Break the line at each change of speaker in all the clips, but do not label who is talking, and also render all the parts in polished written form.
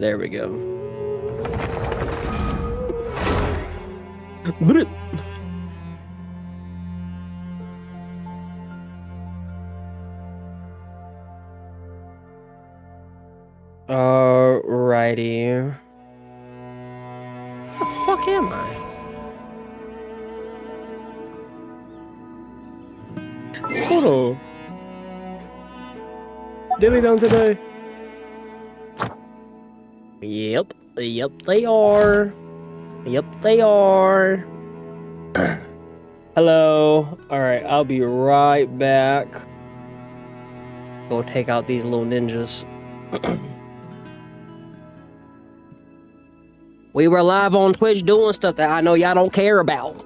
There we go. Alrighty. Where the fuck am I? Hold on. Dilly down today? Yep, they are. Yep, they are. Hello. Alright, I'll be right back. Go take out these little ninjas. We were live on Twitch doing stuff that I know y'all don't care about.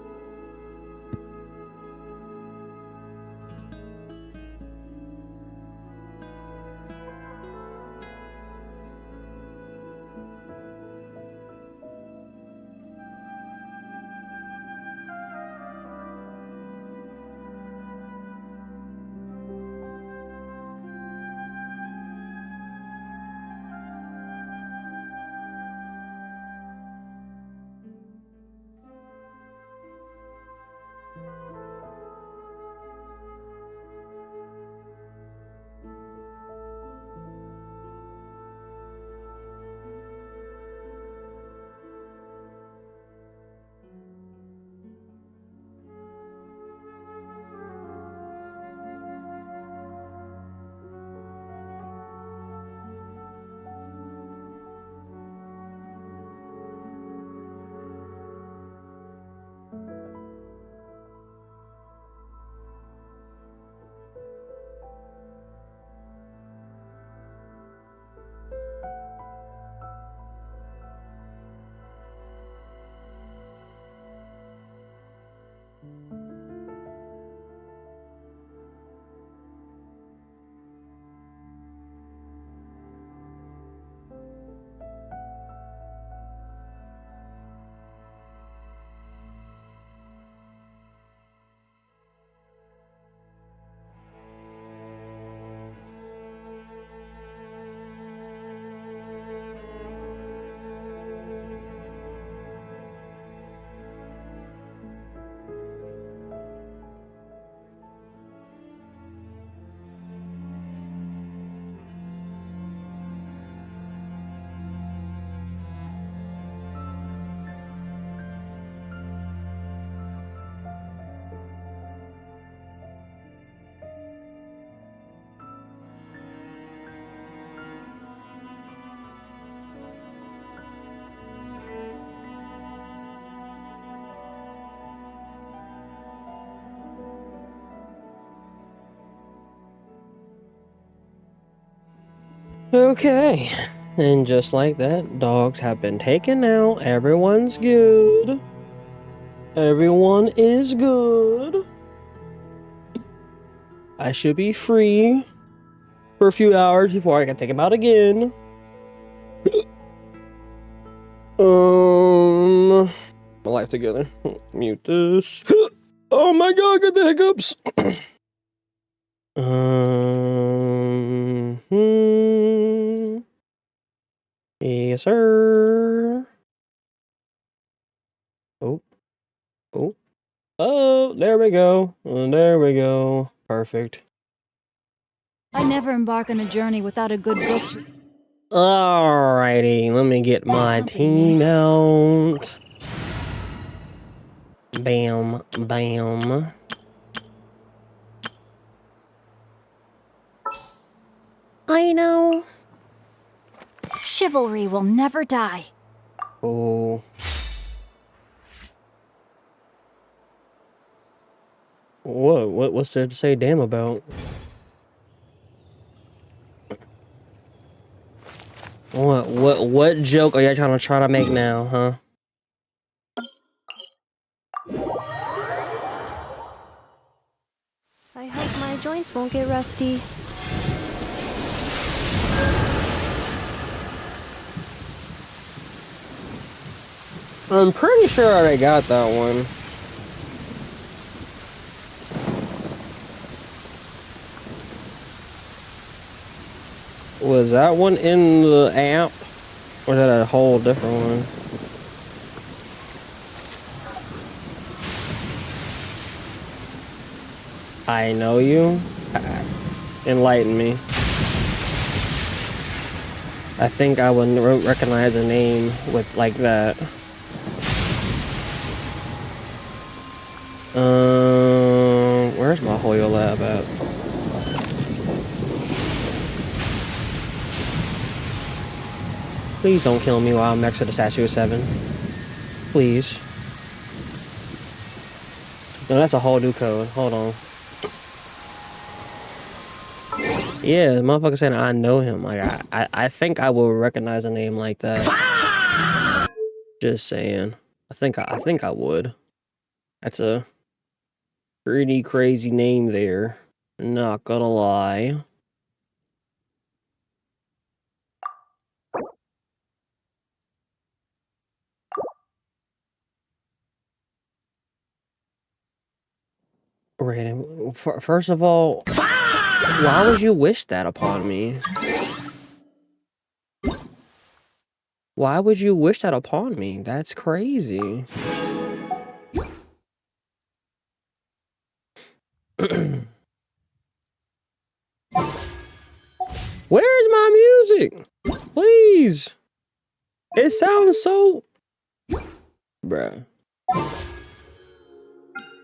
Okay, and just like that, dogs have been taken out. Everyone's good. Everyone is good. I should be free for a few hours before I can take him out again. My life together. Mute this. Oh my god, I got the hiccups. Yes, sir. Oh, there we go. There we go. Perfect.
I never embark on a journey without a good book.
Alrighty, let me get my team out. Bam, bam. I know.
Chivalry will never die.
Oh. What's there to say damn about? What joke are you trying to make now, huh?
I hope my joints won't get rusty.
I'm pretty sure I already got that one. Was that one in the app? Or is that a whole different one? I know you? Enlighten me. I think I would recognize a name with like that. Where's my Hoyo lab at? Please don't kill me while I'm next to the statue of 7. Please. No, that's a whole new code. Hold on. Yeah, the motherfucker said I know him. Like I think I will recognize a name like that. Just saying. I think I would. That's a pretty crazy name there. Not gonna lie. Raiden, first of all, why would you wish that upon me? Why would you wish that upon me? That's crazy. Where's my music? Please. It sounds so... Bruh.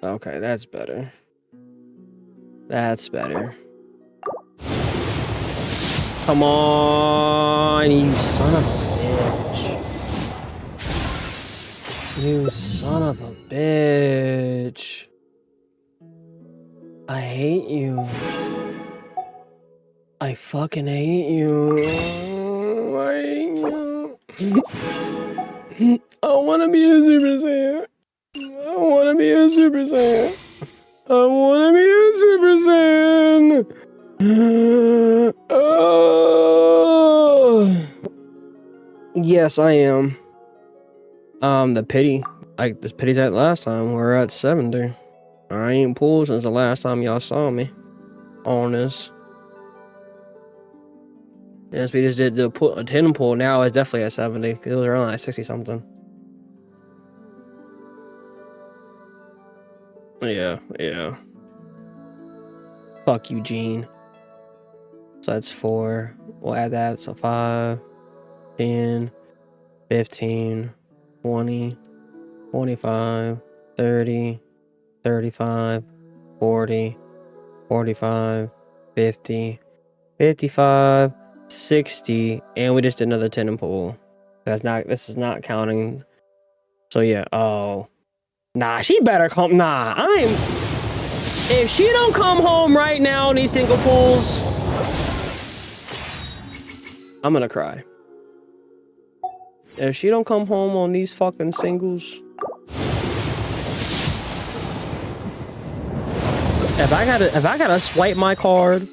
Okay, that's better. That's better. Come on, you son of a bitch. You son of a bitch. I hate you. I fucking hate you. I hate you. I wanna be a Super Saiyan. I wanna be a Super Saiyan. I wanna be a Super Saiyan. Oh. Yes, I am. The pity. Like, this pity's at last time. We're at 70. I ain't pulled since the last time y'all saw me on this. Yes, we just did the pull, a 10 pull. Now it's definitely at 70. It was around like 60 something. Yeah. Fuck you, Gene. So that's 4. We'll add that. So 5, 10, 15, 20, 25, 30, 35, 40, 45, 50, 55, 60, and we just did another 10 and pull. This is not counting. So yeah, oh. Nah, she better come. Nah, if she don't come home right now in these single pulls, I'm gonna cry. If she don't come home on these fucking singles, if I gotta swipe my card,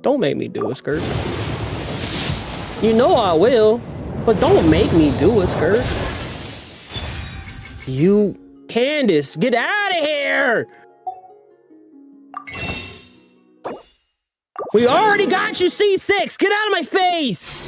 don't make me do a skirt. You know I will, but don't make me do a skirt. You, Candace, get out of here! We already got you C6. Get out of my face!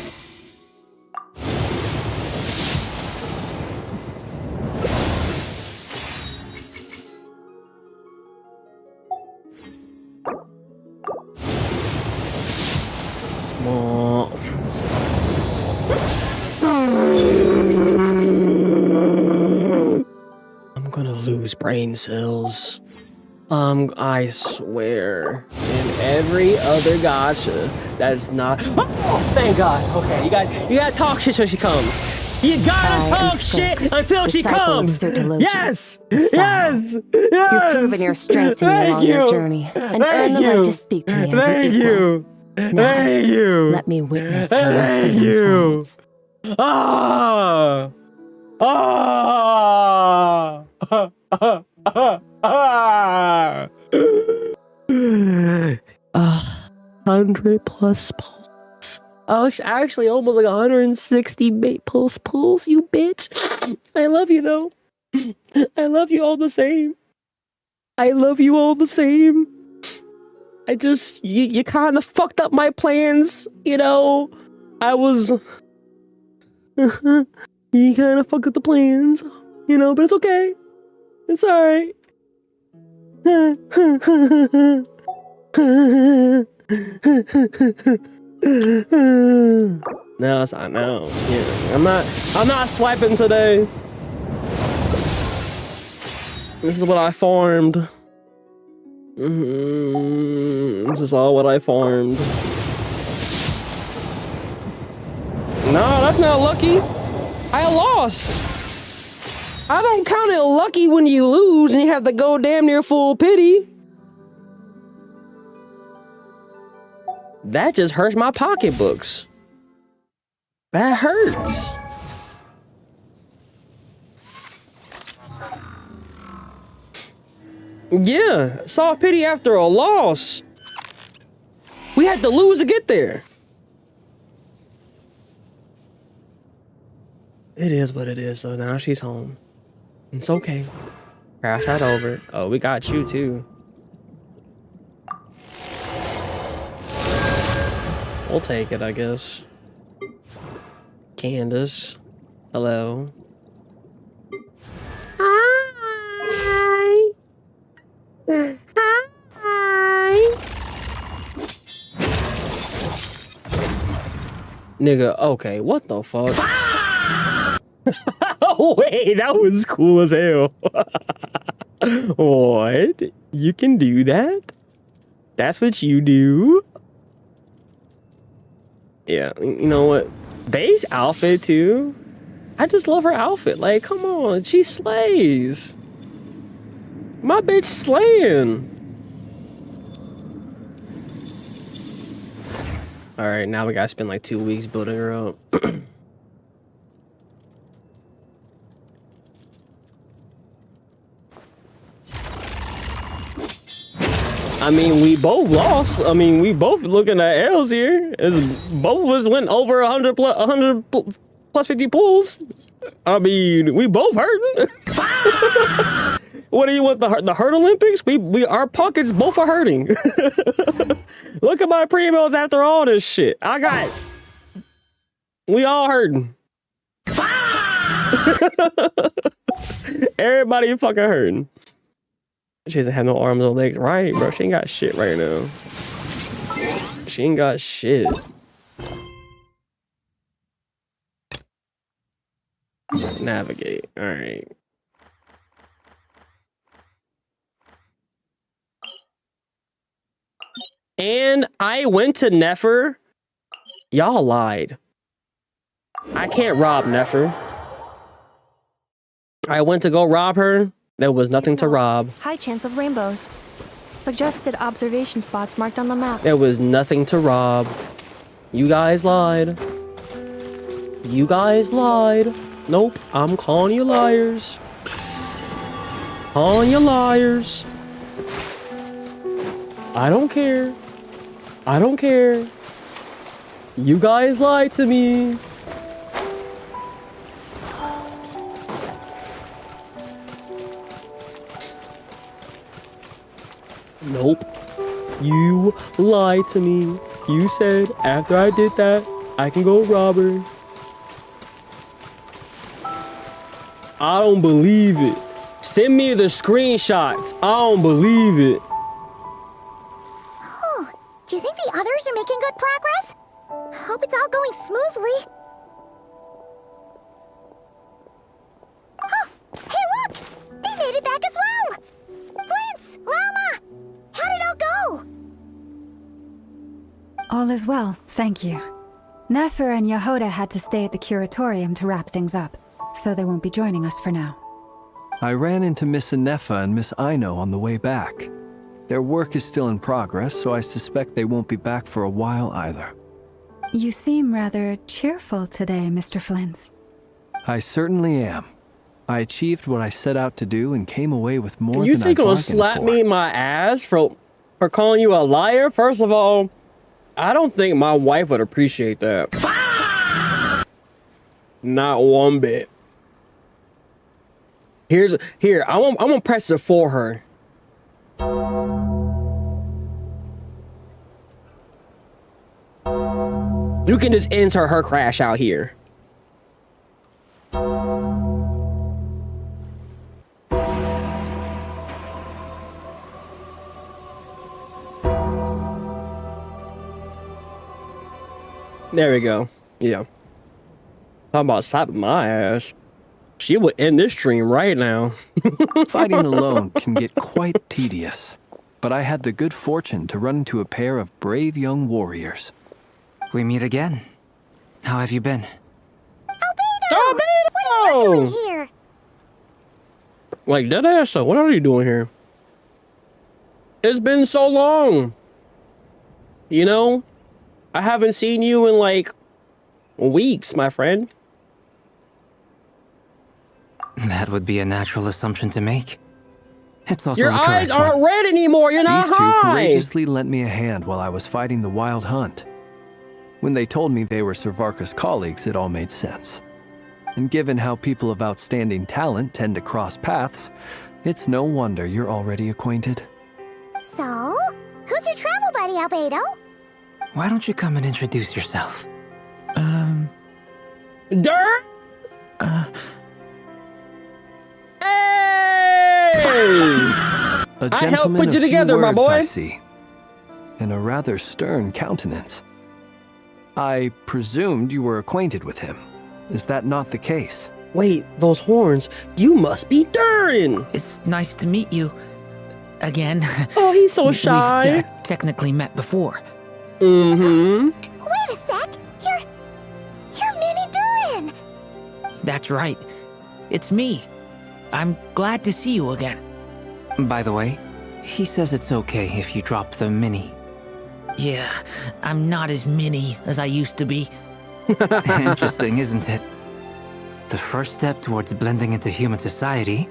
I'm gonna lose brain cells. I swear. In every other gacha, that's not. Oh, thank God. Okay, you gotta talk shit till she comes. You gotta talk shit until she comes. Yes, yes.
You've proven your strength to me along your journey and earned the right to speak to me as an equal.
Thank you.
Let me witness how your fate unfolds.
Ah! Ah! 100 plus pulls. Oh, actually, almost like 160 pulls, you bitch. I love you though. I love you all the same. I love you all the same. you kind of fucked up my plans, you know? I was... you kind of fucked up the plans, you know, but it's okay. It's alright. No, it's not now. Yeah, I'm not swiping today. This is what I farmed. This is all what I farmed. No, that's not lucky. I lost. I don't count it lucky when you lose and you have to go damn near full pity. That just hurts my pocketbooks. That hurts. Yeah, saw pity after a loss. We had to lose to get there. It is what it is, so now she's home. It's okay. Crash right over it. Oh, we got you too. We'll take it, I guess. Candace. Hello. Hi. Hi. Nigga, okay, what the fuck? Wait, that was cool as hell. What? You can do that? That's what you do? Yeah, you know what? Bay's outfit too. I just love her outfit. Like, come on, she slays. My bitch slaying. All right, now we gotta spend like 2 weeks building her up. I mean, we both lost. I mean, we both looking at L's here. Both of us went over 100 plus 50 pulls. I mean, we both hurting. What do you want, the Hurt Olympics? We our pockets both are hurting. Look at my premiums after all this shit. We all hurting. Everybody fucking hurting. She doesn't have no arms or legs. Right, bro. She ain't got shit right now. She ain't got shit. Navigate. All right. And I went to Nefer. Y'all lied. I can't rob Nefer. I went to go rob her. There was nothing to rob.
High chance of rainbows. Suggested observation spots marked on the map.
There was nothing to rob. You guys lied. You guys lied. Nope, I'm calling you liars. Calling you liars. I don't care. I don't care. You guys lied to me. Nope. You lied to me. You said after I did that, I can go rob her. I don't believe it. Send me the screenshots. I don't believe it.
Oh, do you think the others are making good progress? Hope it's all going smoothly. Oh, hey look! They made it back as well! Flintz! Lama! How did it all go?
All is well, thank you. Nefer and Yehuda had to stay at the curatorium to wrap things up, so they won't be joining us for now.
I ran into Miss Anefa and Miss Aino on the way back. Their work is still in progress, so I suspect they won't be back for a while either.
You seem rather cheerful today, Mr. Flintz.
I certainly am. I achieved what I set out to do and came away with more
You
than I
think you're gonna
bargained
slap
for.
me in my ass for calling you a liar? First of all, I don't think my wife would appreciate that. Not one bit. Here, I'm gonna press it for her. You can just enter her crash out here. There we go. Yeah. How about slapping my ass? She would end this stream right now.
Fighting alone can get quite tedious, but I had the good fortune to run into a pair of brave young warriors.
We meet again. How have you been?
Albedo! What are you doing here?
Like, deadass, so what are you doing here? It's been so long. You know? I haven't seen you in, like, weeks, my friend.
That would be a natural assumption to make. It's also
Your
the correct
eyes aren't
one.
red anymore. You're not
These two
high.
courageously lent me a hand while I was fighting the wild hunt. When they told me they were Sir Varka's colleagues, it all made sense. And given how people of outstanding talent tend to cross paths, it's no wonder you're already acquainted.
So, who's your travel buddy, Albedo?
Why don't you come and introduce yourself?
Dirt. Hey!
A
I helped
gentleman
put
of
you
few
together, my
words,
boy.
I see. And a rather stern countenance. I presumed you were acquainted with him. Is that not the case?
Wait, those horns. You must be Durin.
It's nice to meet you again.
Oh, he's so shy.
We've technically met before.
Mm-hmm.
Wait a sec. You're Mini Durin.
That's right. It's me. I'm glad to see you again.
By the way, he says it's okay if you drop the mini.
Yeah, I'm not as mini as I used to be.
Interesting, isn't it? The first step towards blending into human society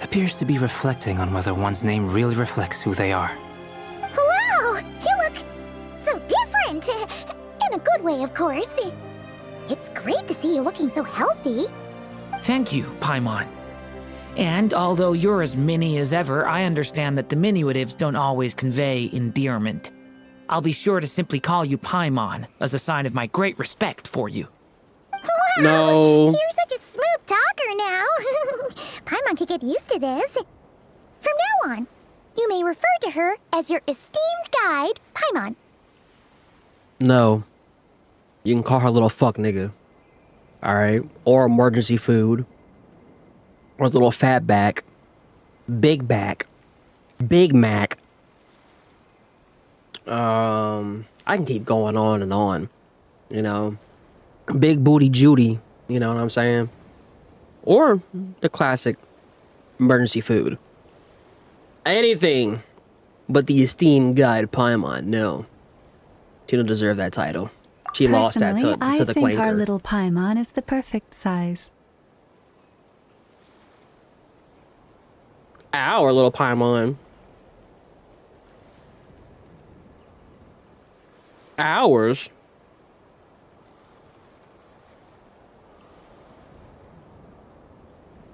appears to be reflecting on whether one's name really reflects who they are.
Wow, you look so different. In a good way, of course. It's great to see you looking so healthy.
Thank you, Paimon. And although you're as mini as ever, I understand that diminutives don't always convey endearment. I'll be sure to simply call you Paimon as a sign of my great respect for you.
Wow,
No.
You're such a smooth talker now. Paimon could get used to this. From now on, you may refer to her as your esteemed guide, Paimon.
No. You can call her little fuck nigga. Alright? Or emergency food. Or little fat back. Big back. Big Mac. I can keep going on and on. You know? Big Booty Judy. You know what I'm saying? Or the classic emergency food. Anything but the esteemed guide Paimon. No. She don't deserve that title. She lost that to
I
the
think our
clanker.
little Paimon is the perfect size.
Our little Paimon. Ours?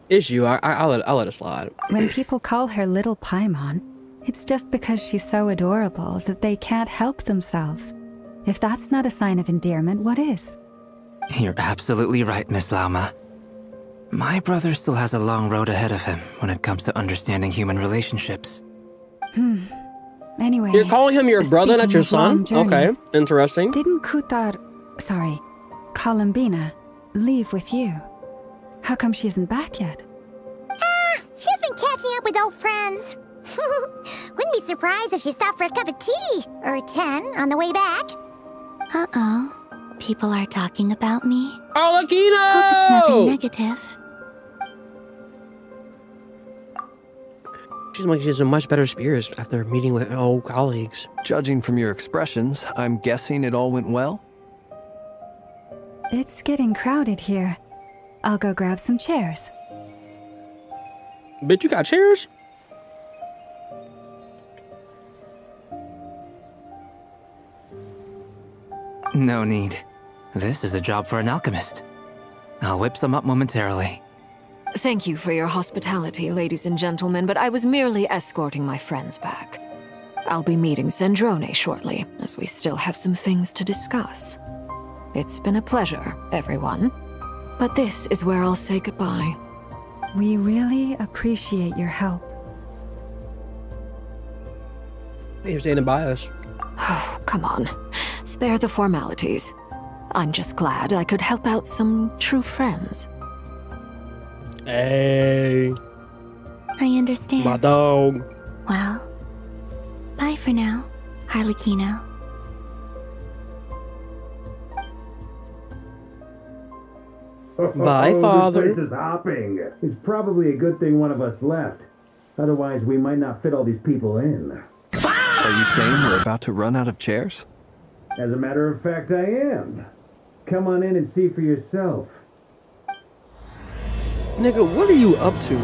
It's you. I'll let it slide.
When people call her little Paimon, it's just because she's so adorable that they can't help themselves. If that's not a sign of endearment, what is?
You're absolutely right, Miss Lauma. My brother still has a long road ahead of him when it comes to understanding human relationships.
Anyway,
You're calling him your brother, not
speaking
your
of
son?
long
Okay,
journeys,
interesting.
Didn't Columbina, leave with you? How come she isn't back yet?
She's been catching up with old friends. Wouldn't be surprised if she stopped for a cup of tea or a 10 on the way back. Uh-oh. People are talking about me.
Arlecchino!
Hope it's nothing negative.
She's like she's in much better spirits after meeting with old colleagues.
Judging from your expressions, I'm guessing it all went well?
It's getting crowded here. I'll go grab some chairs.
Bitch, you got chairs?
No need. This is a job for an alchemist. I'll whip some up momentarily.
Thank you for your hospitality, ladies and gentlemen, but I was merely escorting my friends back. I'll be meeting Sandrone shortly, as we still have some things to discuss. It's been a pleasure, everyone. But this is where I'll say goodbye.
We really appreciate your help.
You're standing by us.
Oh, come on. Spare the formalities. I'm just glad I could help out some true friends.
Hey,
I understand.
my dog.
Well, bye for now, Harlequino.
Bye, Father.
This place is hopping. It's probably a good thing one of us left. Otherwise, we might not fit all these people in.
Are you saying we're about to run out of chairs?
As a matter of fact, I am. Come on in and see for yourself.
Nigga, what are you up to?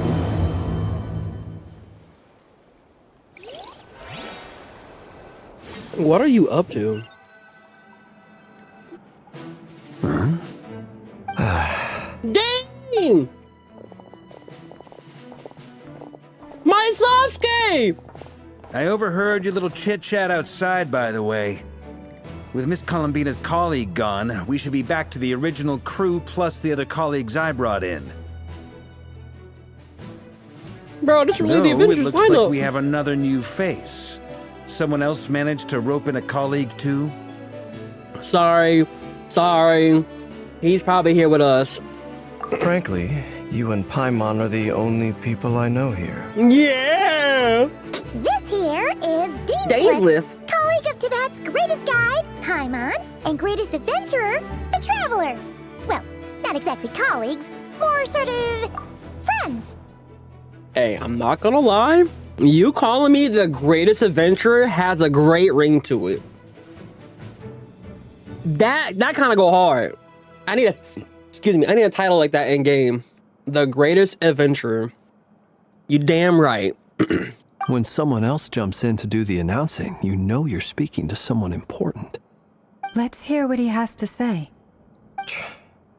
What are you up to? Dang! My Sasuke!
I overheard your little chit-chat outside, by the way. With Miss Columbina's colleague gone, we should be back to the original crew plus the other colleagues I brought in.
Bro, this really the
No, it
Avengers
looks
lineup.
like we have another new face. Someone else managed to rope in a colleague too?
Sorry. He's probably here with us.
Frankly, you and Paimon are the only people I know here.
Yeah!
This here is
Dainsliff.
colleague of Teyvat's greatest guide, Paimon, and greatest adventurer, the Traveler. Well, not exactly colleagues, more sort of friends.
Hey, I'm not gonna lie. You calling me the greatest adventurer has a great ring to it. That kind of go hard. I need a title like that in game. The greatest adventurer. You damn right.
When someone else jumps in to do the announcing, you know you're speaking to someone important.
Let's hear what he has to say.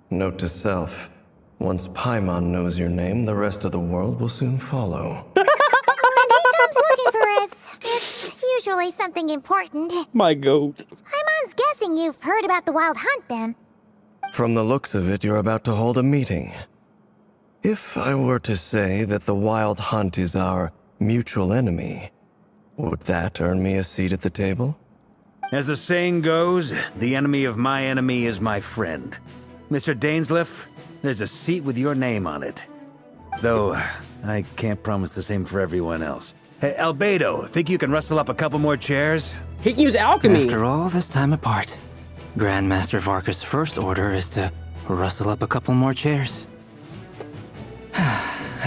Note to self. Once Paimon knows your name, the rest of the world will soon follow.
When he comes looking for us, it's usually something important.
My goat.
Paimon's guessing you've heard about the Wild Hunt, then.
From the looks of it, you're about to hold a meeting. If I were to say that the Wild Hunt is our mutual enemy, would that earn me a seat at the table?
As the saying goes, the enemy of my enemy is my friend. Mr. Dainsliff, there's a seat with your name on it. Though, I can't promise the same for everyone else. Hey, Albedo, think you can rustle up a couple more chairs?
He can use alchemy.
After all this time apart, Grandmaster Varka's first order is to rustle up a couple more chairs.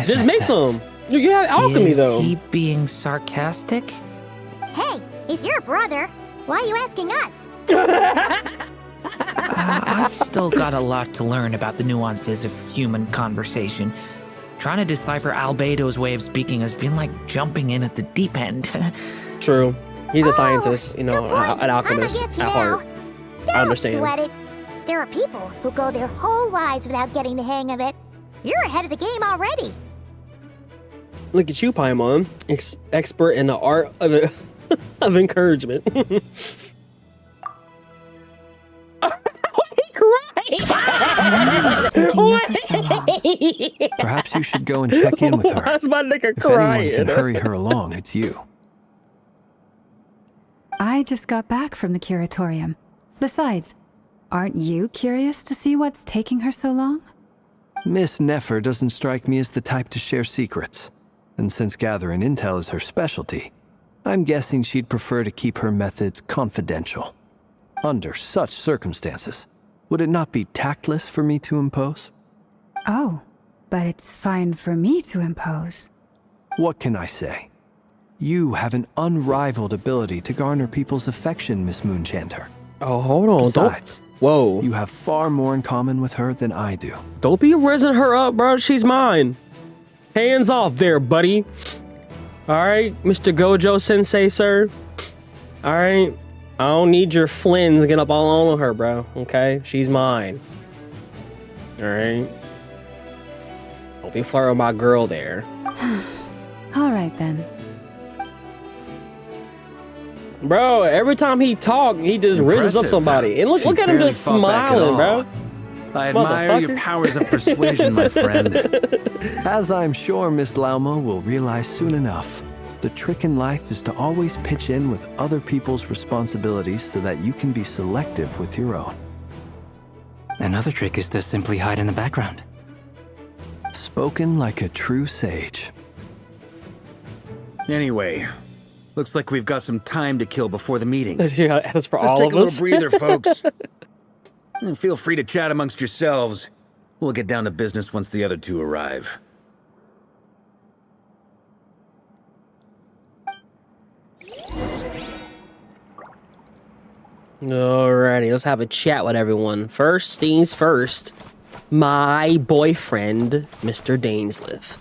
Just make some. You have alchemy,
Is
though.
he being sarcastic?
Hey, he's your brother. Why are you asking us?
I've still got a lot to learn about the nuances of human conversation. Trying to decipher Albedo's way of speaking has been like jumping in at the deep end.
True. He's a scientist, you know,
good point.
an alchemist
I'ma get you
at heart.
Don't
I understand.
sweat it. There are people who go their whole lives without getting the hang of it. You're ahead of the game already.
Look at you, Paimon. Expert in the art of, of encouragement.
Perhaps you should go and check in with her.
That's my nigga
If anyone
crying.
can hurry her along, it's you.
I just got back from the curatorium. Besides, aren't you curious to see what's taking her so long?
Miss Nefer doesn't strike me as the type to share secrets. And since gathering intel is her specialty, I'm guessing she'd prefer to keep her methods confidential. Under such circumstances, would it not be tactless for me to impose?
Oh, but it's fine for me to impose.
What can I say? You have an unrivaled ability to garner people's affection, Miss Moonchanter.
Oh, hold on.
Besides,
Whoa.
you have far more in common with her than I do.
Don't be raising her up, bro. She's mine. Hands off there, buddy. All right, Mr. Gojo Sensei, sir. All right. I don't need your flins to get up all on her, bro. Okay? She's mine. All right? Don't be flirting with my girl there.
All right then.
Bro, every time he talk, he just raises up somebody. And look at him just smiling, bro.
I admire your powers of persuasion, my friend.
As I'm sure Miss Lauma will realize soon enough, the trick in life is to always pitch in with other people's responsibilities so that you can be selective with your own.
Another trick is to simply hide in the background.
Spoken like a true sage.
Anyway, looks like we've got some time to kill before the meeting.
Yeah, that's for
Let's
all
take
of
a little
us.
breather, folks. And feel free to chat amongst yourselves. We'll get down to business once the other two arrive.
Alrighty, let's have a chat with everyone. First things first, my boyfriend, Mr. Dainsleif,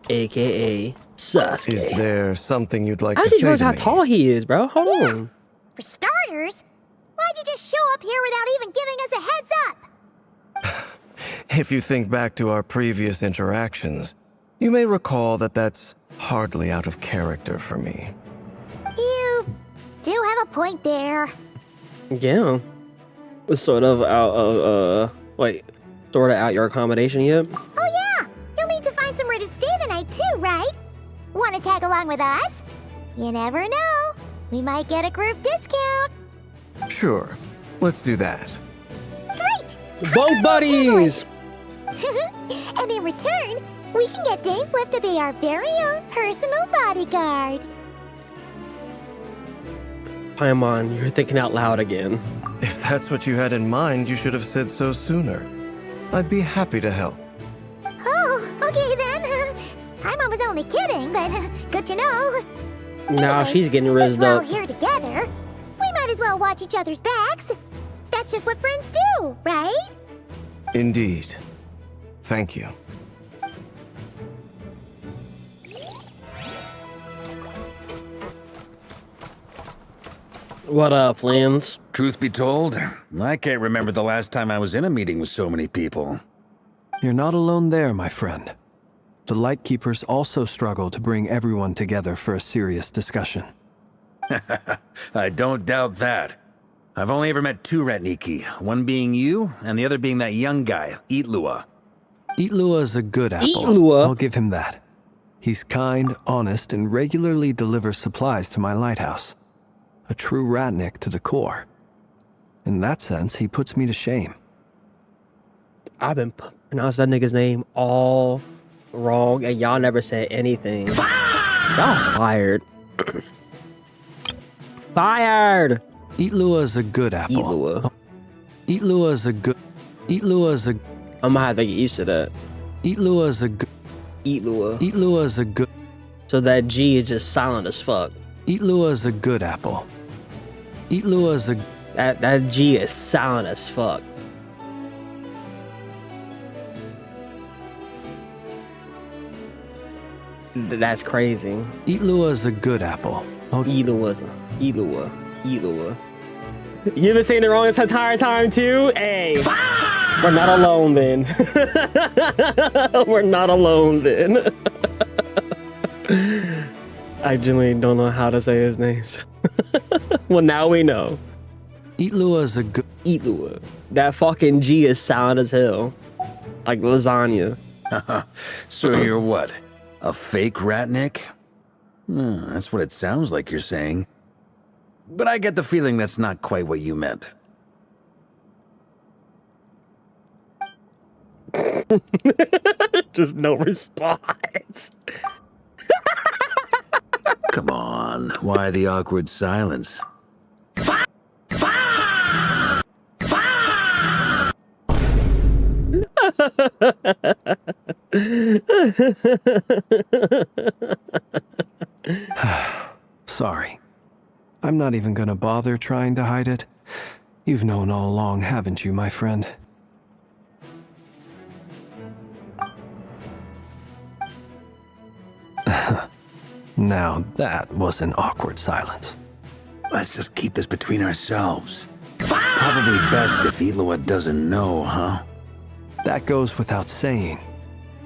aka Sasuke.
Is there something you'd like
I
to
just
say
realized
to
how
me?
tall he is, bro. Hold on.
For starters, why'd you just show up here without even giving us a heads up?
If you think back to our previous interactions, you may recall that that's hardly out of character for me.
You do have a point there.
Yeah. It's sort of out of, sort of out your accommodation yet?
Oh yeah, you'll need to find somewhere to stay the night too, right? Want to tag along with us? You never know. We might get a group discount.
Sure, let's do that.
Great!
Bunk buddies!
And in return, we can get Dainsleif to be our very own personal bodyguard.
Paimon, you're thinking out loud again.
If that's what you had in mind, you should have said so sooner. I'd be happy to help.
Oh, okay then. Paimon was only kidding, but good to know.
Nah,
Anyway,
she's getting
since
rizzed
we're all
up.
here together, we might as well watch each other's backs. That's just what friends do, right?
Indeed. Thank you.
What up, Flins?
Truth be told, I can't remember the last time I was in a meeting with so many people.
You're not alone there, my friend. The Lightkeepers also struggle to bring everyone together for a serious discussion.
I don't doubt that. I've only ever met two Ratniki, one being you, and the other being that young guy, Eatlua.
Eatlua is a good apple.
Eatlua?
I'll give him that. He's kind, honest, and regularly delivers supplies to my lighthouse. A true Ratnik to the core. In that sense, he puts me to shame.
I've been pronouncing that nigga's name all wrong, and y'all never said anything. Y'all fired. Fired!
Eatlua is a good apple.
Eatlua.
Eatlua is a good... Eatlua is a...
I'm gonna have to get used to that.
Eatlua is a good...
Eatlua.
Eatlua is a good...
So that G is just silent as fuck.
Eatlua is a good apple. Eatlua is a...
That G is silent as fuck. That's crazy.
Eatlua is a good apple.
Eatlua. You've been saying it wrong this entire time too? Hey, we're not alone then. We're not alone then. I genuinely don't know how to say his names. Well, now we know.
Eatlua is a good...
Eatlua. That fucking G is silent as hell. Like lasagna.
So you're what? A fake Ratnik? That's what it sounds like you're saying. But I get the feeling that's not quite what you meant.
Just no response.
Come on, why the awkward silence?
Sorry. I'm not even gonna bother trying to hide it. You've known all along, haven't you, my friend? Now that was an awkward silence.
Let's just keep this between ourselves. Probably best if Eatlua doesn't know, huh?
That goes without saying.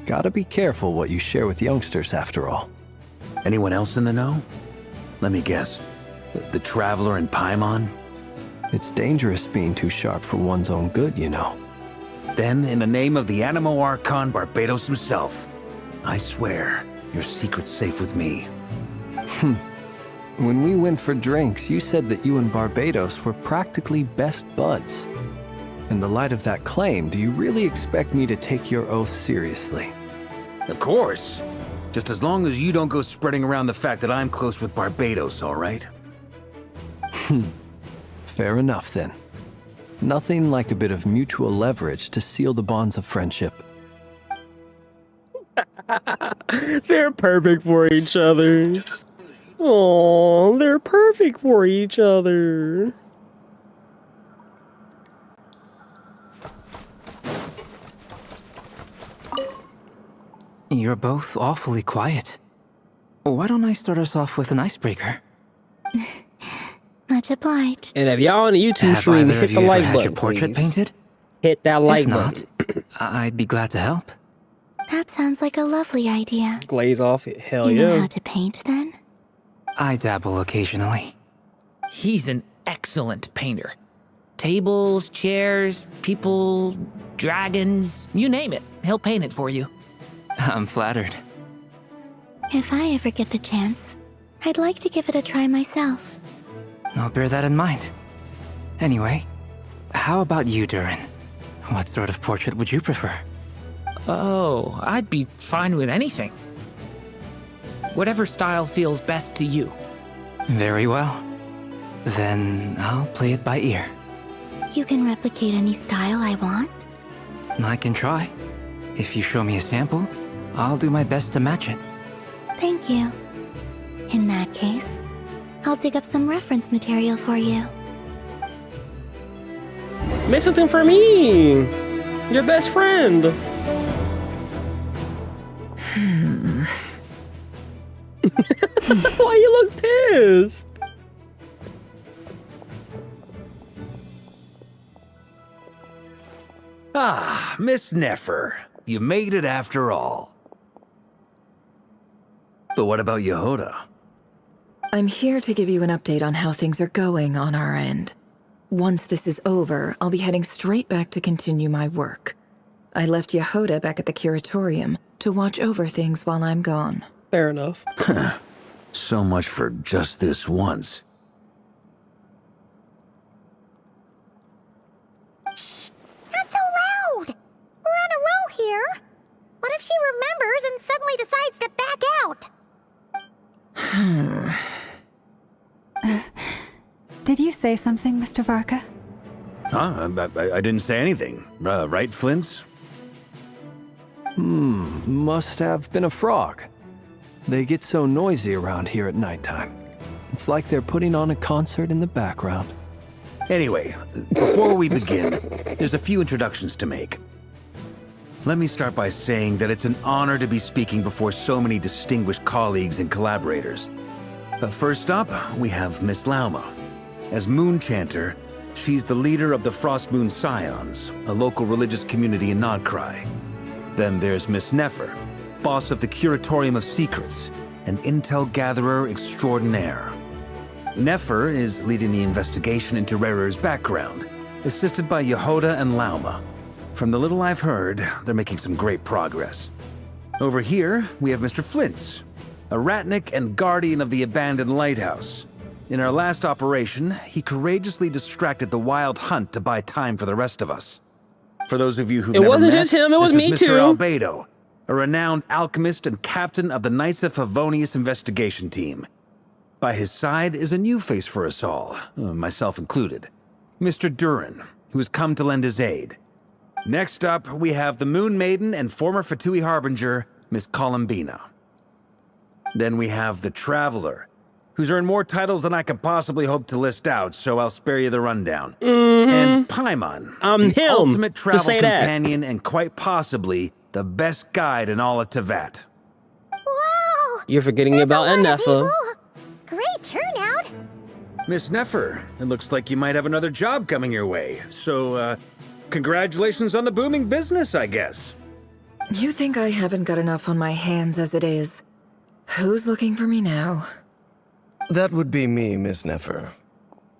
Gotta be careful what you share with youngsters, after all.
Anyone else in the know? Let me guess. The Traveler and Paimon?
It's dangerous being too sharp for one's own good, you know.
Then, in the name of the Animo Archon Barbados himself, I swear your secret's safe with me.
When we went for drinks, you said that you and Barbados were practically best buds. In the light of that claim, do you really expect me to take your oath seriously?
Of course. Just as long as you don't go spreading around the fact that I'm close with Barbados, all right?
Fair enough, then. Nothing like a bit of mutual leverage to seal the bonds of friendship.
They're perfect for each other. Oh, they're perfect for each other.
You're both awfully quiet. Why don't I start us off with an icebreaker?
Much obliged.
And if y'all on the YouTube
Have
stream,
either
hit
of
the
you
like
ever had
button,
your portrait
please.
painted?
Hit that like
If not,
button.
I'd be glad to help.
That sounds like a lovely idea.
Glaze off it. Hell
You know
yeah.
how to paint, then?
I dabble occasionally.
He's an excellent painter. Tables, chairs, people, dragons, you name it. He'll paint it for you.
I'm flattered.
If I ever get the chance, I'd like to give it a try myself.
I'll bear that in mind. Anyway, how about you, Durin? What sort of portrait would you prefer?
Oh, I'd be fine with anything. Whatever style feels best to you.
Very well. Then I'll play it by ear.
You can replicate any style I want?
I can try. If you show me a sample, I'll do my best to match it.
Thank you. In that case, I'll dig up some reference material for you.
Make something for me. Your best friend. Why you look pissed?
Ah, Miss Nefer. You made it after all. But what about Yehoda?
I'm here to give you an update on how things are going on our end. Once this is over, I'll be heading straight back to continue my work. I left Yehoda back at the curatorium to watch over things while I'm gone.
Fair enough.
So much for just this once.
Shh! Not so loud! We're on a roll here. What if she remembers and suddenly decides to back out?
Did you say something, Mr. Varka?
Huh? I didn't say anything. Right, Flintz?
Must have been a frog. They get so noisy around here at nighttime. It's like they're putting on a concert in the background.
Anyway, before we begin, there's a few introductions to make. Let me start by saying that it's an honor to be speaking before so many distinguished colleagues and collaborators. First up, we have Miss Lauma. As Moon Chanter, she's the leader of the Frost Moon Scions, a local religious community in Nod Krai. Then there's Miss Nefer, boss of the Curatorium of Secrets, an intel gatherer extraordinaire. Nefer is leading the investigation into Rerer's background, assisted by Yehoda and Lauma. From the little I've heard, they're making some great progress. Over here, we have Mr. Flintz, a ratnik and guardian of the abandoned lighthouse. In our last operation, he courageously distracted the wild hunt to buy time for the rest of us. For those of you who've never
wasn't
met,
just him, it was
this
me
is
too.
Mr. Albedo, a renowned alchemist and captain of the Knights of Favonius investigation team. By his side is a new face for us all, myself included, Mr. Durin, who has come to lend his aid. Next up, we have the Moon Maiden and former Fatui Harbinger, Miss Columbina. Then we have the Traveler, who's earned more titles than I could possibly hope to list out, so I'll spare you the rundown. And Paimon, the
him.
ultimate
Just
travel
say that.
companion and quite possibly the best guide in all of Teyvat.
Wow!
You're forgetting about
That's a lot of
Nefa.
people. Great turnout!
Miss Nefer, it looks like you might have another job coming your way, so, congratulations on the booming business, I guess.
You think I haven't got enough on my hands as it is? Who's looking for me now?
That would be me, Miss Nefer.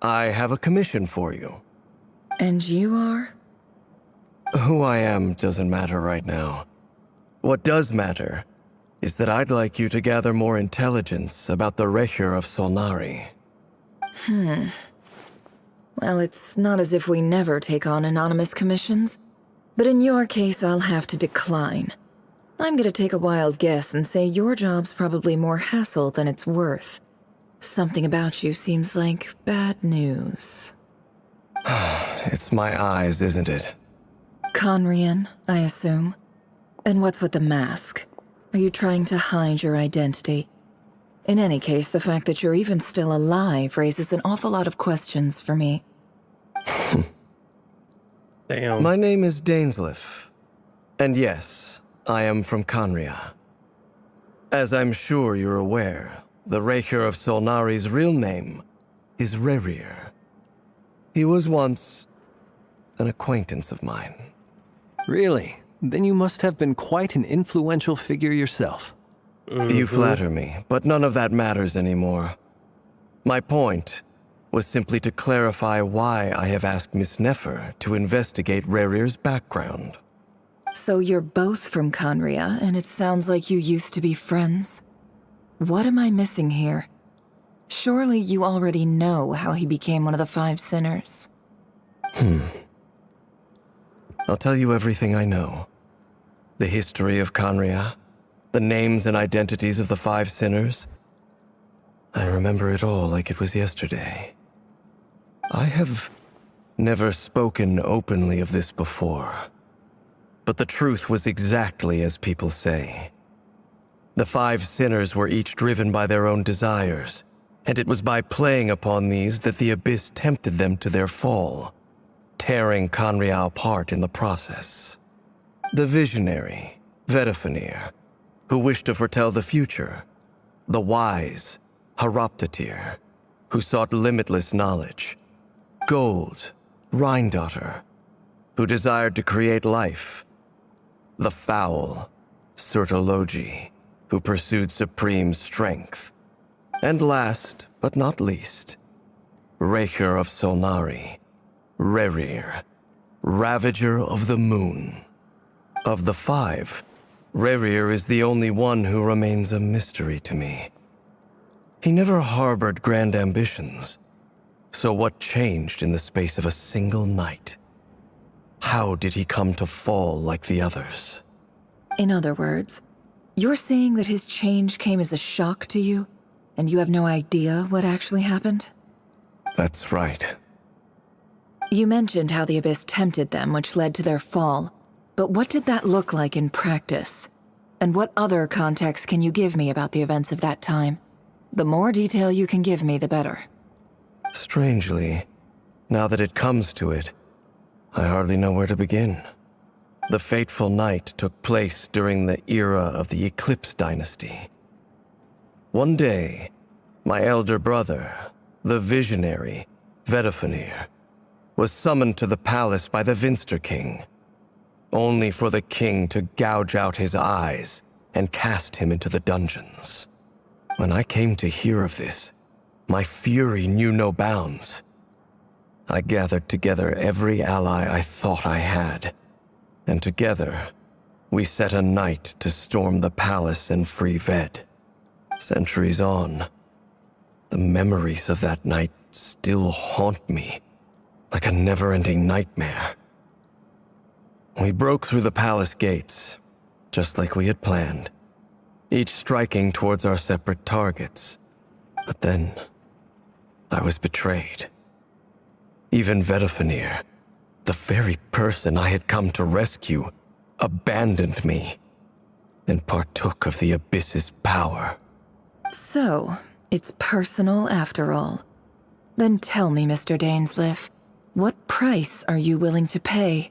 I have a commission for you.
And you are?
Who I am doesn't matter right now. What does matter is that I'd like you to gather more intelligence about the Recher of Solnari.
Well, it's not as if we never take on anonymous commissions. But in your case, I'll have to decline. I'm gonna take a wild guess and say your job's probably more hassle than it's worth. Something about you seems like bad news.
It's my eyes, isn't it?
Conrian, I assume. And what's with the mask? Are you trying to hide your identity? In any case, the fact that you're even still alive raises an awful lot of questions for me.
Damn.
My name is Dainsleif. And yes, I am from Conria. As I'm sure you're aware, the Recher of Solnari's real name is Rerir. He was once an acquaintance of mine.
Really? Then you must have been quite an influential figure yourself.
You flatter me, but none of that matters anymore. My point was simply to clarify why I have asked Miss Nefer to investigate Rerir's background.
So you're both from Conria, and it sounds like you used to be friends? What am I missing here? Surely you already know how he became one of the Five Sinners.
I'll tell you everything I know. The history of Conria, the names and identities of the Five Sinners. I remember it all like it was yesterday. I have never spoken openly of this before, but the truth was exactly as people say. The Five Sinners were each driven by their own desires, and it was by playing upon these that the Abyss tempted them to their fall, tearing Conria apart in the process. The visionary, Vedifenir, who wished to foretell the future. The wise, Haroptatir, who sought limitless knowledge. Gold, Rheindotter, who desired to create life. The foul, Surtologi, who pursued supreme strength. And last, but not least, Recher of Solnari, Rerir, Ravager of the Moon. Of the five, Rerir is the only one who remains a mystery to me. He never harbored grand ambitions. So what changed in the space of a single night? How did he come to fall like the others?
In other words, you're saying that his change came as a shock to you, and you have no idea what actually happened?
That's right.
You mentioned how the Abyss tempted them, which led to their fall. But what did that look like in practice? And what other context can you give me about the events of that time? The more detail you can give me, the better.
Strangely, now that it comes to it, I hardly know where to begin. The fateful night took place during the era of the Eclipse Dynasty. One day, my elder brother, the visionary, Vedifenir, was summoned to the palace by the Vinster King, only for the king to gouge out his eyes and cast him into the dungeons. When I came to hear of this, my fury knew no bounds. I gathered together every ally I thought I had, and together, we set a night to storm the palace and free Ved. Centuries on, the memories of that night still haunt me like a never-ending nightmare. We broke through the palace gates, just like we had planned, each striking towards our separate targets. But then, I was betrayed. Even Vedifenir, the very person I had come to rescue, abandoned me and partook of the Abyss's power.
So, it's personal after all. Then tell me, Mr. Dainsleif, what price are you willing to pay?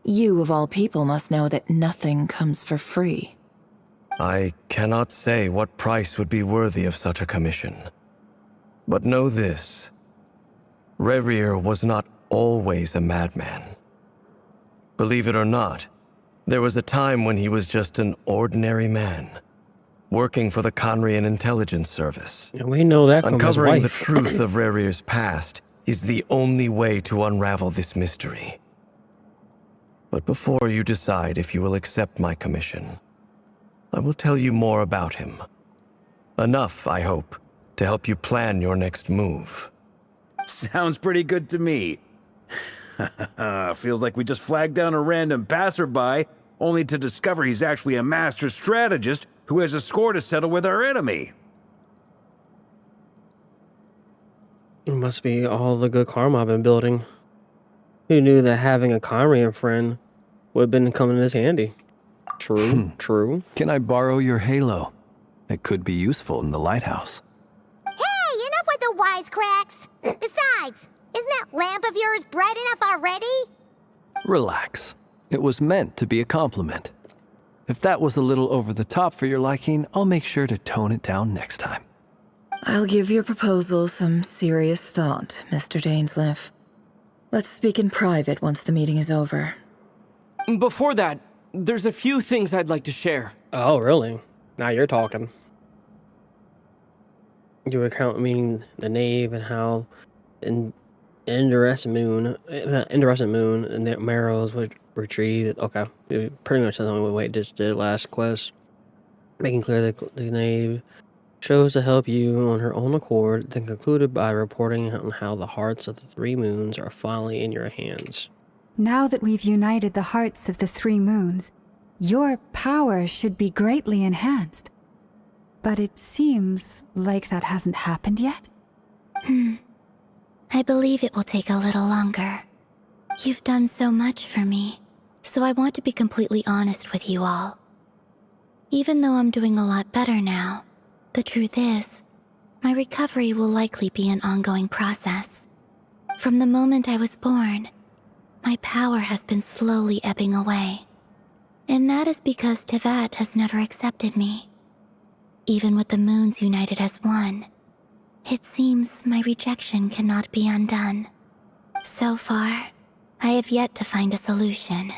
You, of all people, must know that nothing comes for free.
I cannot say what price would be worthy of such a commission. But know this. Rerir was not always a madman. Believe it or not, there was a time when he was just an ordinary man. working for the Conrian Intelligence Service.
And we know that from his
Uncovering the
wife.
truth of Rerir's past is the only way to unravel this mystery. But before you decide if you will accept my commission, I will tell you more about him. Enough, I hope, to help you plan your next move.
Sounds pretty good to me. Feels like we just flagged down a random passerby, only to discover he's actually a master strategist who has a score to settle with our enemy.
It must be all the good karma I've been building. Who knew that having a Conrian friend would have been coming in this handy? True, true.
Can I borrow your halo? It could be useful in the lighthouse.
Hey, enough with the wisecracks! Besides, isn't that lamp of yours bright enough already?
Relax. It was meant to be a compliment. If that was a little over the top for your liking, I'll make sure to tone it down next time.
I'll give your proposal some serious thought, Mr. Dainsleif. Let's speak in private once the meeting is over.
Before that, there's a few things I'd like to share.
Oh, really? Now you're talking. You account meaning the knave and how Iridescent moon and the marrows would retrieve. Okay, pretty much the only way it just did last quest. Making clear that the knave chose to help you on her own accord, then concluded by reporting on how the hearts of the three moons are finally in your hands.
Now that we've united the hearts of the three moons, your power should be greatly enhanced. But it seems like that hasn't happened yet.
I believe it will take a little longer. You've done so much for me, so I want to be completely honest with you all. Even though I'm doing a lot better now, the truth is, my recovery will likely be an ongoing process. From the moment I was born, my power has been slowly ebbing away. And that is because Teyvat has never accepted me. Even with the moons united as one, it seems my rejection cannot be undone. So far, I have yet to find a solution.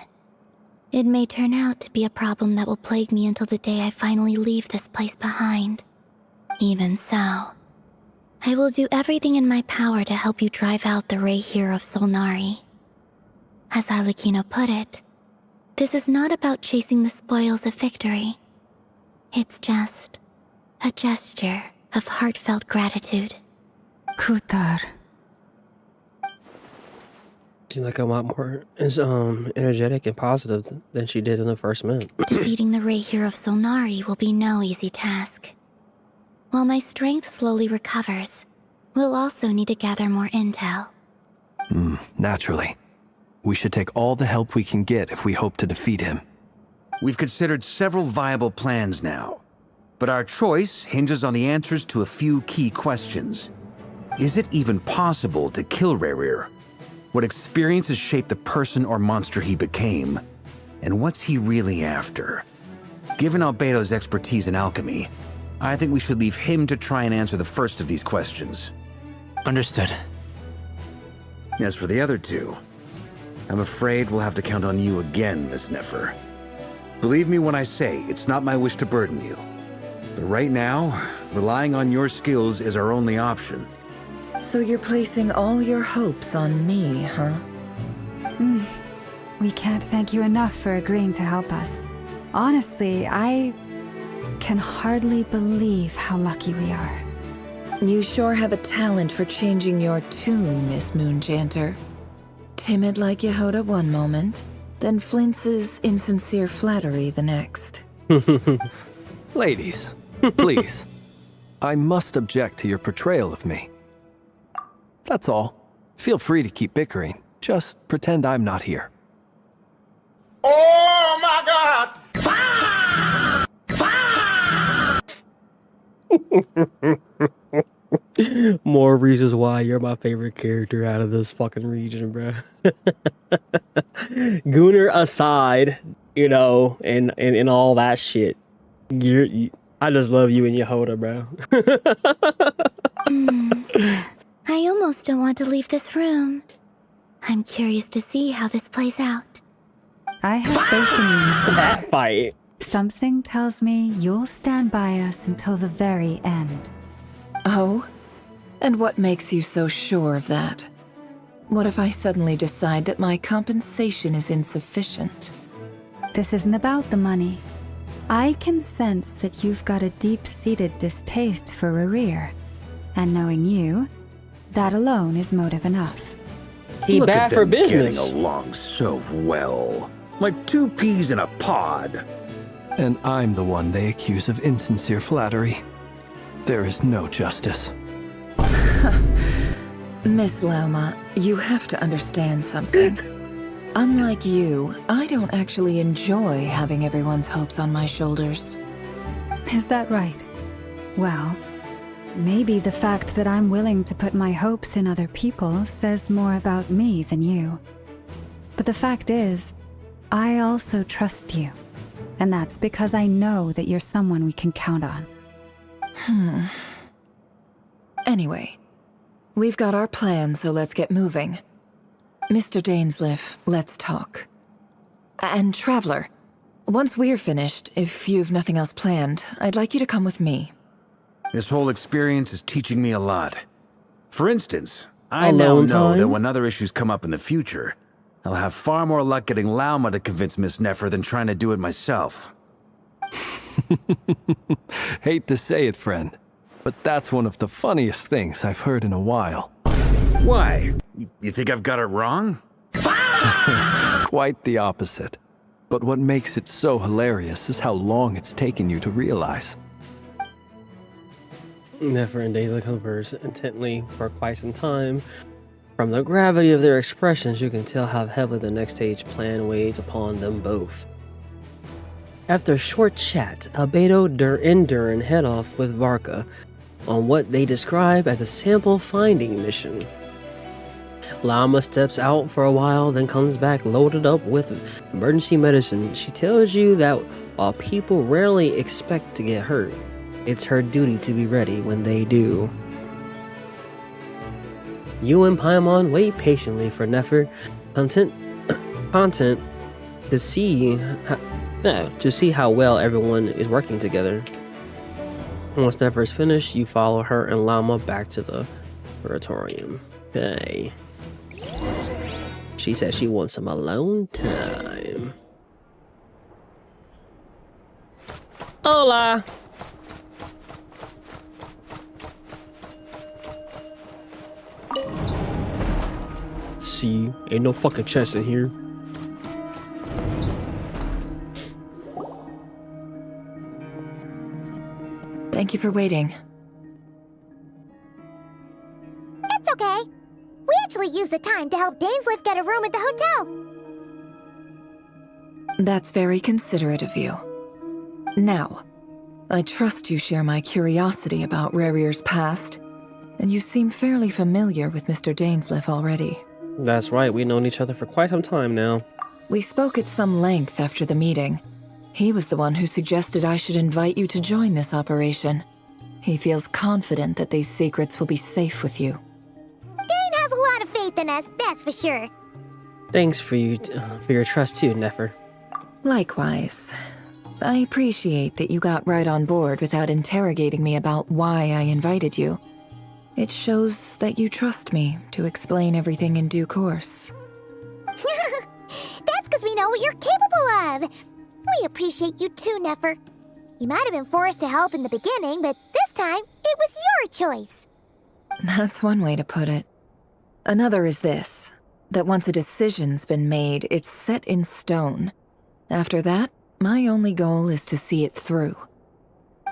It may turn out to be a problem that will plague me until the day I finally leave this place behind. Even so, I will do everything in my power to help you drive out the Ray here of Solnari. As Arlecchino put it, this is not about chasing the spoils of victory. It's just a gesture of heartfelt gratitude.
Kutar.
Seems like a lot more energetic and positive than she did in the first minute.
Defeating the Ray here of Solnari will be no easy task. While my strength slowly recovers, we'll also need to gather more intel.
Naturally. We should take all the help we can get if we hope to defeat him.
We've considered several viable plans now, but our choice hinges on the answers to a few key questions. Is it even possible to kill Rerir? What experiences shaped the person or monster he became? And what's he really after? Given Albedo's expertise in alchemy, I think we should leave him to try and answer the first of these questions.
Understood.
As for the other two, I'm afraid we'll have to count on you again, Miss Nefer. Believe me when I say it's not my wish to burden you. But right now, relying on your skills is our only option.
So you're placing all your hopes on me, huh?
We can't thank you enough for agreeing to help us. Honestly, I can hardly believe how lucky we are.
You sure have a talent for changing your tune, Miss Moonchanter. Timid like Yehoda one moment, then flinches insincere flattery the next.
Ladies, please. I must object to your portrayal of me. That's all. Feel free to keep bickering. Just pretend I'm not here.
Oh my God!
More reasons why you're my favorite character out of this fucking region, bro. Gunnar aside, you know, and all that shit. I just love you and Yehoda, bro.
I almost don't want to leave this room. I'm curious to see how this plays out.
I have faith in you, Miss.
That fight.
Something tells me you'll stand by us until the very end.
Oh? And what makes you so sure of that? What if I suddenly decide that my compensation is insufficient?
This isn't about the money. I can sense that you've got a deep-seated distaste for Rerir. And knowing you, that alone is motive enough.
He
Look
bad
at
for
them
business.
Getting along so well. Like two peas in a pod.
And I'm the one they accuse of insincere flattery. There is no justice.
Miss Lauma, you have to understand something. Unlike you, I don't actually enjoy having everyone's hopes on my shoulders.
Is that right? Well, maybe the fact that I'm willing to put my hopes in other people says more about me than you. But the fact is, I also trust you. And that's because I know that you're someone we can count on.
Anyway, we've got our plan, so let's get moving. Mr. Dainsleif, let's talk. And Traveler, once we're finished, if you've nothing else planned, I'd like you to come with me.
This whole experience is teaching me a lot. For instance, I now know that when other issues come up in the future, I'll have far more luck getting Lauma to convince Miss Nefer than trying to do it myself.
Hate to say it, friend, but that's one of the funniest things I've heard in a while.
Why? You think I've got it wrong?
Quite the opposite. But what makes it so hilarious is how long it's taken you to realize.
Nefer and Dainsleif converse intently for quite some time. From the gravity of their expressions, you can tell how heavily the next stage plan weighs upon them both. After a short chat, Albedo and Durin head off with Varka on what they describe as a sample finding mission. Lauma steps out for a while, then comes back loaded up with emergency medicine. She tells you that while people rarely expect to get hurt, it's her duty to be ready when they do. You and Paimon wait patiently for Nefer, content to see how well everyone is working together. Once Nefer is finished, you follow her and Lauma back to the oratorium. Okay. She says she wants some alone time. Hola! See, ain't no fucking chest in here.
Thank you for waiting.
It's okay. We actually used the time to help Dainsleif get a room at the hotel.
That's very considerate of you. Now, I trust you share my curiosity about Rerir's past, and you seem fairly familiar with Mr. Dainsleif already.
That's right, we've known each other for quite some time now.
We spoke at some length after the meeting. He was the one who suggested I should invite you to join this operation. He feels confident that these secrets will be safe with you.
Dane has a lot of faith in us, that's for sure.
Thanks for your trust too, Nefer.
Likewise. I appreciate that you got right on board without interrogating me about why I invited you. It shows that you trust me to explain everything in due course.
That's because we know what you're capable of. We appreciate you too, Nefer. You might have been forced to help in the beginning, but this time, it was your choice.
That's one way to put it. Another is this, that once a decision's been made, it's set in stone. After that, my only goal is to see it through.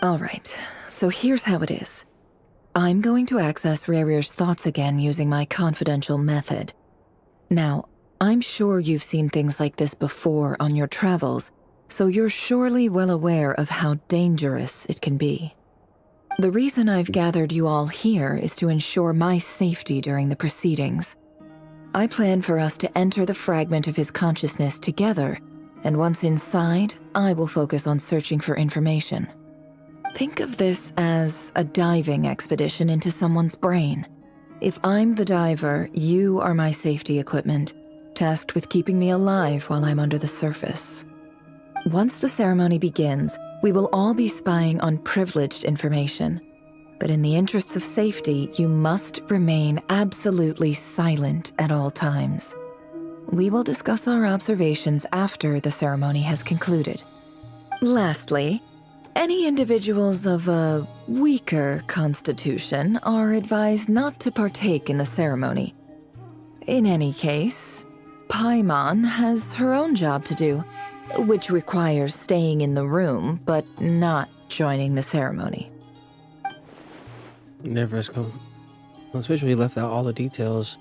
Alright, so here's how it is. I'm going to access Rerir's thoughts again using my confidential method. Now, I'm sure you've seen things like this before on your travels, so you're surely well aware of how dangerous it can be. The reason I've gathered you all here is to ensure my safety during the proceedings. I plan for us to enter the fragment of his consciousness together, and once inside, I will focus on searching for information. Think of this as a diving expedition into someone's brain. If I'm the diver, you are my safety equipment, tasked with keeping me alive while I'm under the surface. Once the ceremony begins, we will all be spying on privileged information. But in the interests of safety, you must remain absolutely silent at all times. We will discuss our observations after the ceremony has concluded. Lastly, any individuals of a weaker constitution are advised not to partake in the ceremony. In any case, Paimon has her own job to do, which requires staying in the room but not joining the ceremony.
Never has come. Especially left out all the details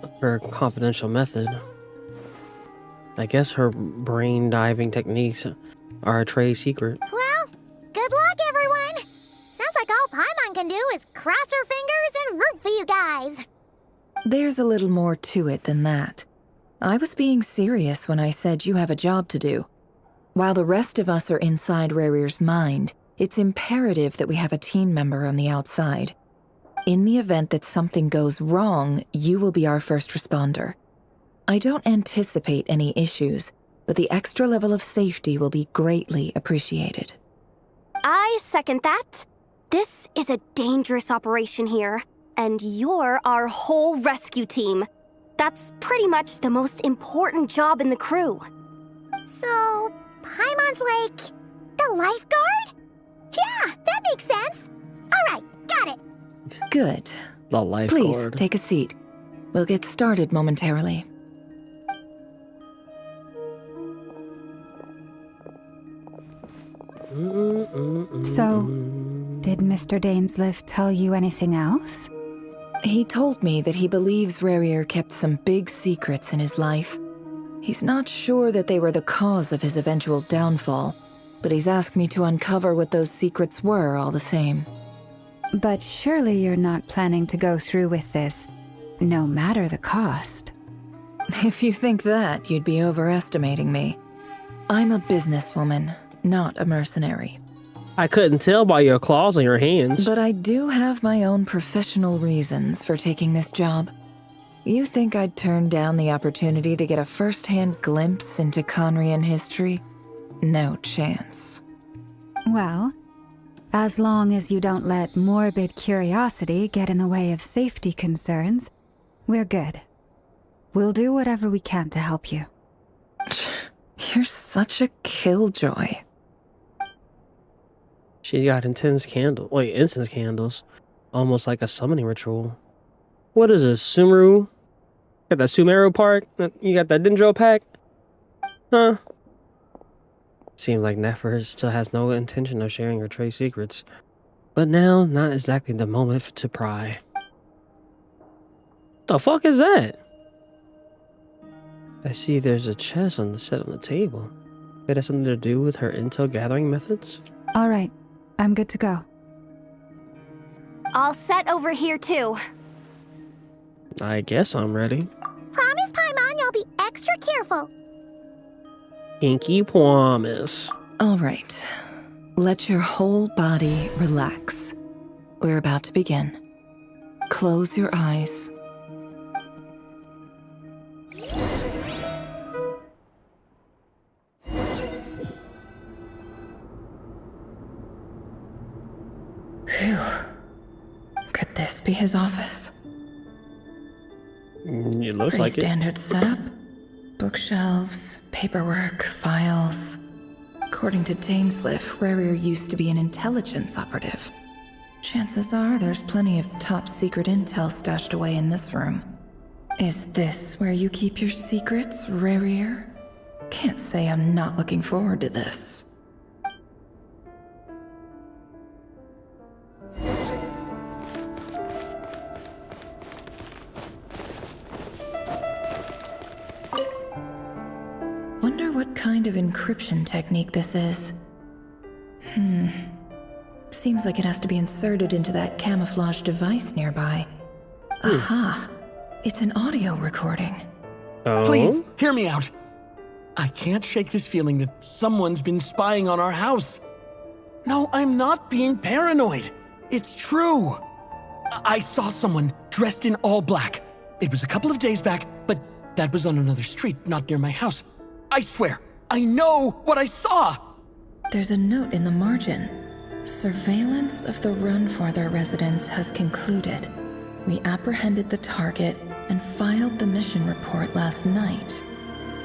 of her confidential method. I guess her brain diving techniques are a trade secret.
Well, good luck, everyone. Sounds like all Paimon can do is cross her fingers and root for you guys.
There's a little more to it than that. I was being serious when I said you have a job to do. While the rest of us are inside Rarir's mind, it's imperative that we have a team member on the outside. In the event that something goes wrong, you will be our first responder. I don't anticipate any issues, but the extra level of safety will be greatly appreciated.
I second that. This is a dangerous operation here, and you're our whole rescue team. That's pretty much the most important job in the crew.
So, Paimon's like the lifeguard? Yeah, that makes sense. All right, got it.
Good.
The lifeguard.
Please, take a seat. We'll get started momentarily.
So, did Mr. Dainsliff tell you anything else?
He told me that he believes Rarir kept some big secrets in his life. He's not sure that they were the cause of his eventual downfall, but he's asked me to uncover what those secrets were all the same.
But surely you're not planning to go through with this, no matter the cost.
If you think that, you'd be overestimating me. I'm a businesswoman, not a mercenary.
I couldn't tell by your claws on your hands.
But I do have my own professional reasons for taking this job. You think I'd turn down the opportunity to get a first-hand glimpse into Conrian history? No chance.
Well, as long as you don't let morbid curiosity get in the way of safety concerns, we're good. We'll do whatever we can to help you.
You're such a killjoy.
She's got incense candles. Almost like a summoning ritual. What is this, Sumeru? Got that Sumeru park? You got that Dendro pack? Huh? Seems like Nefer still has no intention of sharing her trade secrets. But now, not exactly the moment to pry. The fuck is that? I see there's a chest on the table. It has something to do with her intel gathering methods?
All right, I'm good to go.
All set over here too.
I guess I'm ready.
Promise, Paimon, you'll be extra careful.
Pinky promise.
All right. Let your whole body relax. We're about to begin. Close your eyes. Phew. Could this be his office?
It looks like it.
Standard setup. Bookshelves, paperwork, files. According to Dainsliff, Rarir used to be an intelligence operative. Chances are there's plenty of top secret intel stashed away in this room. Is this where you keep your secrets, Rarir? Can't say I'm not looking forward to this. Wonder what kind of encryption technique this is. Seems like it has to be inserted into that camouflage device nearby. Aha! It's an audio recording.
Oh?
Please, hear me out. I can't shake this feeling that someone's been spying on our house. No, I'm not being paranoid. It's true. I saw someone dressed in all black. It was a couple of days back, but that was on another street, not near my house. I swear, I know what I saw!
There's a note in the margin. Surveillance of the Runforther residence has concluded. We apprehended the target and filed the mission report last night.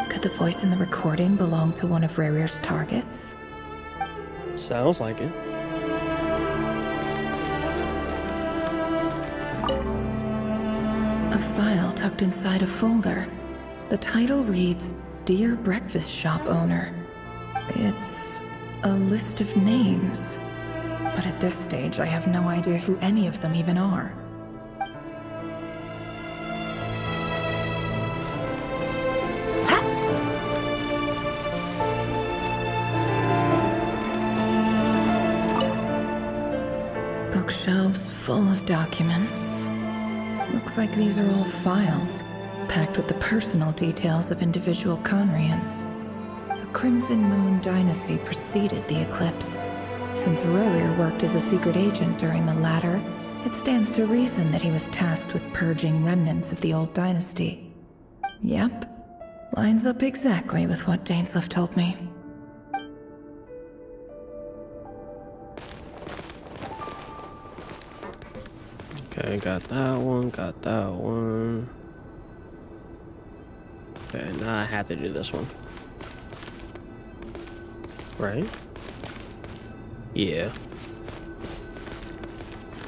Could the voice in the recording belong to one of Rarir's targets?
Sounds like it.
A file tucked inside a folder. The title reads, Dear Breakfast Shop Owner. It's a list of names. But at this stage, I have no idea who any of them even are. Bookshelves full of documents. Looks like these are all files, packed with the personal details of individual Conrians. The Crimson Moon dynasty preceded the eclipse. Since Rarir worked as a secret agent during the latter, it stands to reason that he was tasked with purging remnants of the old dynasty. Yep, lines up exactly with what Dainsleif told me.
Okay, got that one, got that one. Okay, now I have to do this one. Right? Yeah.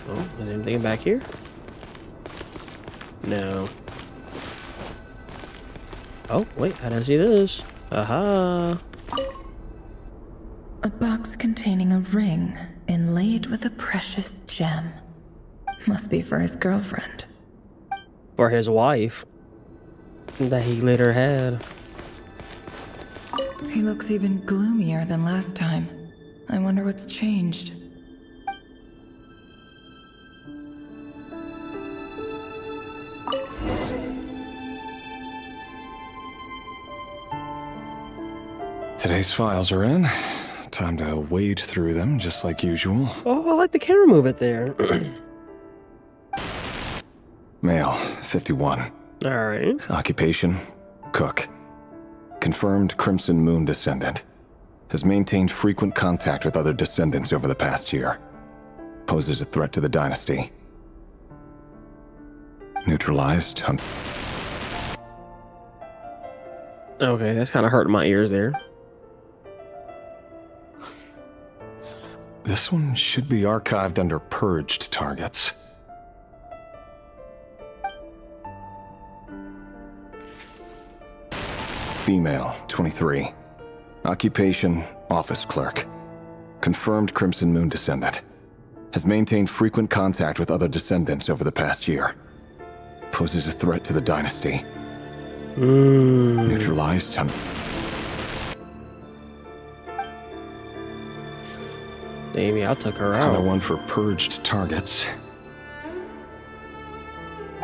Oh, is anything back here? No. Oh, wait, I didn't see this. Aha!
A box containing a ring inlaid with a precious gem. Must be for his girlfriend.
For his wife. That he later had.
He looks even gloomier than last time. I wonder what's changed.
Today's files are in. Time to wade through them, just like usual.
Oh, I like the camera movement there.
Male, 51.
Alright.
Occupation, cook. Confirmed Crimson Moon descendant. Has maintained frequent contact with other descendants over the past year. Poses a threat to the dynasty. Neutralized.
Okay, that's kind of hurting my ears there.
This one should be archived under purged targets. Female, 23. Occupation, office clerk. Confirmed Crimson Moon descendant. Has maintained frequent contact with other descendants over the past year. Poses a threat to the dynasty. Neutralized.
Amy, I took her out.
Another one for purged targets.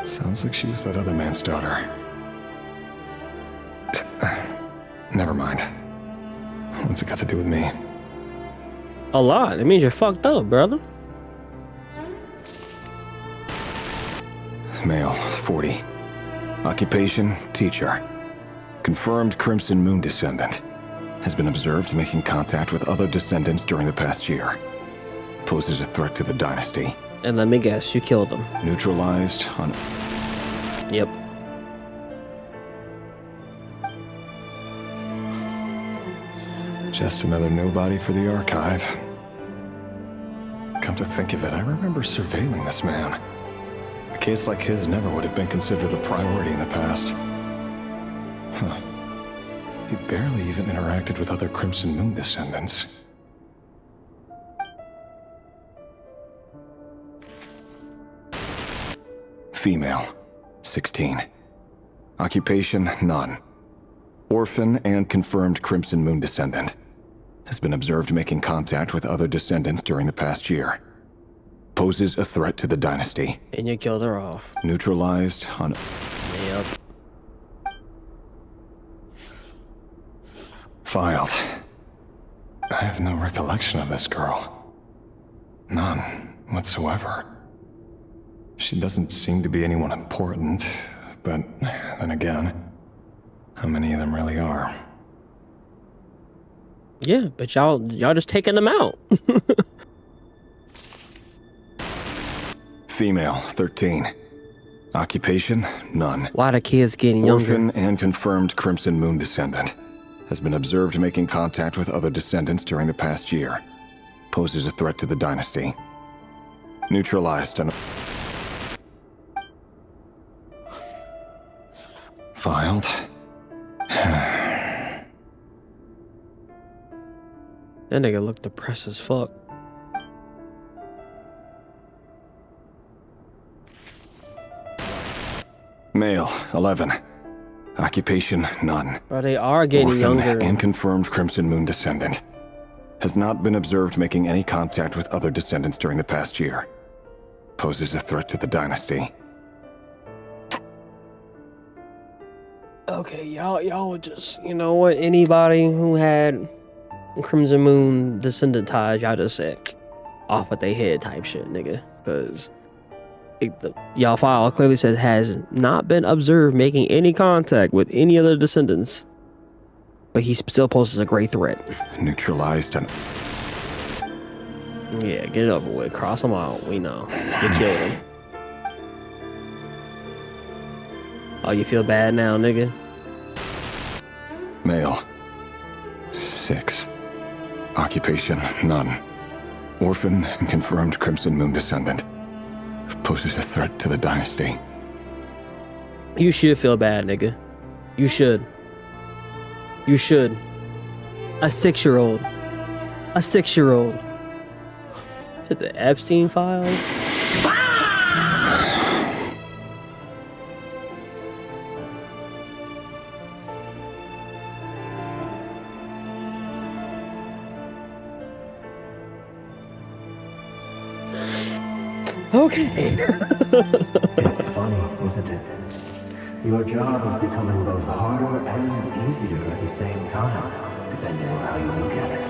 Sounds like she was that other man's daughter. Never mind. What's it got to do with me?
A lot. It means you're fucked up, brother.
Male, 40. Occupation, teacher. Confirmed Crimson Moon descendant. Has been observed making contact with other descendants during the past year. Poses a threat to the dynasty.
And let me guess, you killed them.
Neutralized on...
Yep.
Just another nobody for the archive. Come to think of it, I remember surveilling this man. A case like his never would have been considered a priority in the past. Huh. He barely even interacted with other Crimson Moon descendants. Female, 16. Occupation, none. Orphan and confirmed Crimson Moon descendant. Has been observed making contact with other descendants during the past year. Poses a threat to the dynasty.
And you killed her off.
Neutralized on...
Yep.
Filed. I have no recollection of this girl. None whatsoever. She doesn't seem to be anyone important, but then again, how many of them really are?
Yeah, but y'all just taking them out.
Female, 13. Occupation, none.
Why the kids getting younger?
Orphan and confirmed Crimson Moon descendant. Has been observed making contact with other descendants during the past year. Poses a threat to the dynasty. Neutralized and... Filed.
That nigga look depressed as fuck.
Male, 11. Occupation, none.
Bro, they are getting
Orphan
younger.
and confirmed Crimson Moon descendant. Has not been observed making any contact with other descendants during the past year. Poses a threat to the dynasty.
Okay, y'all would just, you know what? Anybody who had Crimson Moon descendant ties, y'all just said off with their head type shit, nigga. Because y'all file clearly says has not been observed making any contact with any other descendants, but he still poses a great threat.
Neutralized and...
Yeah, get it over with. Cross them out. We know. You killed him. Oh, you feel bad now, nigga?
Male, 6. Occupation, none. Orphan and confirmed Crimson Moon descendant. Poses a threat to the dynasty.
You should feel bad, nigga. You should. You should. A 6-year-old. A 6-year-old. To the Epstein files? Okay.
It's funny, isn't it? Your job is becoming both harder and easier at the same time, depending on how you look at it.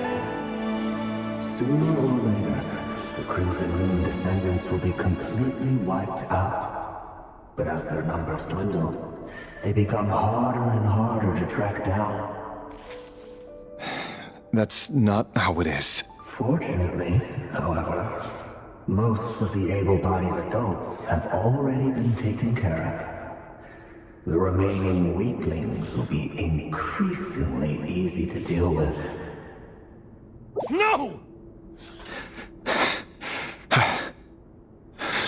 Sooner or later, the Crimson Moon descendants will be completely wiped out. But as their numbers dwindle, they become harder and harder to track down.
That's not how it is.
Fortunately, however, most of the able-bodied adults have already been taken care of. The remaining weaklings will be increasingly easy to deal with.
No!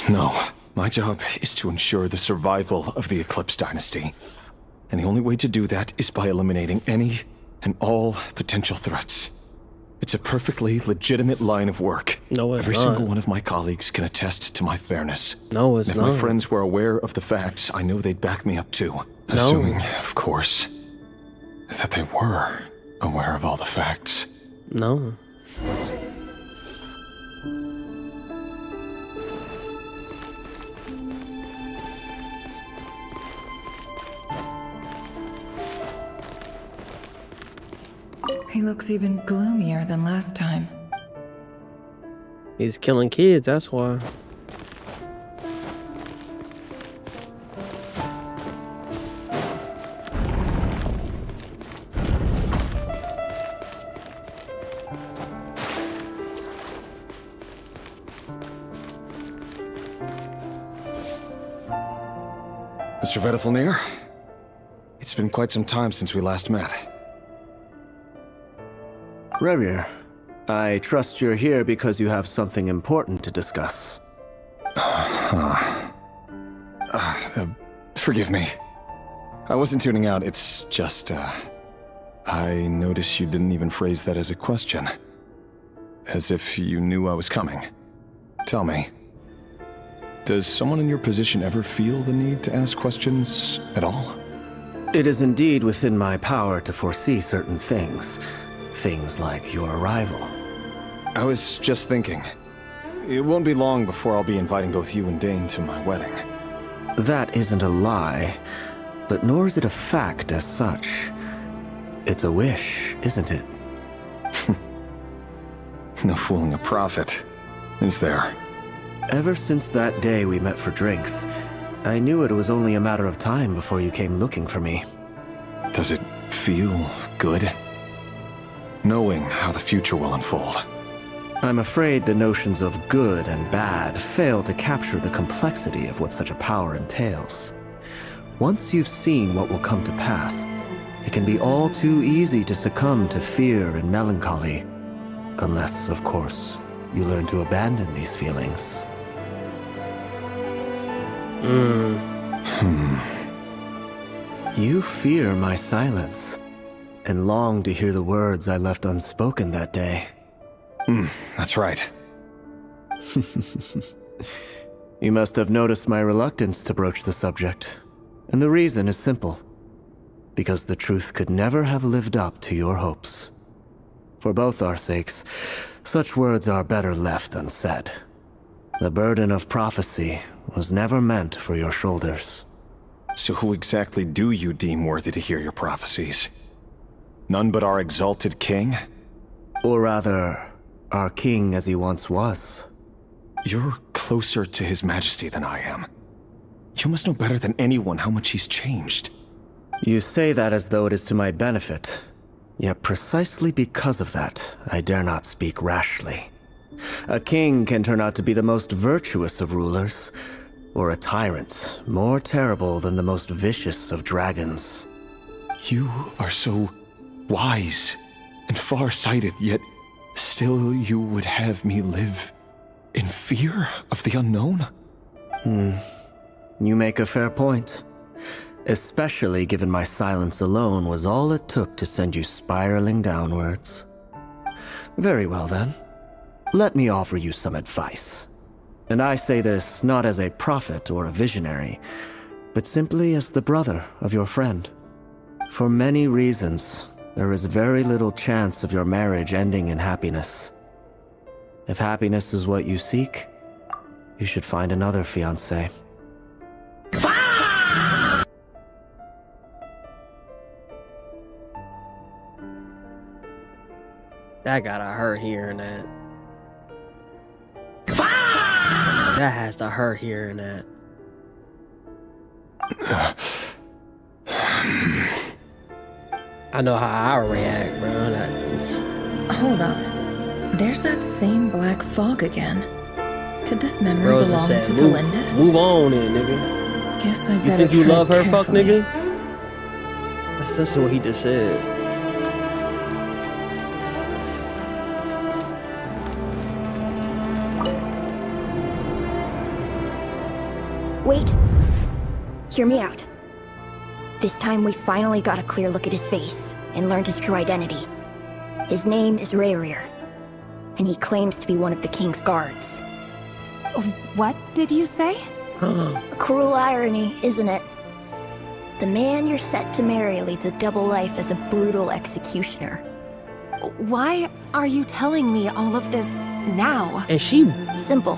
No. My job is to ensure the survival of the Eclipse Dynasty. And the only way to do that is by eliminating any and all potential threats. It's a perfectly legitimate line of work.
No, it's
Every
not.
single one of my colleagues can attest to my fairness.
No, it's
and if
not.
my friends were aware of the facts, I know they'd back me up too.
No.
Assuming, of course, that they were aware of all the facts.
No.
He looks even gloomier than last time.
He's killing kids, that's why.
Mr. Vedifalnir, it's been quite some time since we last met.
Rerir, I trust you're here because you have something important to discuss.
Forgive me. I wasn't tuning out, it's just, I noticed you didn't even phrase that as a question. As if you knew I was coming. Tell me, does someone in your position ever feel the need to ask questions at all?
It is indeed within my power to foresee certain things. Things like your arrival.
I was just thinking. It won't be long before I'll be inviting both you and Dane to my wedding.
That isn't a lie, but nor is it a fact as such. It's a wish, isn't it?
No fooling a prophet, is there?
Ever since that day we met for drinks, I knew it was only a matter of time before you came looking for me.
Does it feel good? knowing how the future will unfold.
I'm afraid the notions of good and bad fail to capture the complexity of what such a power entails. Once you've seen what will come to pass, it can be all too easy to succumb to fear and melancholy. Unless, of course, you learn to abandon these feelings. You fear my silence, and long to hear the words I left unspoken that day.
That's right.
You must have noticed my reluctance to broach the subject, and the reason is simple. Because the truth could never have lived up to your hopes. For both our sakes, such words are better left unsaid. The burden of prophecy was never meant for your shoulders.
So who exactly do you deem worthy to hear your prophecies? None but our exalted king?
Or rather, our king as he once was.
You're closer to his majesty than I am. You must know better than anyone how much he's changed.
You say that as though it is to my benefit. Yet precisely because of that, I dare not speak rashly. A king can turn out to be the most virtuous of rulers, or a tyrant more terrible than the most vicious of dragons.
You are so wise and far-sighted, yet still you would have me live in fear of the unknown?
You make a fair point. Especially given my silence alone was all it took to send you spiraling downwards. Very well then. Let me offer you some advice. And I say this not as a prophet or a visionary, but simply as the brother of your friend. For many reasons, there is very little chance of your marriage ending in happiness. If happiness is what you seek, you should find another fiancé.
That gotta hurt hearing that. That has to hurt hearing that. I know how I react, bro.
Hold on. There's that same black fog again. Could this memory
Bros
belong
said,
to
move, move on in, nigga.
Guess I
You
better
think you
tread
love her, fuck
carefully.
nigga? That's just what he just said.
Wait. Hear me out. This time we finally got a clear look at his face and learned his true identity. His name is Rayrir, and he claims to be one of the king's guards.
What did you say?
A cruel irony, isn't it? The man you're set to marry leads a double life as a brutal executioner.
Why are you telling me all of this now?
And she...
Simple.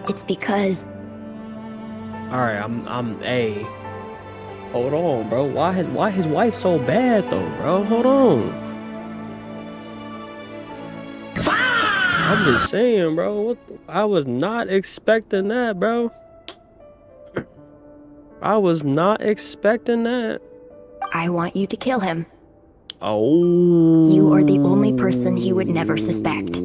It's because...
Alright, hey. Hold on, bro. Why his wife so bad though, bro? Hold on. I'm just saying, bro. I was not expecting that, bro. I was not expecting that.
I want you to kill him.
Oh.
You are the only person he would never suspect.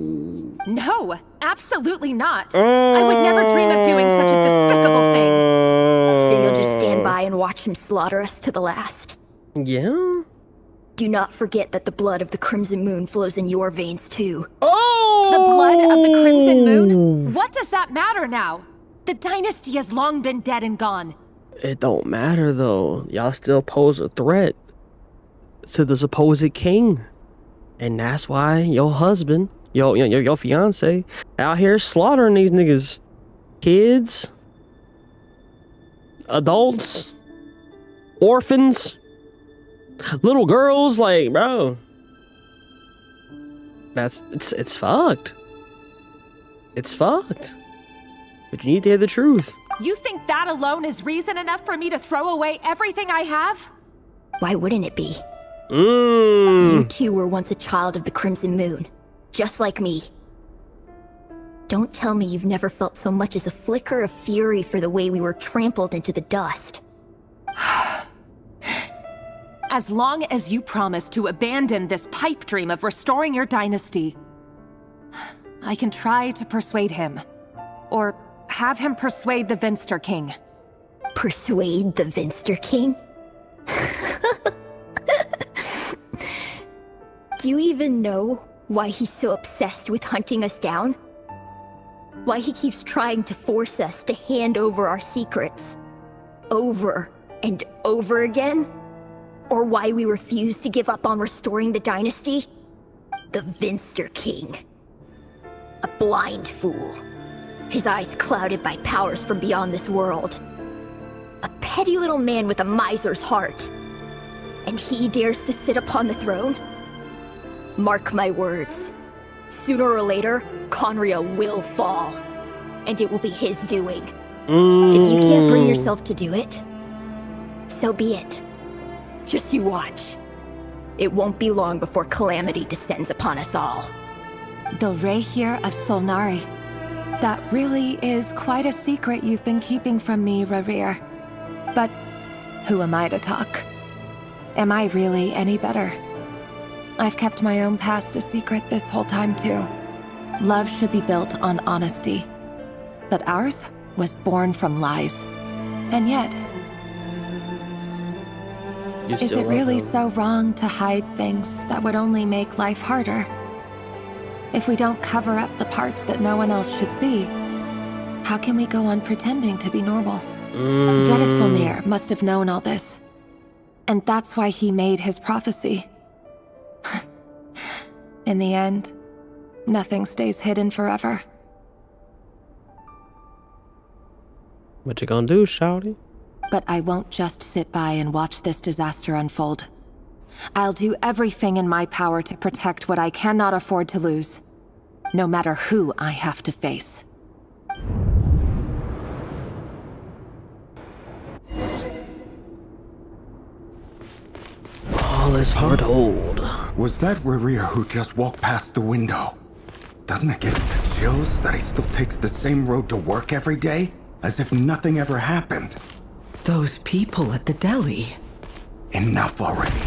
No, absolutely not. I would never dream of doing such a despicable thing.
So you'll just stand by and watch him slaughter us to the last?
Yeah?
Do not forget that the blood of the Crimson Moon flows in your veins too.
Oh! The blood of the Crimson Moon? What does that matter now? The dynasty has long been dead and gone.
It don't matter though. Y'all still pose a threat to the supposed king. And that's why your husband, your fiance, out here slaughtering these niggas. Kids, adults, orphans, little girls, like, bro. It's fucked. It's fucked. But you need to hear the truth.
You think that alone is reason enough for me to throw away everything I have?
Why wouldn't it be? You two were once a child of the Crimson Moon, just like me. Don't tell me you've never felt so much as a flicker of fury for the way we were trampled into the dust.
I
As long as you promise to abandon this pipe dream of restoring your dynasty, I can try to persuade him. Or have him persuade the Vinster King.
Persuade the Vinster King? Do you even know why he's so obsessed with hunting us down? Why he keeps trying to force us to hand over our secrets over and over again? Or why we refuse to give up on restoring the dynasty? The Vinster King. A blind fool. His eyes clouded by powers from beyond this world. A petty little man with a miser's heart. And he dares to sit upon the throne? Mark my words. Sooner or later, Conria will fall. And it will be his doing. If you can't bring yourself to do it, so be it. Just you watch. It won't be long before calamity descends upon us all.
The Rehir of Solnari. That really is quite a secret you've been keeping from me, Rerir. But who am I to talk? Am I really any better? I've kept my own past a secret this whole time, too. Love should be built on honesty. But ours was born from lies. And yet, is it really so wrong to hide things that would only make life harder? If we don't cover up the parts that no one else should see, how can we go on pretending to be normal? Vedifilnir must have known all this. And that's why he made his prophecy. In the end, nothing stays hidden forever.
What you gonna do, shawty?
But I won't just sit by and watch this disaster unfold. I'll do everything in my power to protect what I cannot afford to lose, no matter who I have to face.
All is foretold.
Was that Rerir who just walked past the window? Doesn't it give me the chills that he still takes the same road to work every day? As if nothing ever happened.
Those people at the deli.
Enough already.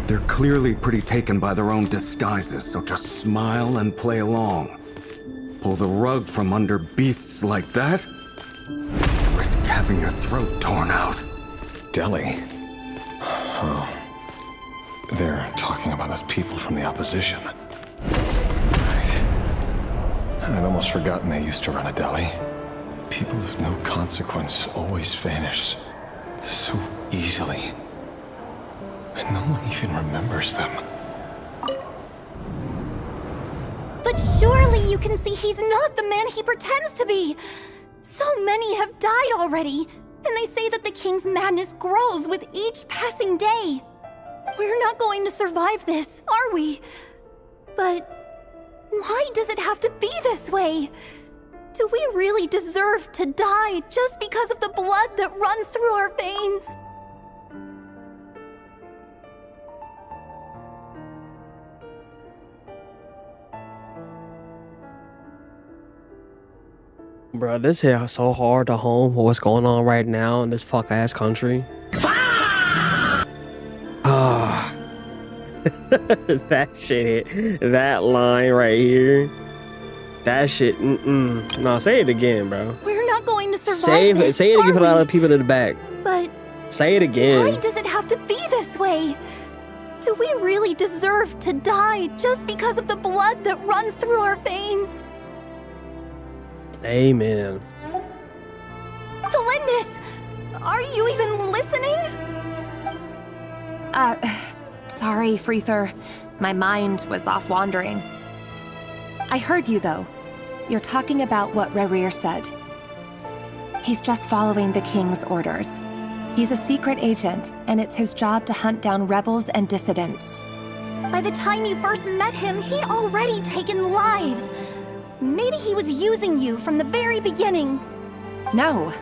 They're clearly pretty taken by their own disguises, so just smile and play along. Pull the rug from under beasts like that? Risk having your throat torn out.
Deli? Oh. They're talking about those people from the opposition. Right. I'd almost forgotten they used to run a deli. People of no consequence always vanish so easily. And no one even remembers them.
But surely you can see he's not the man he pretends to be! So many have died already, and they say that the king's madness grows with each passing day. We're not going to survive this, are we? But why does it have to be this way? Do we really deserve to die just because of the blood that runs through our veins?
Bro, this hit so hard to home for what's going on right now in this fuck ass country. Ah, that shit hit. That line right here. That shit. No, say it again, bro.
We're not going to survive this,
say it again for a lot of people in the back.
But
say it again.
why does it have to be this way? Do we really deserve to die just because of the blood that runs through our veins?
Amen.
Valendis, are you even listening?
Sorry, Freether. My mind was off wandering. I heard you, though. You're talking about what Rerir said. He's just following the king's orders. He's a secret agent, and it's his job to hunt down rebels and dissidents.
By the time you first met him, he'd already taken lives. Maybe he was using you from the very beginning.
No.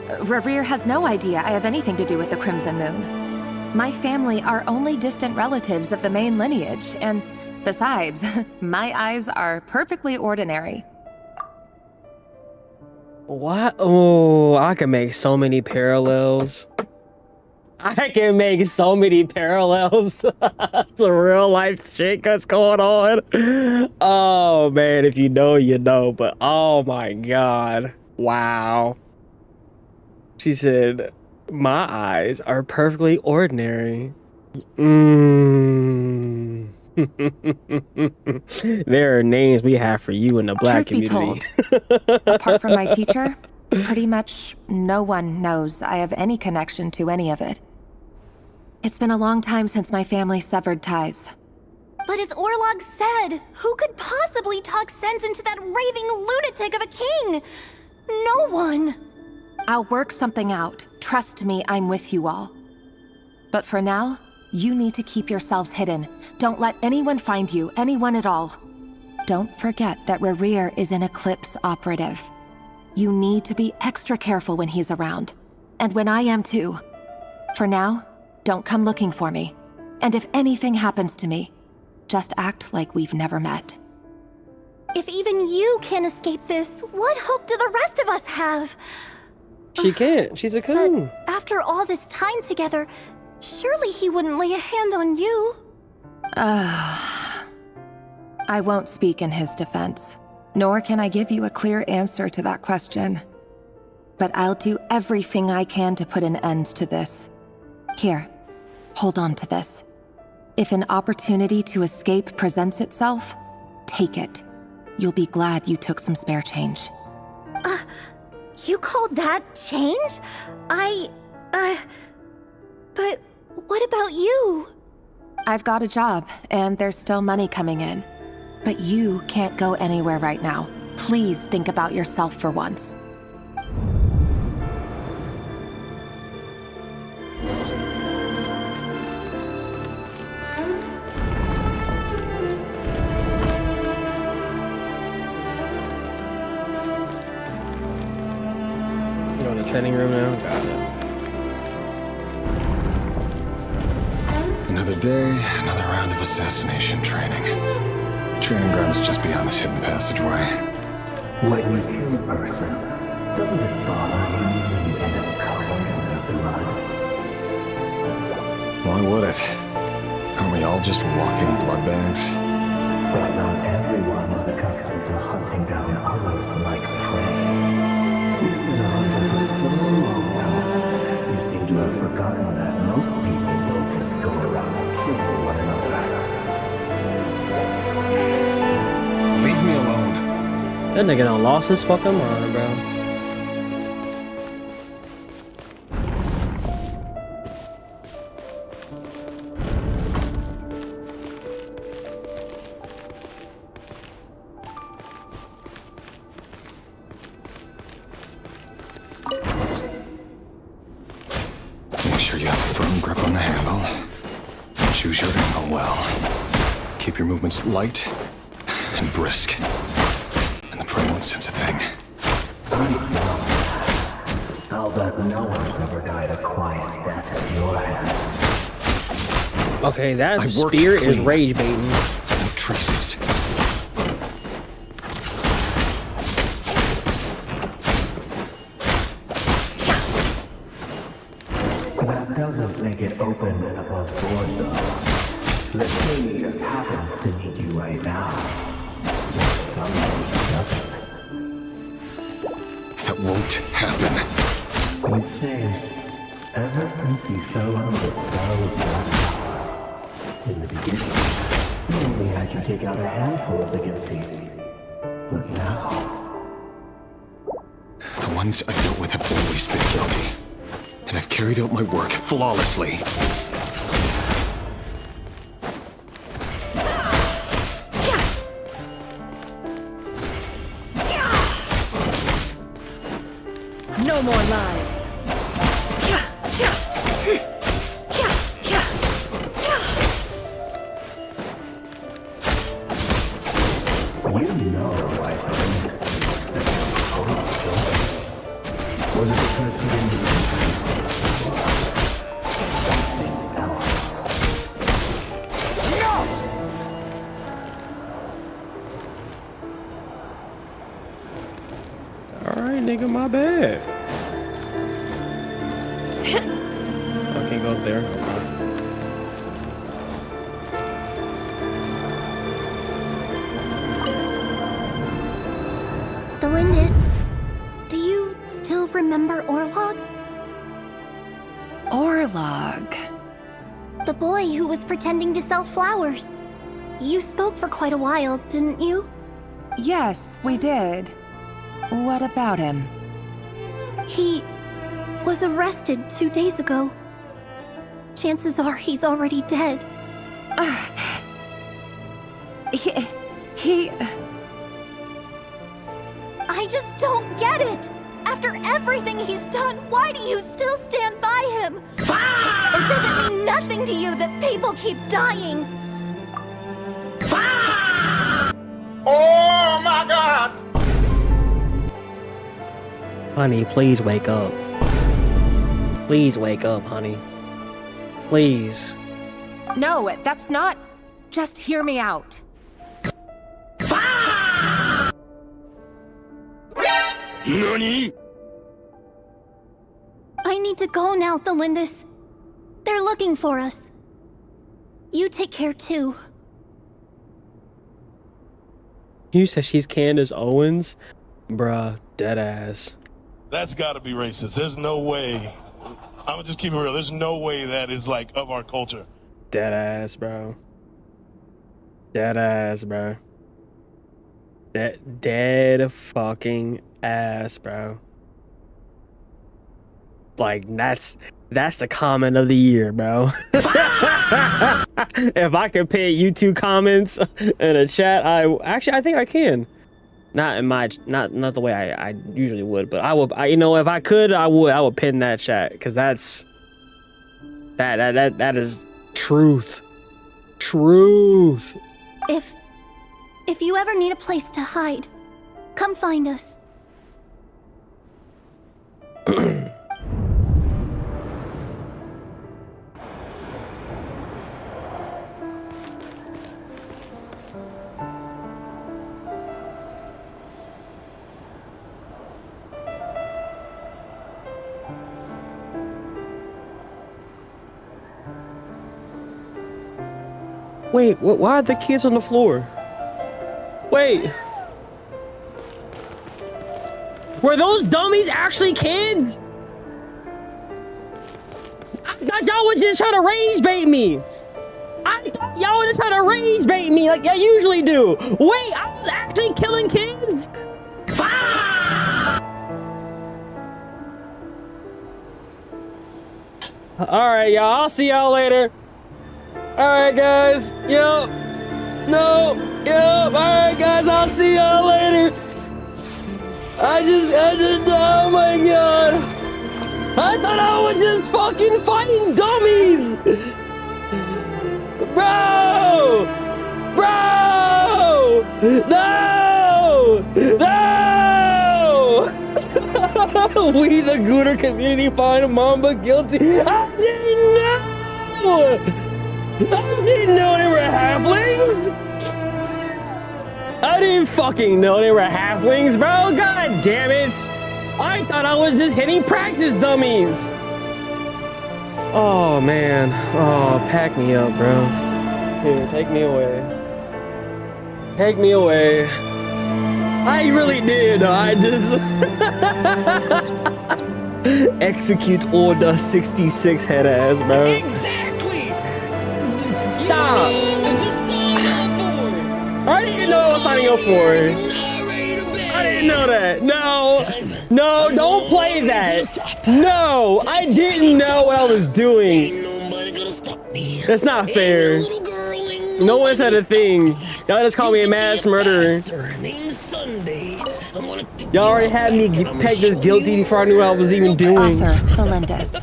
Rerir has no idea I have anything to do with the Crimson Moon. My family are only distant relatives of the main lineage, and besides, my eyes are perfectly ordinary.
What? Oh, I can make so many parallels. I can make so many parallels to real life shit that's going on. Oh man, if you know, you know. But oh my god, wow. She said, "My eyes are perfectly ordinary." There are names we have for you in the black
Truth be
community.
told, apart from my teacher, pretty much no one knows I have any connection to any of it. It's been a long time since my family severed ties.
But as Orlog said, who could possibly talk sense into that raving lunatic of a king? No one.
I'll work something out. Trust me, I'm with you all. But for now, you need to keep yourselves hidden. Don't let anyone find you, anyone at all. Don't forget that Rerir is an Eclipse operative. You need to be extra careful when he's around. And when I am too. For now, don't come looking for me. And if anything happens to me, just act like we've never met.
If even you can't escape this, what hope do the rest of us have?
She can't. She's a coon.
But after all this time together, surely he wouldn't lay a hand on you.
I won't speak in his defense, nor can I give you a clear answer to that question. But I'll do everything I can to put an end to this. Here, hold on to this. If an opportunity to escape presents itself, take it. You'll be glad you took some spare change.
You call that change? But what about you?
I've got a job, and there's still money coming in. But you can't go anywhere right now. Please think about yourself for once.
Go in the training room now. Got it.
Another day, another round of assassination training. Training ground is just beyond this hidden passageway.
When you kill a person, doesn't it bother you when you end up covered in their blood?
Why would it? Aren't we all just walking blood bags?
But not everyone is accustomed to hunting down others like prey. You've been a hunter for so long now, you seem to have forgotten that most people don't just go around killing one another.
Leave me alone.
That nigga done lost his fucking mind, bro.
Make sure you have a firm grip on the handle. Choose your angle well. Keep your movements light and brisk. And the prey won't sense a thing.
I'll bet no one's ever died a quiet death at your hands.
Okay, that spear is rage baiting.
No traces.
That doesn't make it open and above board, though. The king just happens to need you right now. Somebody doesn't.
That won't happen.
You say, ever since you fell under the spell of black power, in the beginning, you only had you take out a handful of the guilty. But now...
The ones I've dealt with have always been guilty. And I've carried out my work flawlessly.
No more lies.
You know why things are so Was it because you didn't do something else?
Alright, nigga, my bad. I can't go up there.
Delindis, do you still remember Orlog?
Orlog.
The boy who was pretending to sell flowers. You spoke for quite a while, didn't you?
Yes, we did. What about him?
He was arrested 2 days ago. Chances are he's already dead.
He...
I just don't get it! After everything he's done, why do you still stand by him? Or does it mean nothing to you that people keep dying?
Oh my God!
Honey, please wake up. Please wake up, honey. Please.
No, that's not... Just hear me out.
NANI?
I need to go now, Thelindis. They're looking for us. You take care too.
You said she's Candace Owens? Bruh, dead ass.
That's gotta be racist. There's no way. I'm gonna just keep it real. There's no way that is like of our culture.
Dead ass, bro. Dead ass, bro. Dead fucking ass, bro. Like, that's the comment of the year, bro. If I could pay YouTube comments in a chat, I think I can. Not in my, not the way I usually would, but you know, if I could, I would pin that chat, because that is truth. Truth.
If you ever need a place to hide, come find us.
Wait, why are the kids on the floor? Wait. Were those dummies actually kids? I thought y'all was just trying to rage bait me. I thought y'all was just trying to rage bait me like y'all usually do. Wait, I was actually killing kids? Alright, y'all. I'll see y'all later. Alright, guys. Yo. No. Yo. Alright, guys. I'll see y'all later. I just, oh my God. I thought I was just fucking fighting dummies. Bro. No. We, the Gooner community, find Mamba guilty. I didn't know. I didn't know they were halflings! I didn't fucking know they were halflings, bro! God damn it! I thought I was just hitting practice dummies! Oh, man. Oh, pack me up, bro. Here, take me away. Take me away. I really did. I just... Execute Order 66 head ass, bro.
Exactly!
Stop! I didn't know what I was signing up for. I didn't know that. No, don't play that. No, I didn't know what I was doing. That's not fair. No one said a thing. Y'all just call me a mass murderer. Y'all already had me pegged as guilty before I knew what I was even doing.
Author Melendez.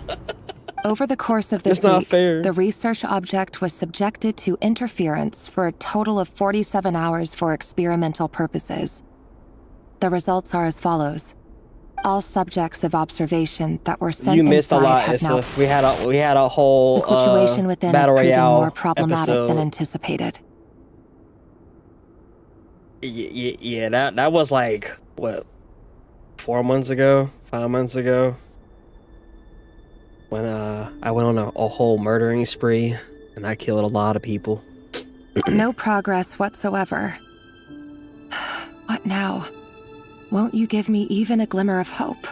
Over the course of this week, the research object was subjected to interference for a total of 47 hours for experimental purposes. The results are as follows. All subjects of observation that were sent
you missed
inside
a lot.
have now...
We had a whole
the situation within
battle
is proving
royale
more problematic
episode.
than anticipated.
Yeah, that was like what, 4 months ago, 5 months ago. when I went on a whole murdering spree and I killed a lot of people.
No progress whatsoever. What now? Won't you give me even a glimmer of hope?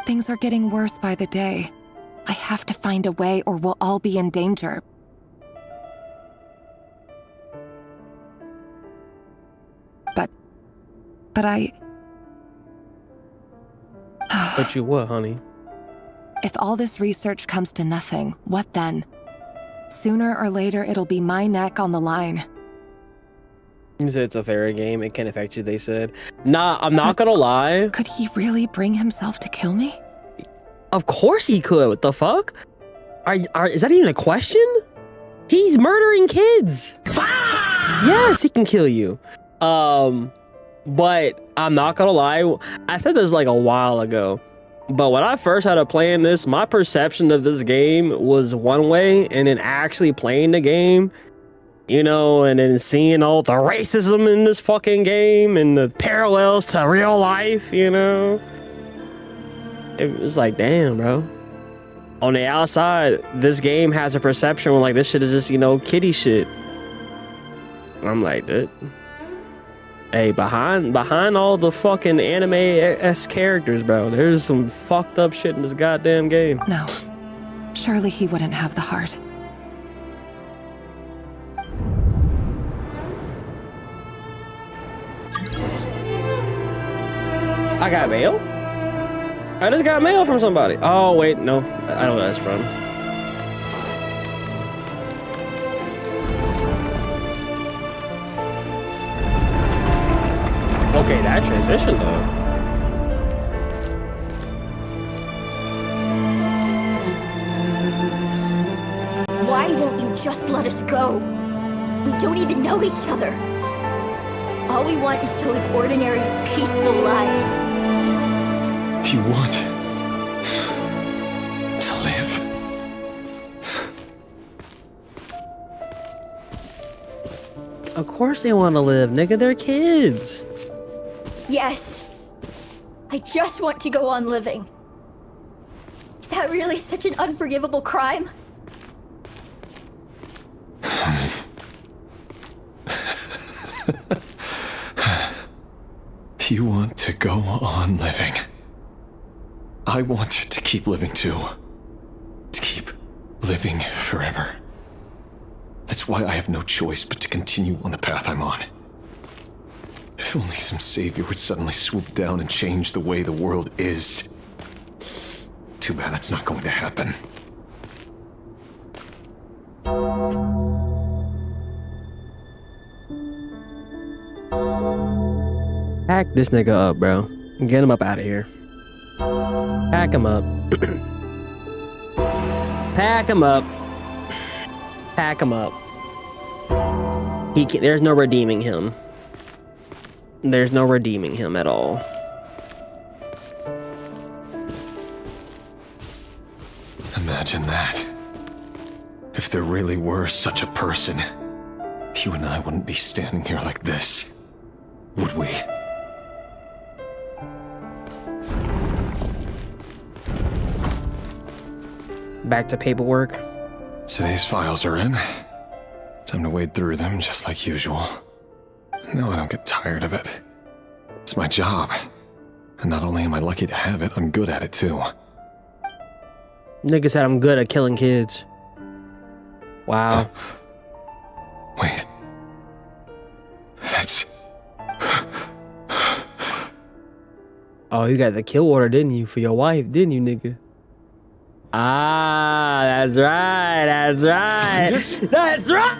Things are getting worse by the day. I have to find a way or we'll all be in danger. But I...
But you what, honey?
If all this research comes to nothing, what then? Sooner or later, it'll be my neck on the line.
You said it's a fair game. It can't affect you, they said. Nah, I'm not gonna lie.
Could he really bring himself to kill me?
Of course he could. What the fuck? Is that even a question? He's murdering kids. Yes, he can kill you. But I'm not gonna lie. I said this like a while ago. But when I first started playing this, my perception of this game was one way, and then actually playing the game, you know, and then seeing all the racism in this fucking game and the parallels to real life, you know, it was like, damn, bro. On the outside, this game has a perception where like this shit is just, you know, kiddie shit. I'm like, dude. Hey, behind all the fucking anime-esque characters, bro, there's some fucked up shit in this goddamn game.
No. Surely he wouldn't have the heart.
I got mail? I just got mail from somebody. Oh, wait, no. I know where that's from. Okay, that transition though.
Why won't you just let us go? We don't even know each other. All we want is to live ordinary, peaceful lives.
You want to live?
Of course they want to live, nigga. They're kids.
Yes. I just want to go on living. Is that really such an unforgivable crime?
You want to go on living. I want to keep living too. To keep living forever. That's why I have no choice but to continue on the path I'm on. If only some savior would suddenly swoop down and change the way the world is. Too bad that's not going to happen.
Pack this nigga up, bro. Get him up out of here. Pack him up. Pack him up. Pack him up. There's no redeeming him. There's no redeeming him at all.
Imagine that. If there really were such a person, you and I wouldn't be standing here like this, would we?
Back to paperwork.
Today's files are in. Time to wade through them just like usual. No, I don't get tired of it. It's my job. And not only am I lucky to have it, I'm good at it too.
Nigga said I'm good at killing kids. Wow.
Wait. That's...
Oh, you got the kill order, didn't you? For your wife, didn't you, nigga? Ah, that's right. That's right. That's right.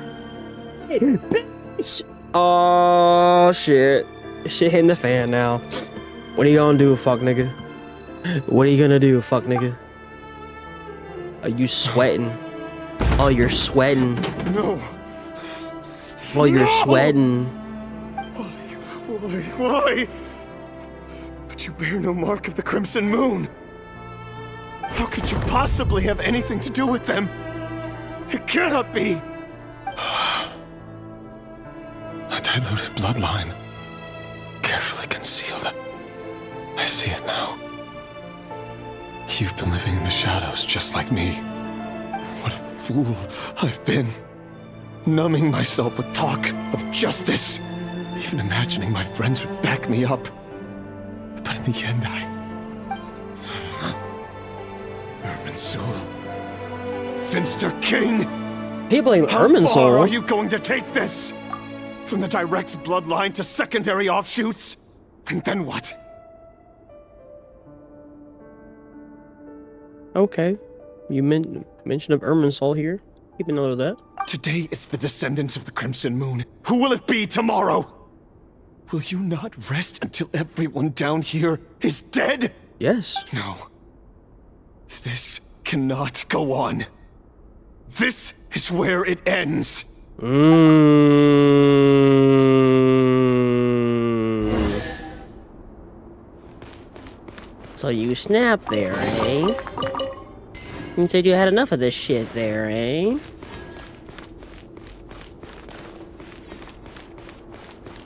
Bitch. Oh, shit. Shit hitting the fan now. What are you gonna do, fuck nigga? What are you gonna do, fuck nigga? Are you sweating? Oh, you're sweating.
No.
Oh, you're sweating.
Why? But you bear no mark of the Crimson Moon. How could you possibly have anything to do with them? It cannot be.
A diluted bloodline. Carefully concealed. I see it now.
You've been living in the shadows just like me. What a fool I've been. Numbing myself with talk of justice. Even imagining my friends would back me up. But in the end, Irminsul. Finster King!
He blamed
How far
Irminsul.
are you going to take this? From the direct bloodline to secondary offshoots? And then what?
Okay. You mention of Irminsul here. Keep a note of that.
Today it's the descendants of the Crimson Moon. Who will it be tomorrow? Will you not rest until everyone down here is dead?
Yes.
No. This cannot go on. This is where it ends.
So you snapped there, eh? You said you had enough of this shit there, eh?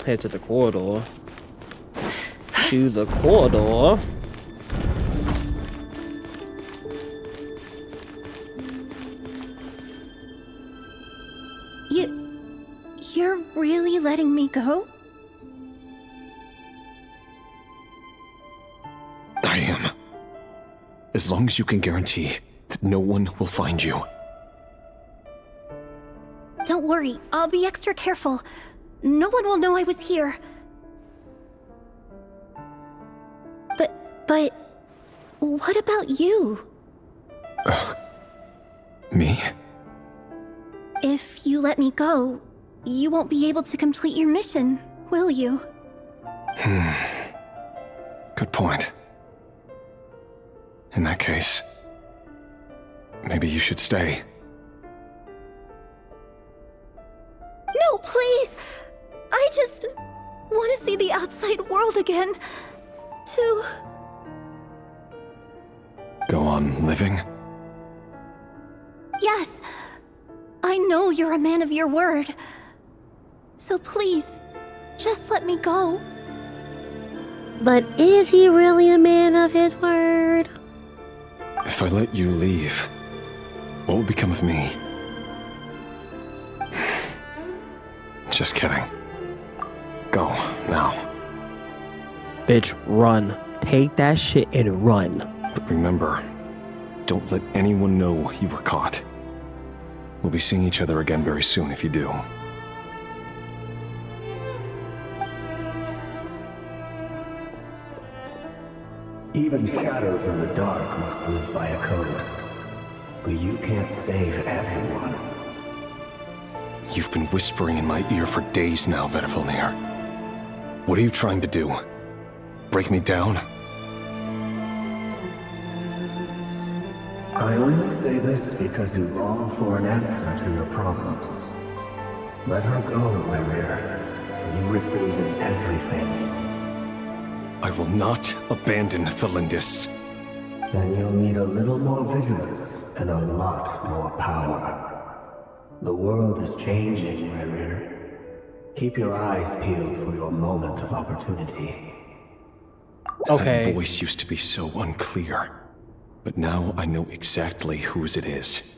Head to the corridor. To the corridor.
You're really letting me go?
I am. As long as you can guarantee that no one will find you.
Don't worry, I'll be extra careful. No one will know I was here. But what about you?
Me?
If you let me go, you won't be able to complete your mission, will you?
Good point. In that case, maybe you should stay.
No, please! I just want to see the outside world again. To...
Go on living?
Yes. I know you're a man of your word. So please, just let me go.
But is he really a man of his word?
If I let you leave, what will become of me? Just kidding. Go, now.
Bitch, run. Take that shit and run.
But remember, don't let anyone know you were caught. We'll be seeing each other again very soon if you do.
Even shadows in the dark must live by a code. But you can't save everyone.
You've been whispering in my ear for days now, Vetifilnir. What are you trying to do? Break me down?
I only say this because you long for an answer to your problems. Let her go, Rerir. You risk losing everything.
I will not abandon Thelindis.
Then you'll need a little more vigilance and a lot more power. The world is changing, Rerir. Keep your eyes peeled for your moment of opportunity.
Okay.
That voice used to be so unclear. But now I know exactly whose it is.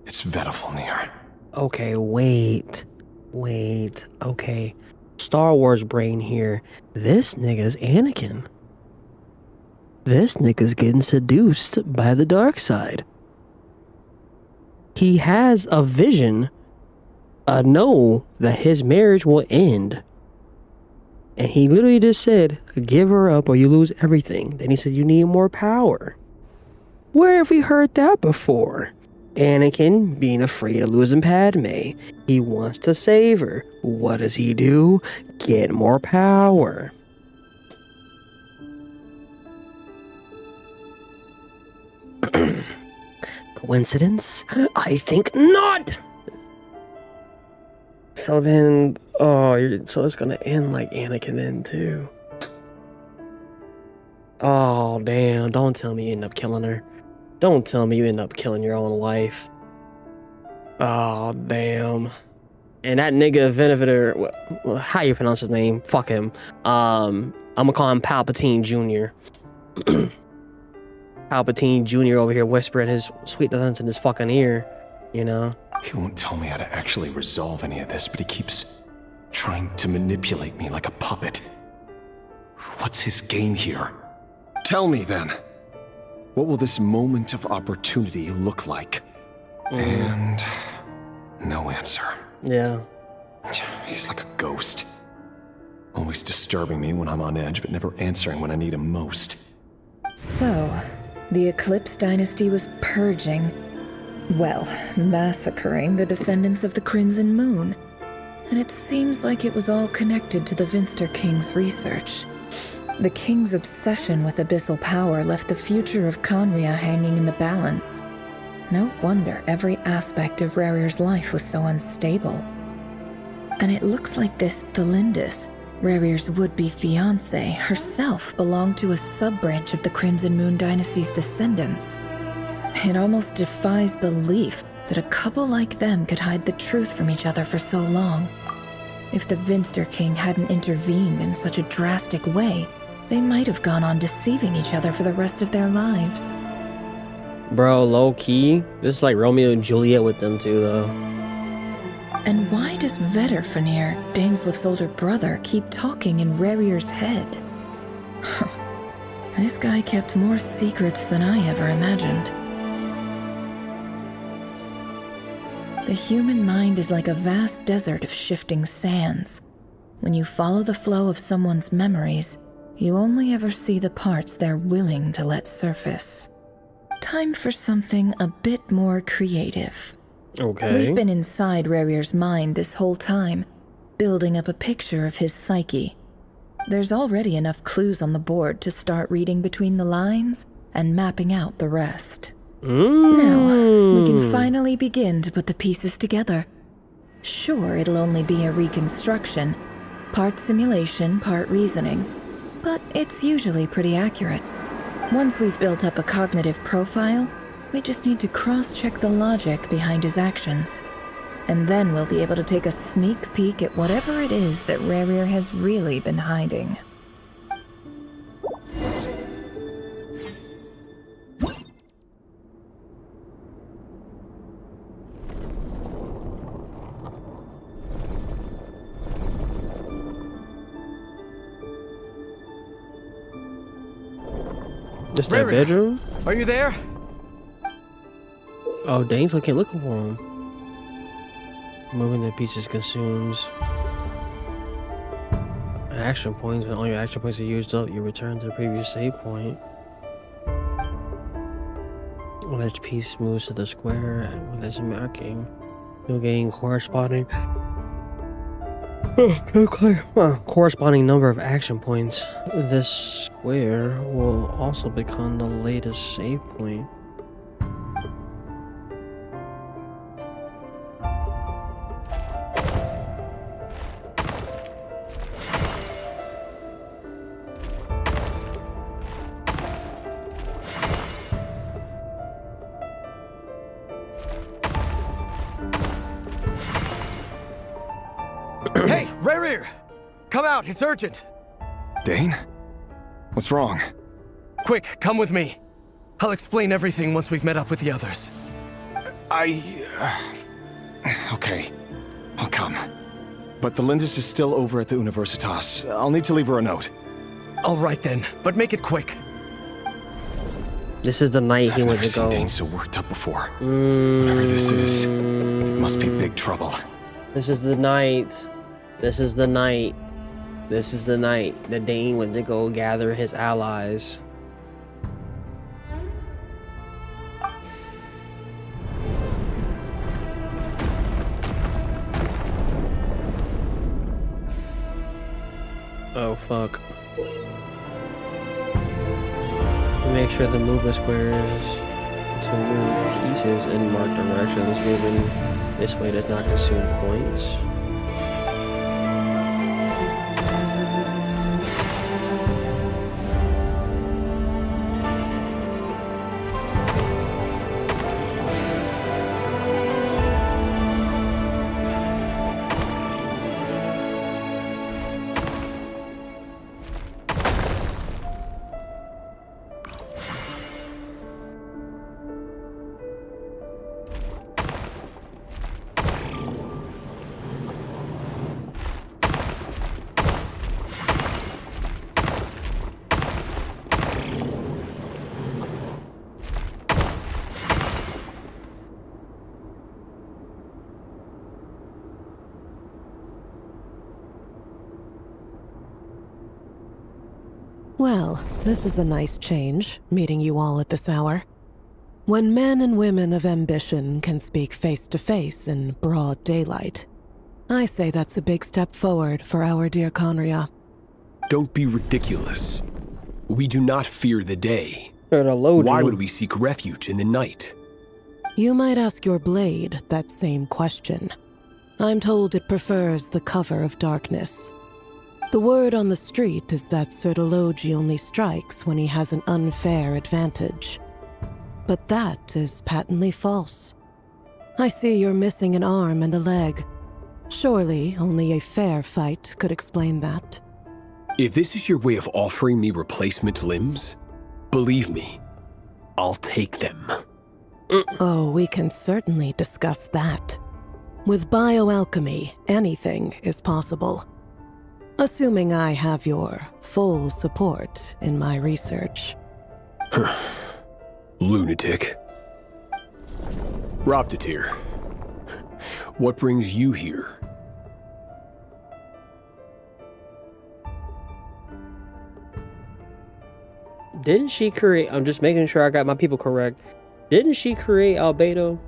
It's Vetifilnir.
Okay, wait. Okay. Star Wars brain here. This nigga's Anakin. This nigga's getting seduced by the dark side. He has a vision, know that his marriage will end. And he literally just said, give her up or you lose everything. Then he said, you need more power. Where have we heard that before? Anakin being afraid of losing Padme. He wants to save her. What does he do? Get more power. Coincidence? I think not! So then, so it's gonna end like Anakin then too. Oh, damn. Don't tell me you end up killing her. Don't tell me you end up killing your own wife. Oh, damn. And that nigga Venator, how you pronounce his name? Fuck him. I'm gonna call him Palpatine Jr. Palpatine Jr. over here whispering his sweet nothings in his fucking ear, you know?
He won't tell me how to actually resolve any of this, but he keeps trying to manipulate me like a puppet. What's his game here? Tell me then. What will this moment of opportunity look like? And no answer.
Yeah.
He's like a ghost. Always disturbing me when I'm on edge, but never answering when I need him most.
So, the Eclipse Dynasty was purging, well, massacring the descendants of the Crimson Moon. And it seems like it was all connected to the Vinster King's research. The King's obsession with abyssal power left the future of Conria hanging in the balance. No wonder every aspect of Rarir's life was so unstable. And it looks like this Thelindis, Rarir's would-be fiancé, herself belonged to a sub-branch of the Crimson Moon Dynasty's descendants. It almost defies belief that a couple like them could hide the truth from each other for so long. If the Vinster King hadn't intervened in such a drastic way, they might have gone on deceiving each other for the rest of their lives.
Bro, low-key, this is like Romeo and Juliet with them two, though.
And why does Vetterfenir, Daneslif's older brother, keep talking in Rarir's head? This guy kept more secrets than I ever imagined. The human mind is like a vast desert of shifting sands. When you follow the flow of someone's memories, you only ever see the parts they're willing to let surface. Time for something a bit more creative.
Okay.
We've been inside Rarir's mind this whole time, building up a picture of his psyche. There's already enough clues on the board to start reading between the lines and mapping out the rest. Now, we can finally begin to put the pieces together. Sure, it'll only be a reconstruction, part simulation, part reasoning, but it's usually pretty accurate. Once we've built up a cognitive profile, we just need to cross-check the logic behind his actions. And then we'll be able to take a sneak peek at whatever it is that Rarir has really been hiding.
Just that bedroom?
Are you there?
Oh, Dane's looking for him. Moving the pieces consumes action points. When all your action points are used up, you return to the previous save point. When each piece moves to the square with its marking, you'll gain corresponding number of action points. This square will also become the latest save point.
Hey, Rarir! Come out, it's urgent!
Dane? What's wrong?
Quick, come with me. I'll explain everything once we've met up with the others.
Okay. I'll come. But the Lindis is still over at the Universitas. I'll need to leave her a note.
All right then, but make it quick.
This is the night he went to go.
I've never seen Dane so worked up before. Whatever this is, it must be big trouble.
This is the night. This is the night. This is the night that Dane went to go gather his allies. Oh fuck. Make sure the movement squares to move pieces in marked directions. Moving this way does not consume points.
Well, this is a nice change, meeting you all at this hour. When men and women of ambition can speak face to face in broad daylight, I say that's a big step forward for our dear Conria.
Don't be ridiculous. We do not fear the day.
Why
Why would we seek refuge in the night?
You might ask your blade that same question. I'm told it prefers the cover of darkness. The word on the street is that Sertologi only strikes when he has an unfair advantage. But that is patently false. I see you're missing an arm and a leg. Surely only a fair fight could explain that.
If this is your way of offering me replacement limbs, believe me, I'll take them.
Oh, we can certainly discuss that. With bioalchemy, anything is possible. Assuming I have your full support in my research.
Lunatic. Roptatir, what brings you here?
Didn't she create... I'm just making sure I got my people correct. Didn't she create Albedo?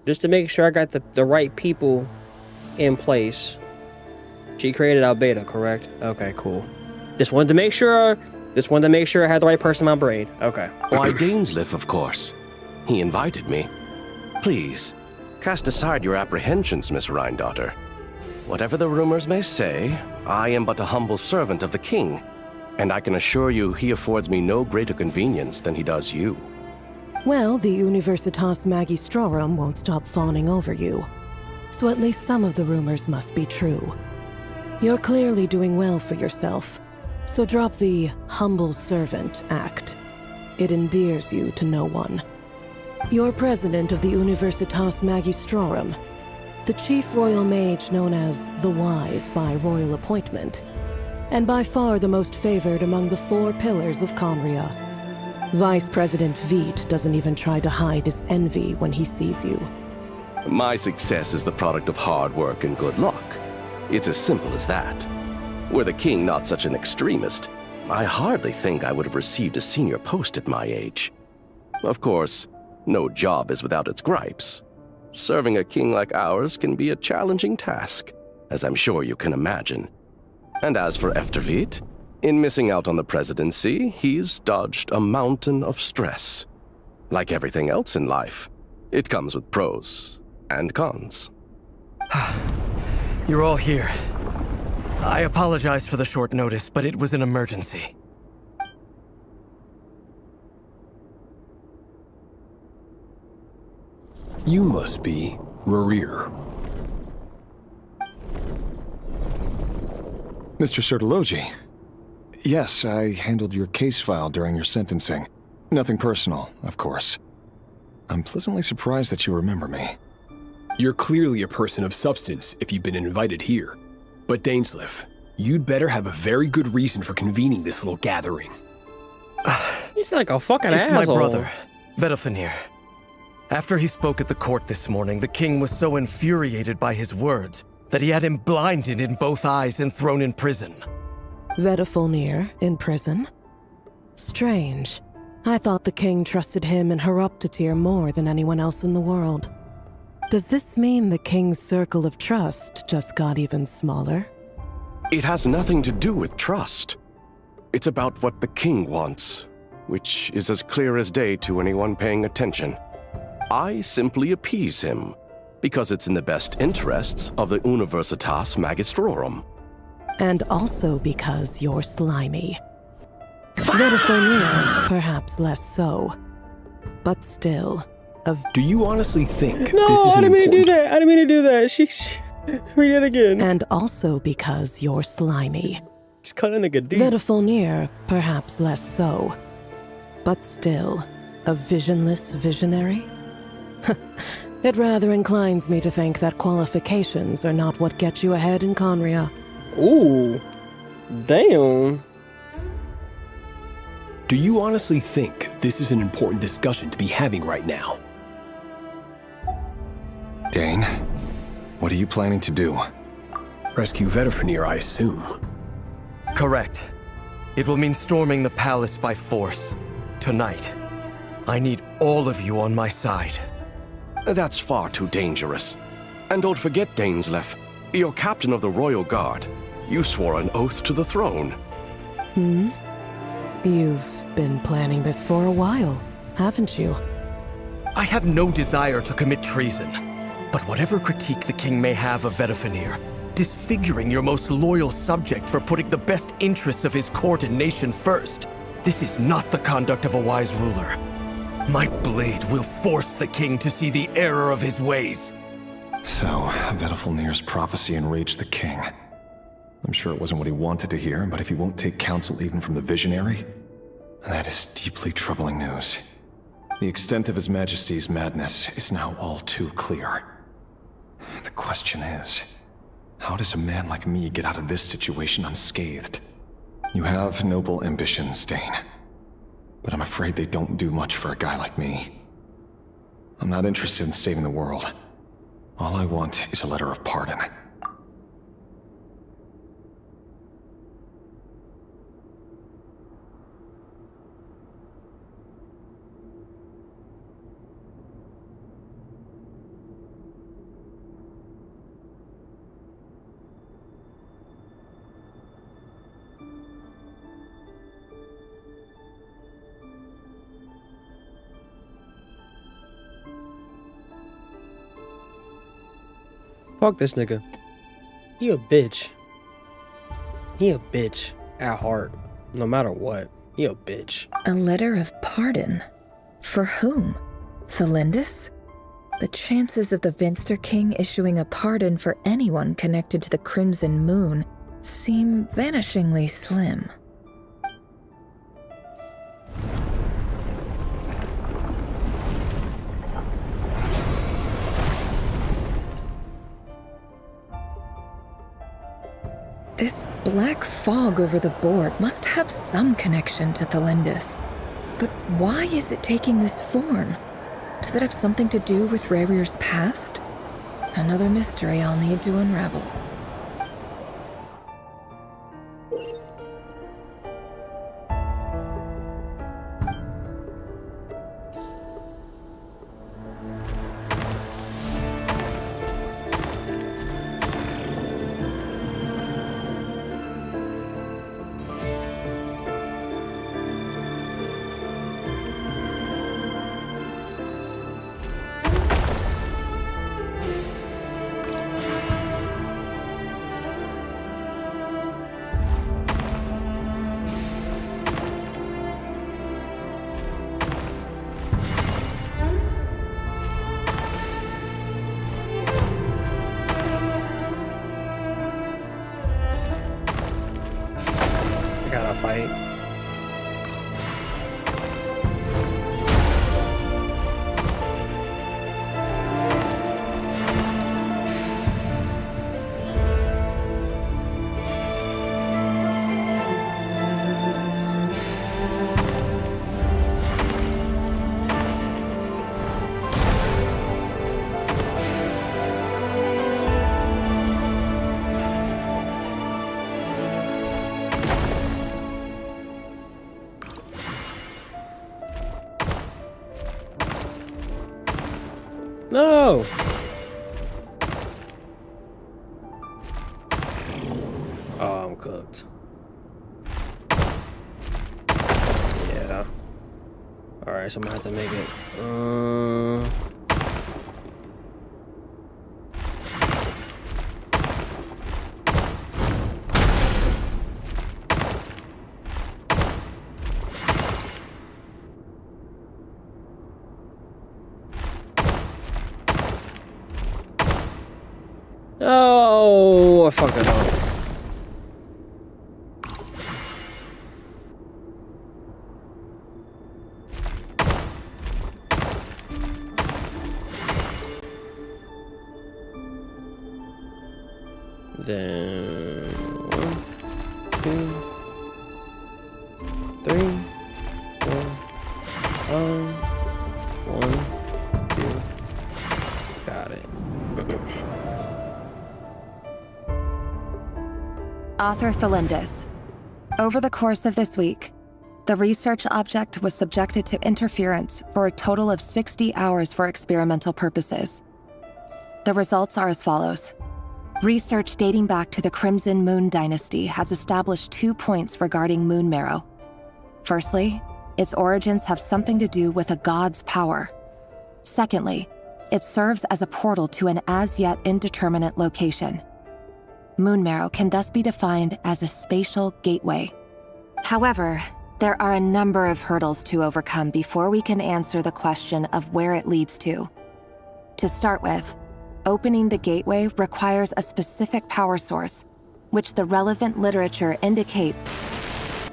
Just to make sure I got the right people in place. She created Albedo, correct? Okay, cool. Just wanted to make sure I had the right person in my brain. Okay.
Why, Dainsleif, of course. He invited me. Please, cast aside your apprehensions, Miss Rhindaughter. Whatever the rumors may say, I am but a humble servant of the king, and I can assure you he affords me no greater convenience than he does you.
Well, the Universitas Magistrorum won't stop fawning over you. So at least some of the rumors must be true. You're clearly doing well for yourself, so drop the humble servant act. It endears you to no one. You're president of the Universitas Magistrorum, the chief royal mage known as the Wise by royal appointment, and by far the most favored among the 4 pillars of Conria. Vice President Veit doesn't even try to hide his envy when he sees you.
My success is the product of hard work and good luck. It's as simple as that. Were the king not such an extremist, I hardly think I would have received a senior post at my age. Of course, no job is without its gripes. Serving a king like ours can be a challenging task, as I'm sure you can imagine. And as for Efterveit, in missing out on the presidency, he's dodged a mountain of stress. Like everything else in life, it comes with pros and cons.
You're all here. I apologize for the short notice, but it was an emergency.
You must be Rerir.
Mr. Sertologi. Yes, I handled your case file during your sentencing. Nothing personal, of course. I'm pleasantly surprised that you remember me.
You're clearly a person of substance if you've been invited here. But Dainsleif, you'd better have a very good reason for convening this little gathering.
He's like a fucking
It's
asshole.
my brother, Vedafinir. After he spoke at the court this morning, the king was so infuriated by his words that he had him blinded in both eyes and thrown in prison.
Vedafinir in prison? Strange. I thought the king trusted him and Horoptatir more than anyone else in the world. Does this mean the king's circle of trust just got even smaller?
It has nothing to do with trust. It's about what the king wants, which is as clear as day to anyone paying attention. I simply appease him, because it's in the best interests of the Universitas Magistrorum.
And also because you're slimy. Vedafinir, perhaps less so. But still,
Do you honestly think
No,
this is
I
an
didn't mean to do
important...
that. I didn't mean to do that. She read it again.
And also because you're slimy.
She's cut a nigga deep.
Vedafinir, perhaps less so. But still, a visionless visionary? It rather inclines me to think that qualifications are not what get you ahead in Conria.
Ooh. Damn.
Do you honestly think this is an important discussion to be having right now?
Dane, what are you planning to do?
Rescue Vedafinir, I assume.
Correct. It will mean storming the palace by force. Tonight. I need all of you on my side.
That's far too dangerous. And don't forget, Dainsleif, you're captain of the Royal Guard. You swore an oath to the throne.
Hmm? You've been planning this for a while, haven't you?
I have no desire to commit treason. But whatever critique the king may have of Vedafenir, disfiguring your most loyal subject for putting the best interests of his court and nation first, this is not the conduct of a wise ruler. My blade will force the king to see the error of his ways.
So, Vedafenir's prophecy enraged the king. I'm sure it wasn't what he wanted to hear, but if he won't take counsel even from the visionary, that is deeply troubling news. The extent of His Majesty's madness is now all too clear. The question is, how does a man like me get out of this situation unscathed? You have noble ambitions, Dane. But I'm afraid they don't do much for a guy like me. I'm not interested in saving the world. All I want is a letter of pardon.
Fuck this nigga. He a bitch. He a bitch at heart. No matter what. He a bitch.
A letter of pardon? For whom? Thelindis? The chances of the Vinster King issuing a pardon for anyone connected to the Crimson Moon seem vanishingly slim. This black fog over the board must have some connection to Thelindis. But why is it taking this form? Does it have something to do with Rarir's past? Another mystery I'll need to unravel.
Fight. No! Oh, I'm cooked. Yeah. Alright, so I'm gonna have to make it. Oh, I fucked it up. Then 1, 2, 3, 4, 5, 1, 2. Got it.
Author Thelindis, Over the course of this week, the research object was subjected to interference for a total of 60 hours for experimental purposes. The results are as follows. Research dating back to the Crimson Moon Dynasty has established 2 points regarding moon marrow. Firstly, its origins have something to do with a god's power. Secondly, it serves as a portal to an as-yet indeterminate location. Moon marrow can thus be defined as a spatial gateway. However, there are a number of hurdles to overcome before we can answer the question of where it leads to. To start with, opening the gateway requires a specific power source, which the relevant literature indicates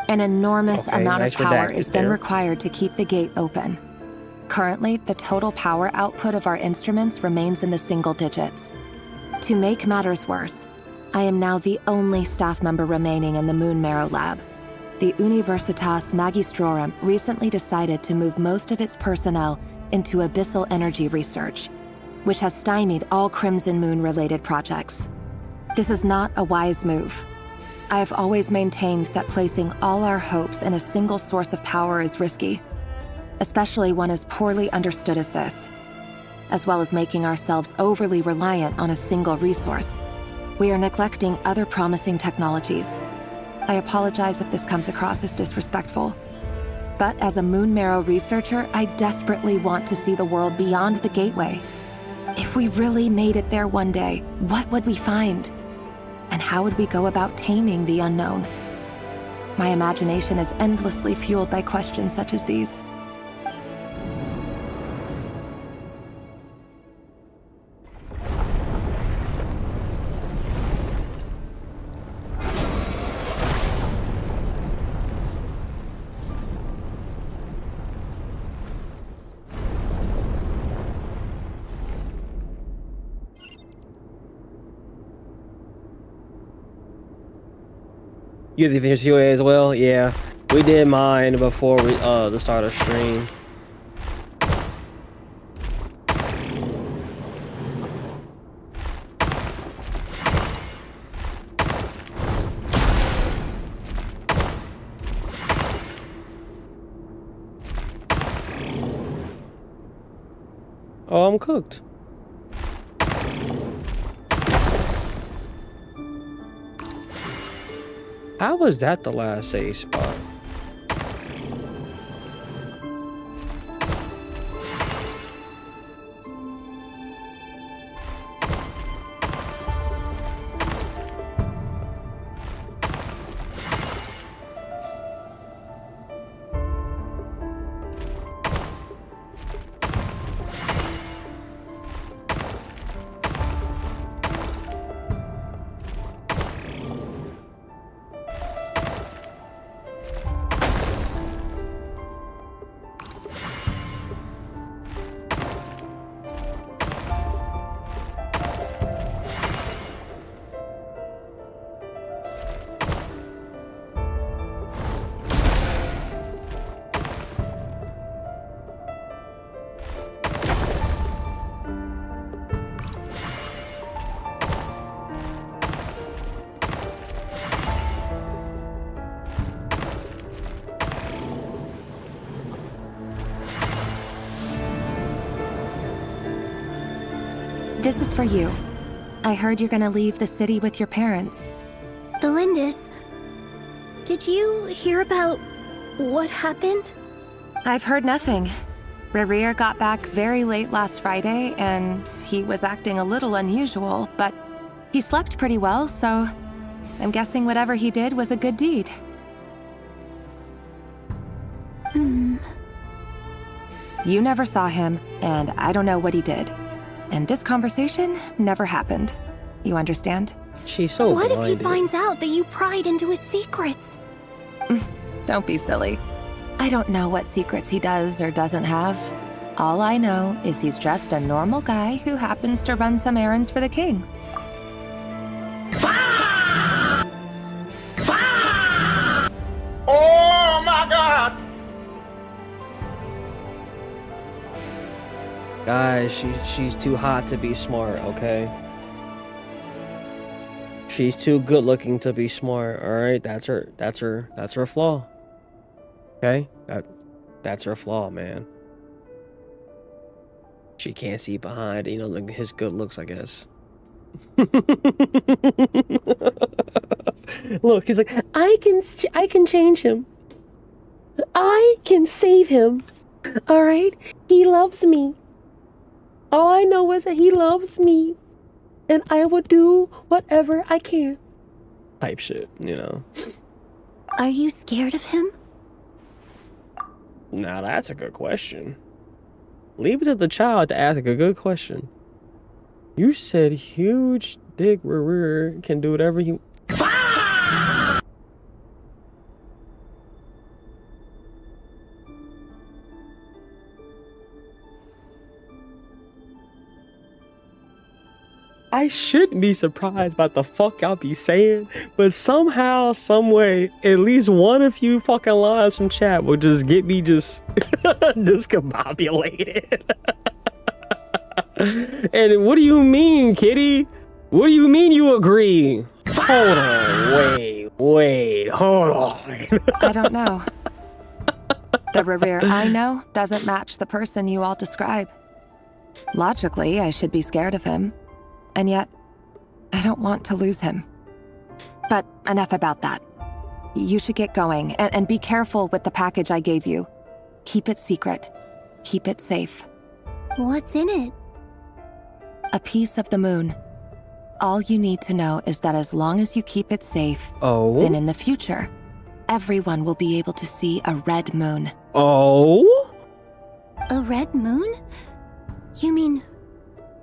an enormous amount of power is then required to keep the gate open. Currently, the total power output of our instruments remains in the single digits. To make matters worse, I am now the only staff member remaining in the Moon Marrow Lab. The Universitas Magistrorum recently decided to move most of its personnel into abyssal energy research, which has stymied all Crimson Moon-related projects. This is not a wise move. I have always maintained that placing all our hopes in a single source of power is risky, especially one as poorly understood as this. As well as making ourselves overly reliant on a single resource, we are neglecting other promising technologies. I apologize if this comes across as disrespectful. But as a Moon Marrow researcher, I desperately want to see the world beyond the gateway. If we really made it there one day, what would we find? And how would we go about taming the unknown? My imagination is endlessly fueled by questions such as these.
You did the finish QA as well? Yeah. We did mine before we the start of stream. Oh, I'm cooked. How was that the last save spot?
This is for you. I heard you're gonna leave the city with your parents.
The Lindis... Did you hear about what happened?
I've heard nothing. Rerir got back very late last Friday, and he was acting a little unusual, but he slept pretty well, so I'm guessing whatever he did was a good deed. You never saw him, and I don't know what he did. And this conversation never happened. You understand?
She's so
What
blinded.
if he finds out that you pried into his secrets?
Don't be silly. I don't know what secrets he does or doesn't have. All I know is he's just a normal guy who happens to run some errands for the king.
Oh my god!
Guys, she's too hot to be smart, okay? She's too good looking to be smart. All right, that's her flaw. Okay, that's her flaw, man. She can't see behind, you know, his good looks, I guess. Look, he's like, I can change him. I can save him. All right, he loves me. All I know is that he loves me, and I will do whatever I can. Type shit, you know.
Are you scared of him?
Now that's a good question. Leave it to the child to ask a good question. You said huge dick rear can do whatever he. I shouldn't be surprised by the fuck y'all be saying, but somehow, some way, at least one of you fucking lines from chat will just get me just discombobulated. And what do you mean, kitty? What do you mean you agree? Hold on, wait, hold on.
I don't know. The Rerir I know doesn't match the person you all describe. Logically, I should be scared of him. And yet, I don't want to lose him. But enough about that. You should get going, and be careful with the package I gave you. Keep it secret. Keep it safe.
What's in it?
A piece of the moon. All you need to know is that as long as you keep it safe, then in the future, everyone will be able to see a red moon.
Oh?
A red moon? You mean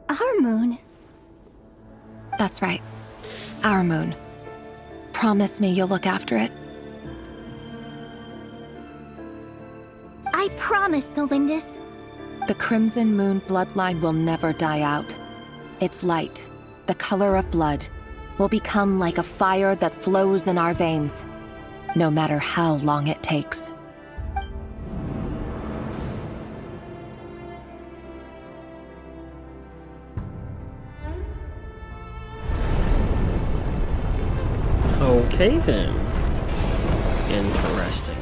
our moon?
That's right. Our moon. Promise me you'll look after it.
I promise, Thelindis.
The Crimson Moon bloodline will never die out. Its light, the color of blood, will become like a fire that flows in our veins, no matter how long it takes.
Okay then. Interesting.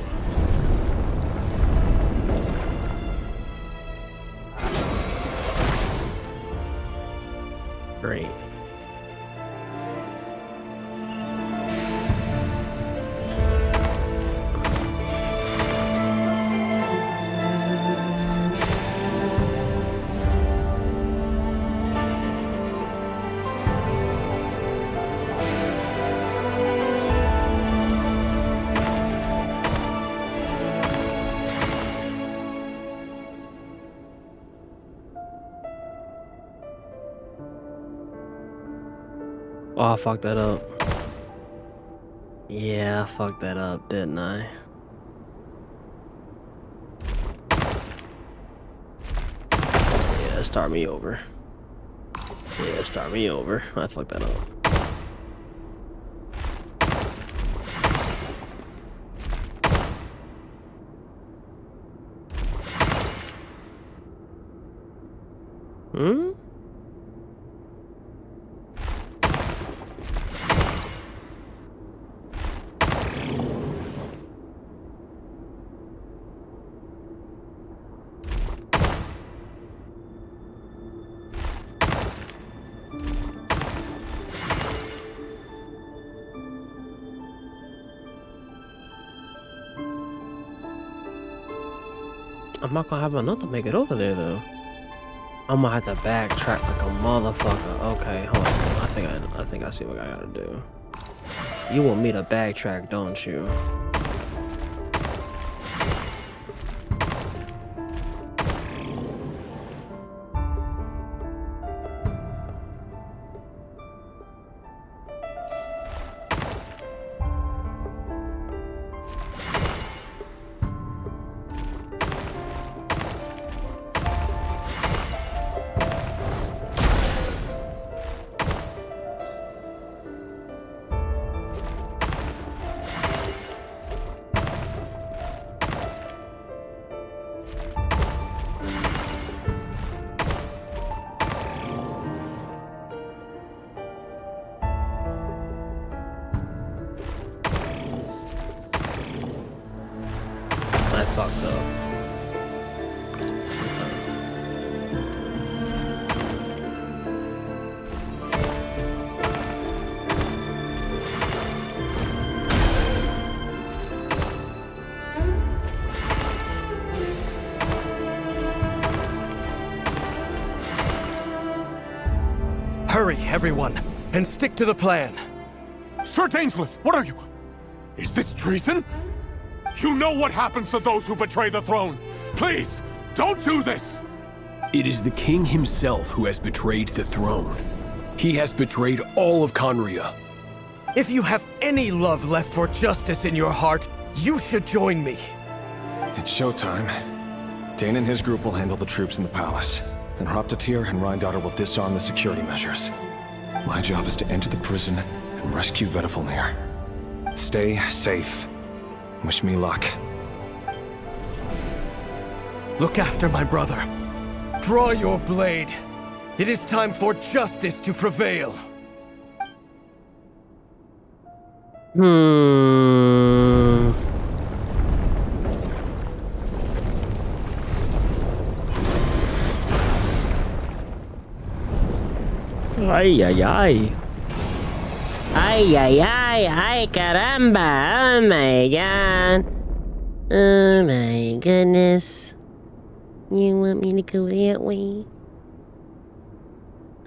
Great. Oh, I fucked that up. Yeah, I fucked that up, didn't I? Yeah, start me over. Yeah, start me over. I fucked that up. Hmm? I'm not gonna have enough to make it over there though. I'm gonna have to backtrack like a motherfucker. Okay, hold on. I think I see what I gotta do. You want me to backtrack, don't you?
Hurry, everyone, and stick to the plan.
Sir Dainsleif, what are you? Is this treason? You know what happens to those who betray the throne. Please, don't do this!
It is the king himself who has betrayed the throne. He has betrayed all of Conria.
If you have any love left for justice in your heart, you should join me.
It's showtime. Dane and his group will handle the troops in the palace. Then Hraptatir and Rhindaughter will disarm the security measures. My job is to enter the prison and rescue Vedifalnir. Stay safe. Wish me luck.
Look after my brother. Draw your blade. It is time for justice to prevail.
Ay, ay, ay. Ay, ay, ay, ay, caramba. Oh my god. Oh my goodness. You want me to go that way?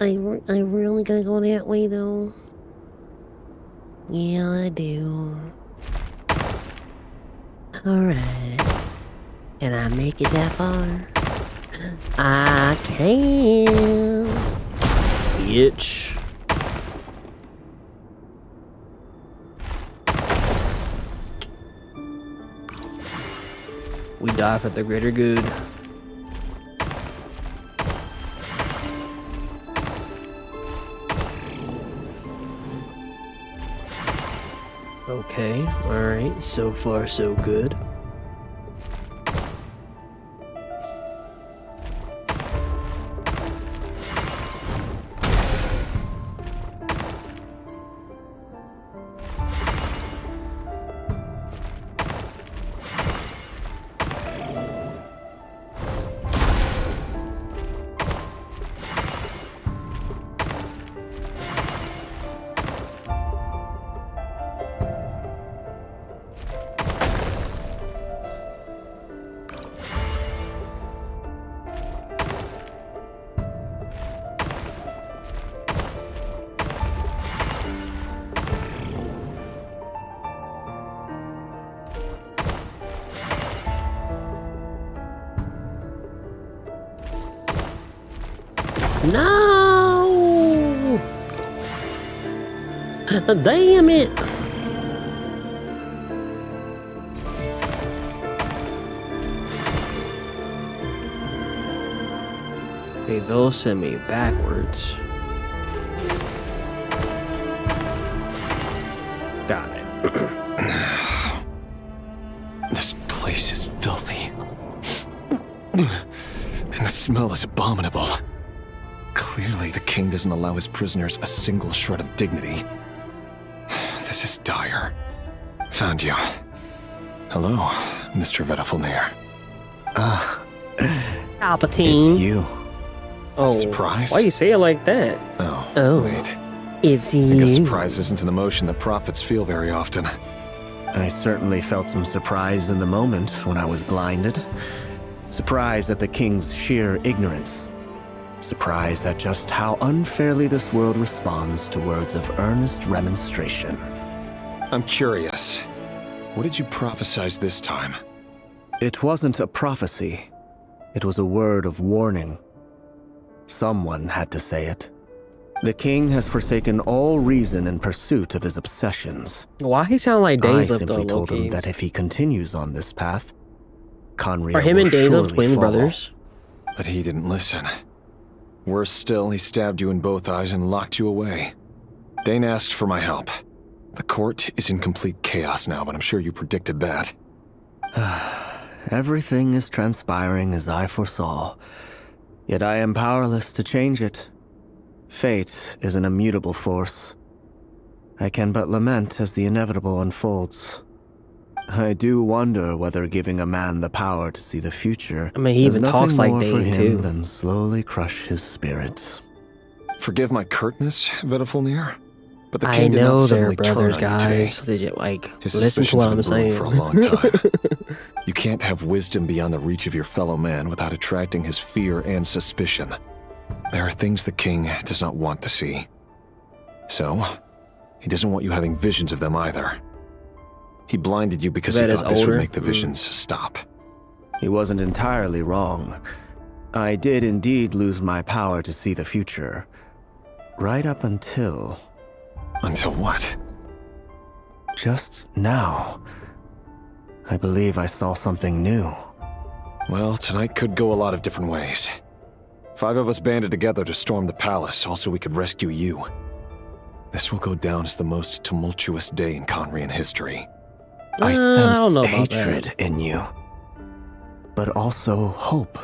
I really gotta go that way though. Yeah, I do. Alright. Can I make it that far? I can. Bitch. We die for the greater good. Okay, alright, so far so good. No! Damn it! Hey, they'll send me backwards. Got it.
This place is filthy. And the smell is abominable. Clearly, the king doesn't allow his prisoners a single shred of dignity. This is dire. Found you. Hello, Mr. Vedifalnir.
Palpatine.
It's you.
Oh,
surprised?
Why you say it like that?
Oh, wait.
It's
I
you.
guess surprise isn't an emotion that prophets feel very often.
I certainly felt some surprise in the moment when I was blinded. Surprise at the king's sheer ignorance. Surprise at just how unfairly this world responds to words of earnest remonstration.
I'm curious. What did you prophesize this time?
It wasn't a prophecy. It was a word of warning. Someone had to say it. The king has forsaken all reason in pursuit of his obsessions.
Why he sound like
I
Dainsleif
simply
though,
told him
low-key?
that if he continues on this path, Conria
Are him
will
and Dainsleif
surely
twin
fall.
brothers?
But he didn't listen. Worse still, he stabbed you in both eyes and locked you away. Dane asked for my help. The court is in complete chaos now, but I'm sure you predicted that.
Everything is transpiring as I foresaw, yet I am powerless to change it. Fate is an immutable force. I can but lament as the inevitable unfolds. I do wonder whether giving a man the power to see the future
I mean, he
is
even
nothing
talks like
more for
Dane,
him
too.
than slowly crush his spirit.
Forgive my curtness, Vedifalnir, but the
I
king did
know
not
they're
suddenly turn
brothers,
on you today.
guys. They just, like,
His
listen to
suspicions
what
have
I'm
been brewing
saying.
for a long time. You can't have wisdom beyond the reach of your fellow man without attracting his fear and suspicion. There are things the king does not want to see. So, he doesn't want you having visions of them either. He blinded you because he thought this would make the visions stop.
He wasn't entirely wrong. I did indeed lose my power to see the future. Right up until...
Until what?
Just now. I believe I saw something new.
Well, tonight could go a lot of different ways. 5 of us banded together to storm the palace, also we could rescue you. This will go down as the most tumultuous day in Conrian history.
I sense hatred in you. But also hope.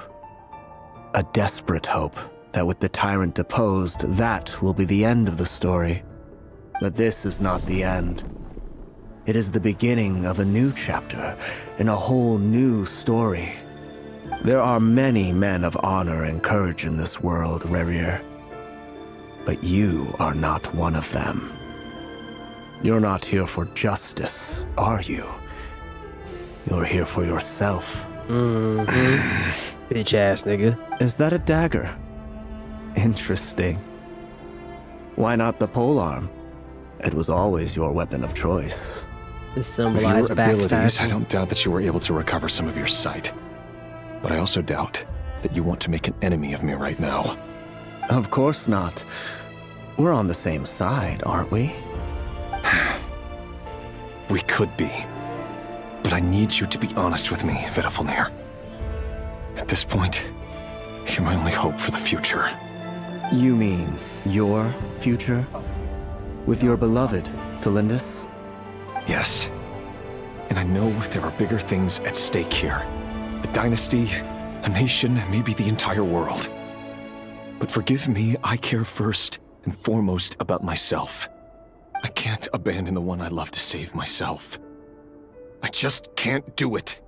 A desperate hope that with the tyrant deposed, that will be the end of the story. But this is not the end. It is the beginning of a new chapter, in a whole new story. There are many men of honor and courage in this world, Rerir. But you are not one of them. You're not here for justice, are you? You're here for yourself.
Bitch ass nigga.
Is that a dagger? Interesting. Why not the polearm? It was always your weapon of choice.
With your abilities, I don't doubt that you were able to recover some of your sight. But I also doubt that you want to make an enemy of me right now.
Of course not. We're on the same side, aren't we?
We could be. But I need you to be honest with me, Vedafilnir. At this point, you're my only hope for the future.
You mean your future? With your beloved, Thelindis?
Yes. And I know there are bigger things at stake here. A dynasty, a nation, maybe the entire world. But forgive me, I care first and foremost about myself. I can't abandon the one I love to save myself. I just can't do it.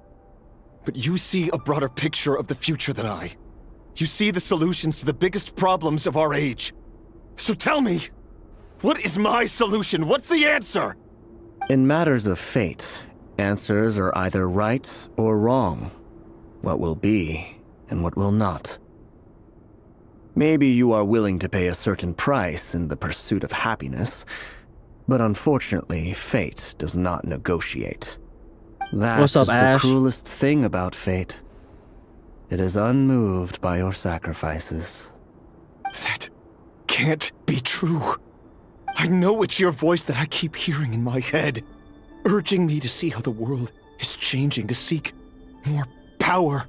But you see a broader picture of the future than I. You see the solutions to the biggest problems of our age. So tell me, what is my solution? What's the answer?
In matters of fate, answers are either right or wrong. What will be and what will not. Maybe you are willing to pay a certain price in the pursuit of happiness, but unfortunately, fate does not negotiate. That is the cruelest thing about fate. It is unmoved by your sacrifices.
That can't be true. I know it's your voice that I keep hearing in my head, urging me to see how the world is changing, to seek more power,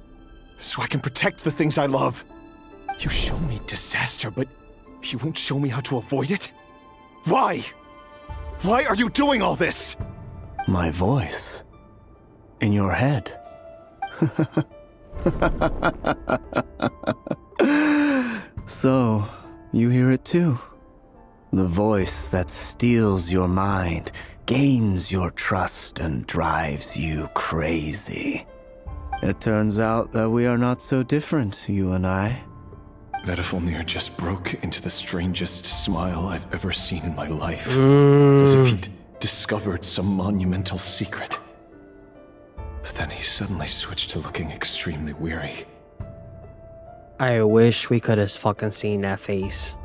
so I can protect the things I love. You show me disaster, but you won't show me how to avoid it? Why? Why are you doing all this?
My voice. In your head. So, you hear it too? The voice that steals your mind, gains your trust, and drives you crazy. It turns out that we are not so different, you and I.
Vedafilnir just broke into the strangest smile I've ever seen in my life. As if he'd discovered some monumental secret. But then he suddenly switched to looking extremely weary.
I wish we could have fucking seen that face.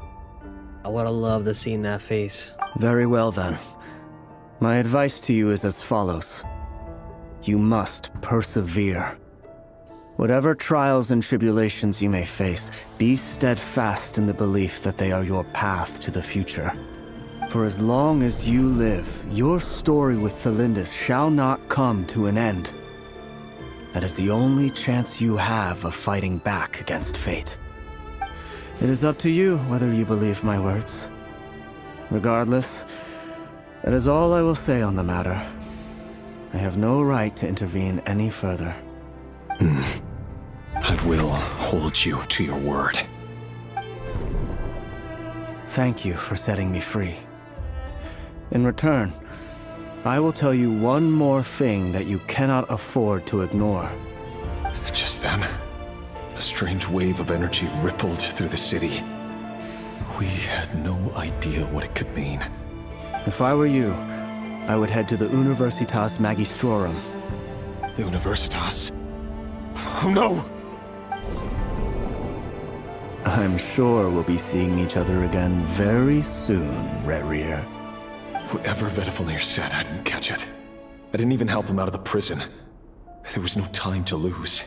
I would have loved to seen that face.
Very well then. My advice to you is as follows. You must persevere. Whatever trials and tribulations you may face, be steadfast in the belief that they are your path to the future. For as long as you live, your story with Thelindis shall not come to an end. That is the only chance you have of fighting back against fate. It is up to you whether you believe my words. Regardless, that is all I will say on the matter. I have no right to intervene any further.
I will hold you to your word.
Thank you for setting me free. In return, I will tell you one more thing that you cannot afford to ignore.
Just then, a strange wave of energy rippled through the city. We had no idea what it could mean.
If I were you, I would head to the Universitas Magistrorum.
The Universitas? Oh no!
I'm sure we'll be seeing each other again very soon, Rerir.
Whatever Vedifalnir said, I didn't catch it. I didn't even help him out of the prison. There was no time to lose.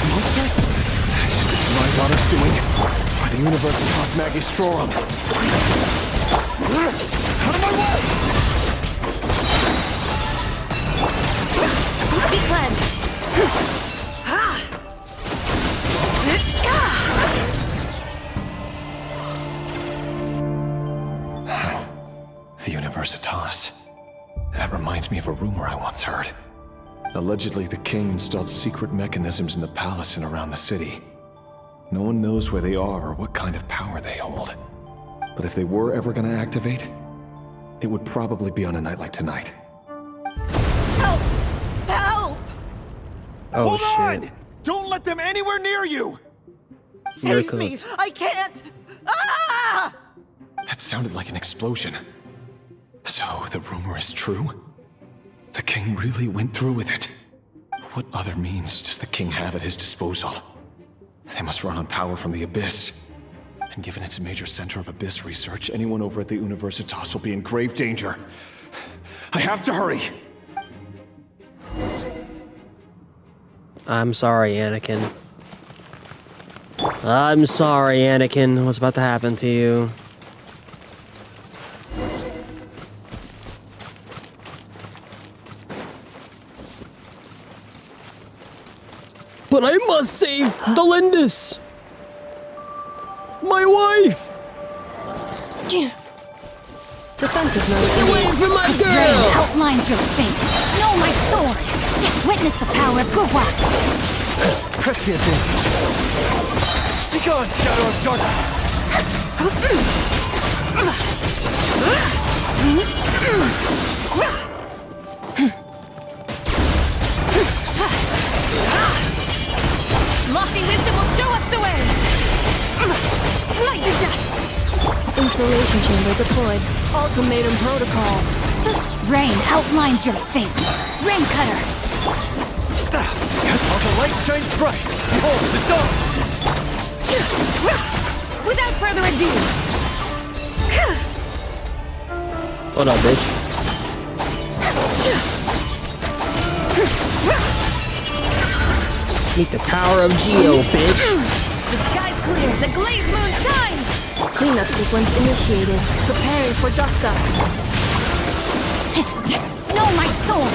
Monsters? Is this right Honor's doing? By the Universitas Magistrorum. Out of my way!
Be cleansed!
The Universitas. That reminds me of a rumor I once heard. Allegedly, the king installed secret mechanisms in the palace and around the city. No one knows where they are or what kind of power they hold. But if they were ever gonna activate, it would probably be on a night like tonight.
Help! Help!
Oh,
Hold
shit.
on! Don't let them anywhere near you!
You're
Save me!
cooked.
I can't! Ah!
That sounded like an explosion. So, the rumor is true? The king really went through with it? What other means does the king have at his disposal? They must run on power from the Abyss. And given it's a major center of Abyss research, anyone over at the Universitas will be in grave danger. I have to hurry!
I'm sorry, Anakin. I'm sorry, Anakin. What's about to happen to you? But I must save Delindis! My wife!
Defensive mode.
Stay away from my girl!
Rain outlines your fate. Know my sword. Witness the power of Gurwa.
Press the advantage. Be gone, Shadow of
Lofty wisdom will show us the way. Light the dust. Insulation chamber deployed. Ultimatum protocol. Rain outlines your fate. Rain cutter.
While the light shines bright, behold the dawn!
Without further ado.
What up, bitch? Meet the power of Geo, bitch!
The sky's clear. The glazed moon shines. Cleanup sequence initiated. Preparing for dust up. Know my sword.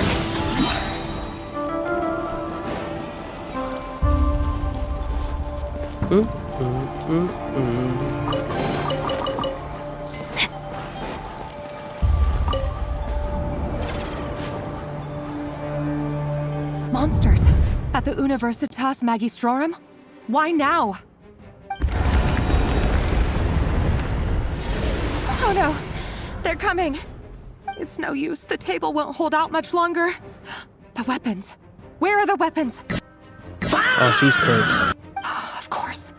Monsters. At the Universitas Magistrorum? Why now? Oh no! They're coming! It's no use. The table won't hold out much longer. The weapons. Where are the weapons?
Oh, she's cooked.
Of course.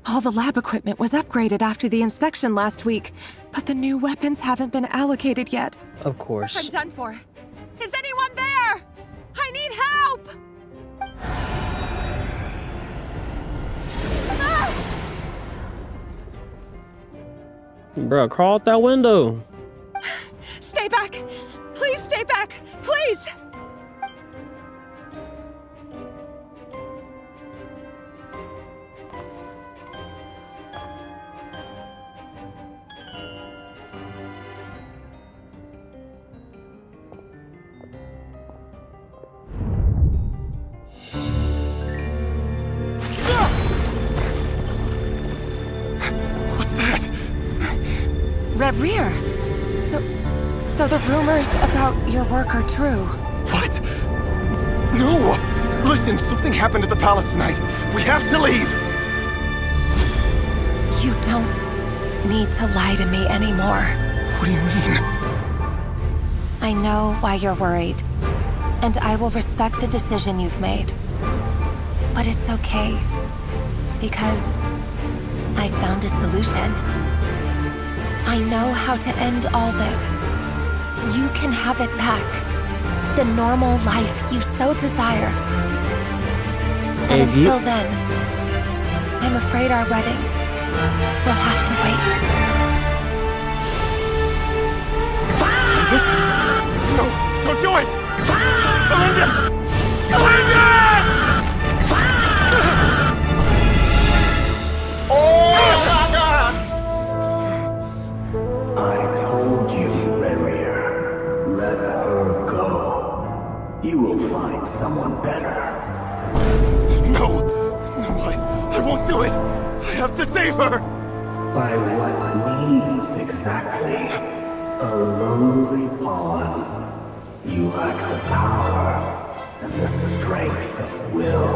All the lab equipment was upgraded after the inspection last week, but the new weapons haven't been allocated yet.
Of course.
I'm done for. Is anyone there? I need help!
Bro, crawl out that window.
Stay back! Please stay back! Please!
What's that?
Rerir! So the rumors about your work are true.
What? No! Listen, something happened at the palace tonight. We have to leave!
You don't need to lie to me anymore.
What do you mean?
I know why you're worried. and I will respect the decision you've made. But it's okay, because I found a solution. I know how to end all this. You can have it back. The normal life you so desire. But until then, I'm afraid our wedding will have to wait.
No, don't do it! Celindus! Celindus!
I told you, Rerir. Let her go. You will find someone better.
No! No, I won't do it! I have to save her!
By what means exactly? A lowly pawn. You lack the power and the strength of will.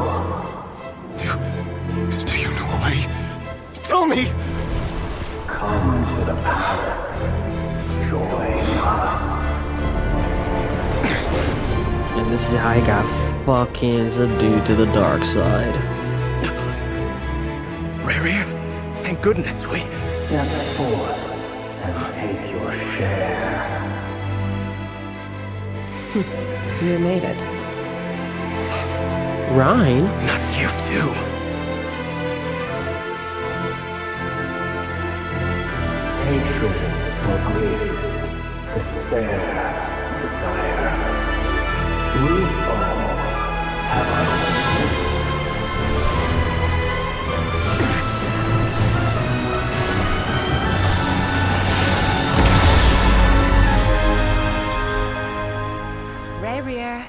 Do you know a way? Tell me!
Come to the palace. Join us.
And this is how he got fucking subdued to the dark side.
Rerir, thank goodness we...
Step forth and take your share.
You made it.
Rhine?
Not you too.
Hatred or grief, despair, desire. We all have our
Rerir.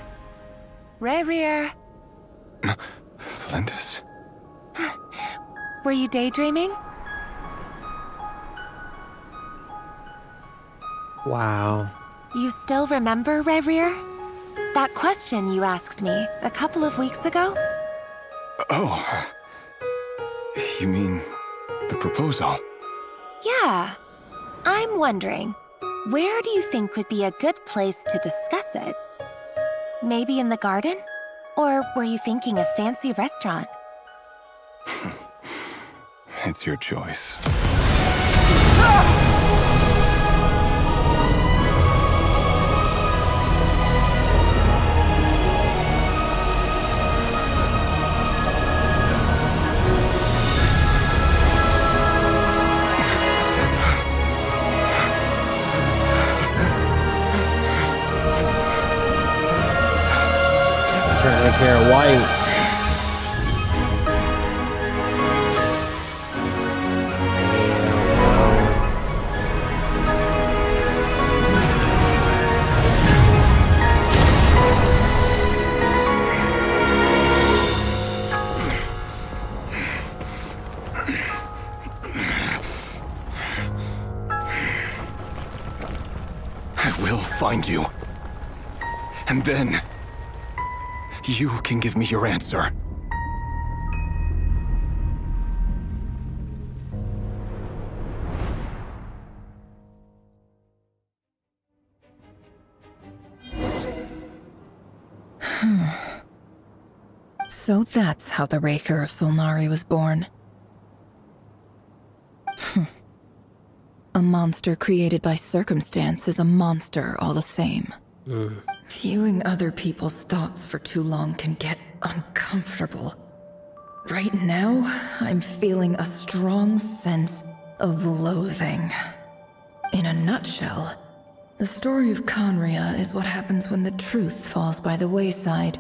Rerir.
Celindus?
Were you daydreaming?
Wow.
You still remember, Rerir? That question you asked me a couple of weeks ago?
Oh. You mean the proposal?
Yeah. I'm wondering, where do you think would be a good place to discuss it? Maybe in the garden? Or were you thinking a fancy restaurant?
It's your choice.
Turn his hair white.
I will find you. And then... you can give me your answer.
So that's how the Raker of Solnari was born. A monster created by circumstance is a monster all the same. Viewing other people's thoughts for too long can get uncomfortable. Right now, I'm feeling a strong sense of loathing. In a nutshell, the story of Conria is what happens when the truth falls by the wayside.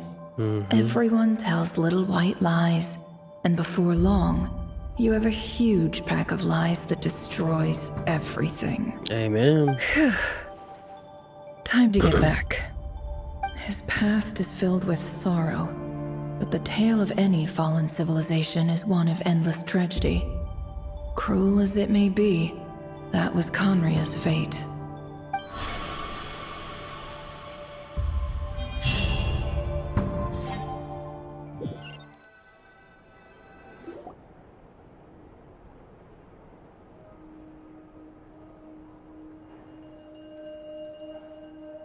Everyone tells little white lies, and before long, you have a huge pack of lies that destroys everything.
Amen.
Time to get back. His past is filled with sorrow, but the tale of any fallen civilization is one of endless tragedy. Cruel as it may be, that was Conria's fate.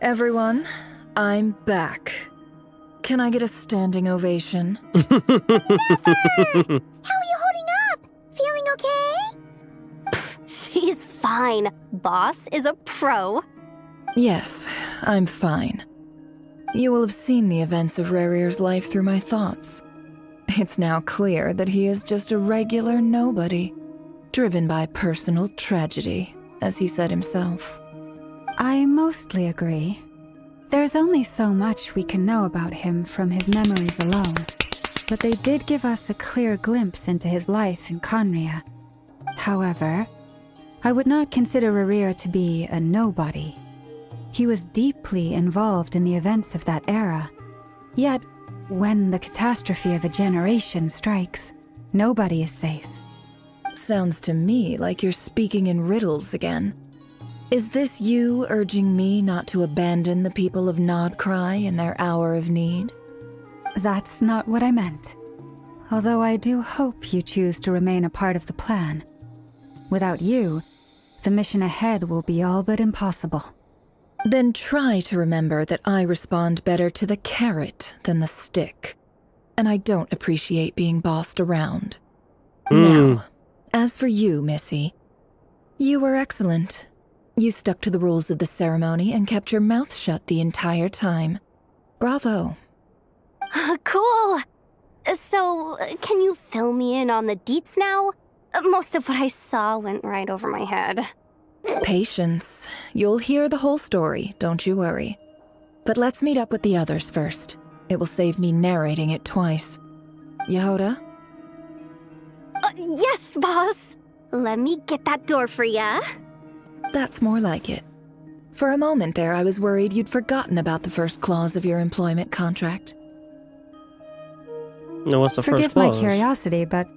Everyone, I'm back. Can I get a standing ovation?
Never! How are you holding up? Feeling okay?
She's fine. Boss is a pro.
Yes, I'm fine. You will have seen the events of Rarir's life through my thoughts. It's now clear that he is just a regular nobody, driven by personal tragedy, as he said himself.
I mostly agree. There's only so much we can know about him from his memories alone, but they did give us a clear glimpse into his life in Conria. However, I would not consider Rarir to be a nobody. He was deeply involved in the events of that era. Yet, when the catastrophe of a generation strikes, nobody is safe.
Sounds to me like you're speaking in riddles again. Is this you urging me not to abandon the people of Nod Krai in their hour of need?
That's not what I meant. Although I do hope you choose to remain a part of the plan. Without you, the mission ahead will be all but impossible.
Then try to remember that I respond better to the carrot than the stick. And I don't appreciate being bossed around. Now, as for you, Missy, you were excellent. You stuck to the rules of the ceremony and kept your mouth shut the entire time. Bravo.
Cool. So, can you fill me in on the deets now? Most of what I saw went right over my head.
Patience. You'll hear the whole story, don't you worry. But let's meet up with the others first. It will save me narrating it twice. Yehoda?
Yes, boss. Let me get that door for ya.
That's more like it. For a moment there, I was worried you'd forgotten about the first clause of your employment contract.
No, what's the first clause?
Forgive my curiosity, but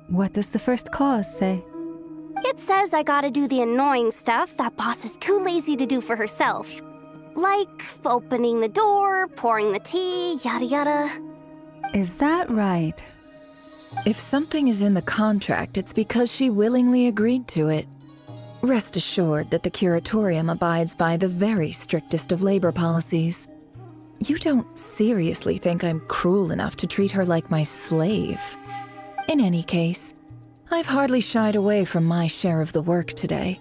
what does the first clause say?
It says I gotta do the annoying stuff that boss is too lazy to do for herself. Like opening the door, pouring the tea, yada yada.
Is that right?
If something is in the contract, it's because she willingly agreed to it. Rest assured that the Curatorium abides by the very strictest of labor policies. You don't seriously think I'm cruel enough to treat her like my slave. In any case, I've hardly shied away from my share of the work today.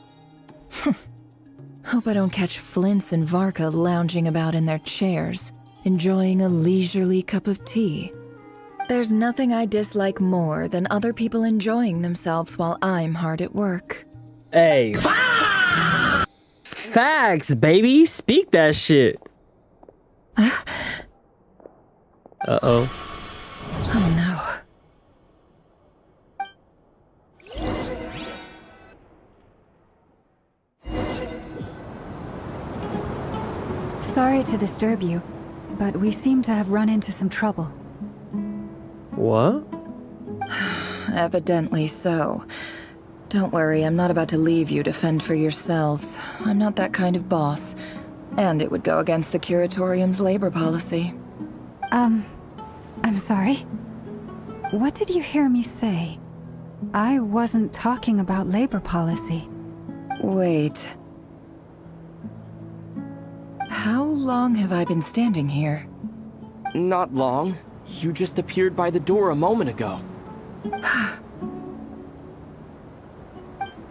Hope I don't catch Flintz and Varka lounging about in their chairs, enjoying a leisurely cup of tea. There's nothing I dislike more than other people enjoying themselves while I'm hard at work.
Hey. Facts, baby. Speak that shit. Uh-oh.
Oh no.
Sorry to disturb you, but we seem to have run into some trouble.
What?
Evidently so. Don't worry, I'm not about to leave you to fend for yourselves. I'm not that kind of boss. And it would go against the Curatorium's labor policy.
I'm sorry? What did you hear me say? I wasn't talking about labor policy.
Wait. How long have I been standing here?
Not long. You just appeared by the door a moment ago.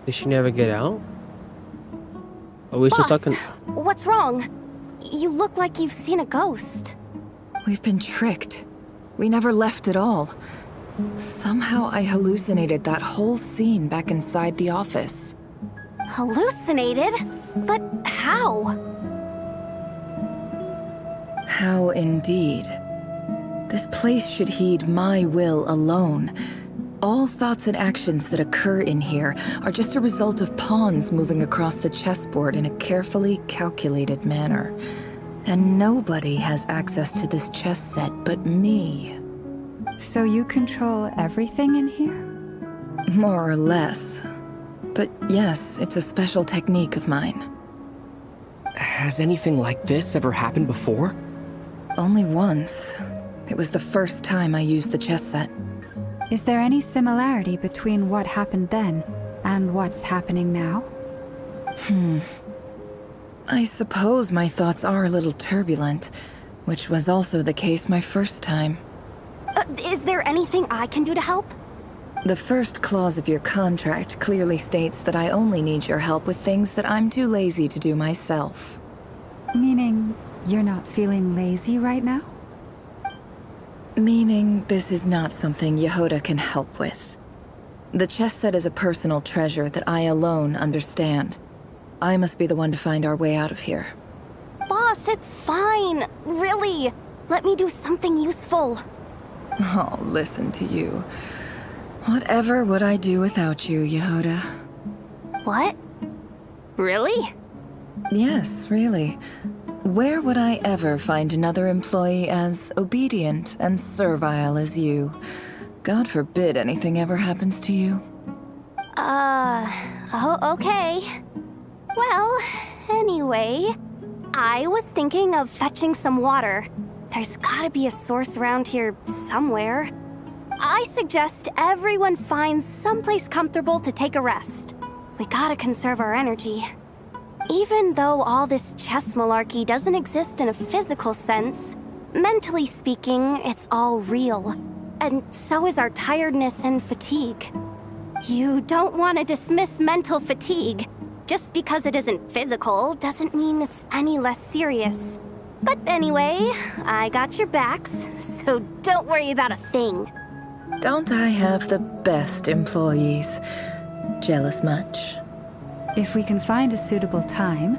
Did she never get out? Are we still talking?
What's wrong? You look like you've seen a ghost.
We've been tricked. We never left at all. Somehow I hallucinated that whole scene back inside the office.
Hallucinated? But how?
How indeed. This place should heed my will alone. All thoughts and actions that occur in here are just a result of pawns moving across the chessboard in a carefully calculated manner. And nobody has access to this chess set but me.
So you control everything in here?
More or less. But yes, it's a special technique of mine.
Has anything like this ever happened before?
Only once. It was the first time I used the chess set.
Is there any similarity between what happened then and what's happening now?
I suppose my thoughts are a little turbulent, which was also the case my first time.
Is there anything I can do to help?
The first clause of your contract clearly states that I only need your help with things that I'm too lazy to do myself.
Meaning, you're not feeling lazy right now?
Meaning, this is not something Yehoda can help with. The chess set is a personal treasure that I alone understand. I must be the one to find our way out of here.
Boss, it's fine. Really. Let me do something useful.
Oh, listen to you. Whatever would I do without you, Yehoda?
What? Really?
Yes, really. Where would I ever find another employee as obedient and servile as you? God forbid anything ever happens to you.
Oh, okay. Well, anyway, I was thinking of fetching some water. There's gotta be a source around here somewhere. I suggest everyone finds someplace comfortable to take a rest. We gotta conserve our energy. Even though all this chess malarkey doesn't exist in a physical sense, mentally speaking, it's all real. And so is our tiredness and fatigue. You don't want to dismiss mental fatigue. Just because it isn't physical doesn't mean it's any less serious. But anyway, I got your backs, so don't worry about a thing.
Don't I have the best employees? Jealous much?
If we can find a suitable time,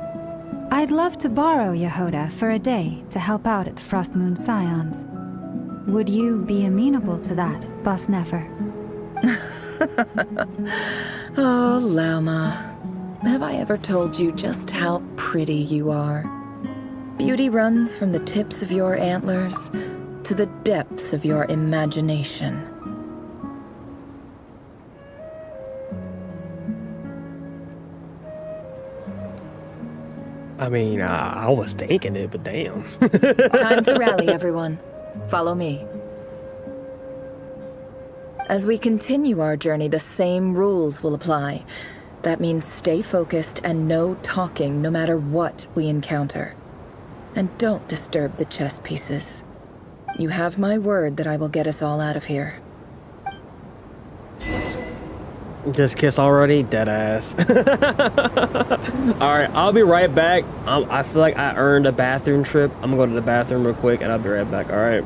I'd love to borrow Yehoda for a day to help out at the Frost Moon Scions. Would you be amenable to that, Boss Nefer?
Oh, Lauma. Have I ever told you just how pretty you are? Beauty runs from the tips of your antlers to the depths of your imagination.
I mean, I was thinking it, but damn.
Time to rally, everyone. Follow me. As we continue our journey, the same rules will apply. That means stay focused and no talking no matter what we encounter. And don't disturb the chess pieces. You have my word that I will get us all out of here.
Just kiss already? Deadass. Alright, I'll be right back. I feel like I earned a bathroom trip. I'm gonna go to the bathroom real quick and I'll be right back, alright?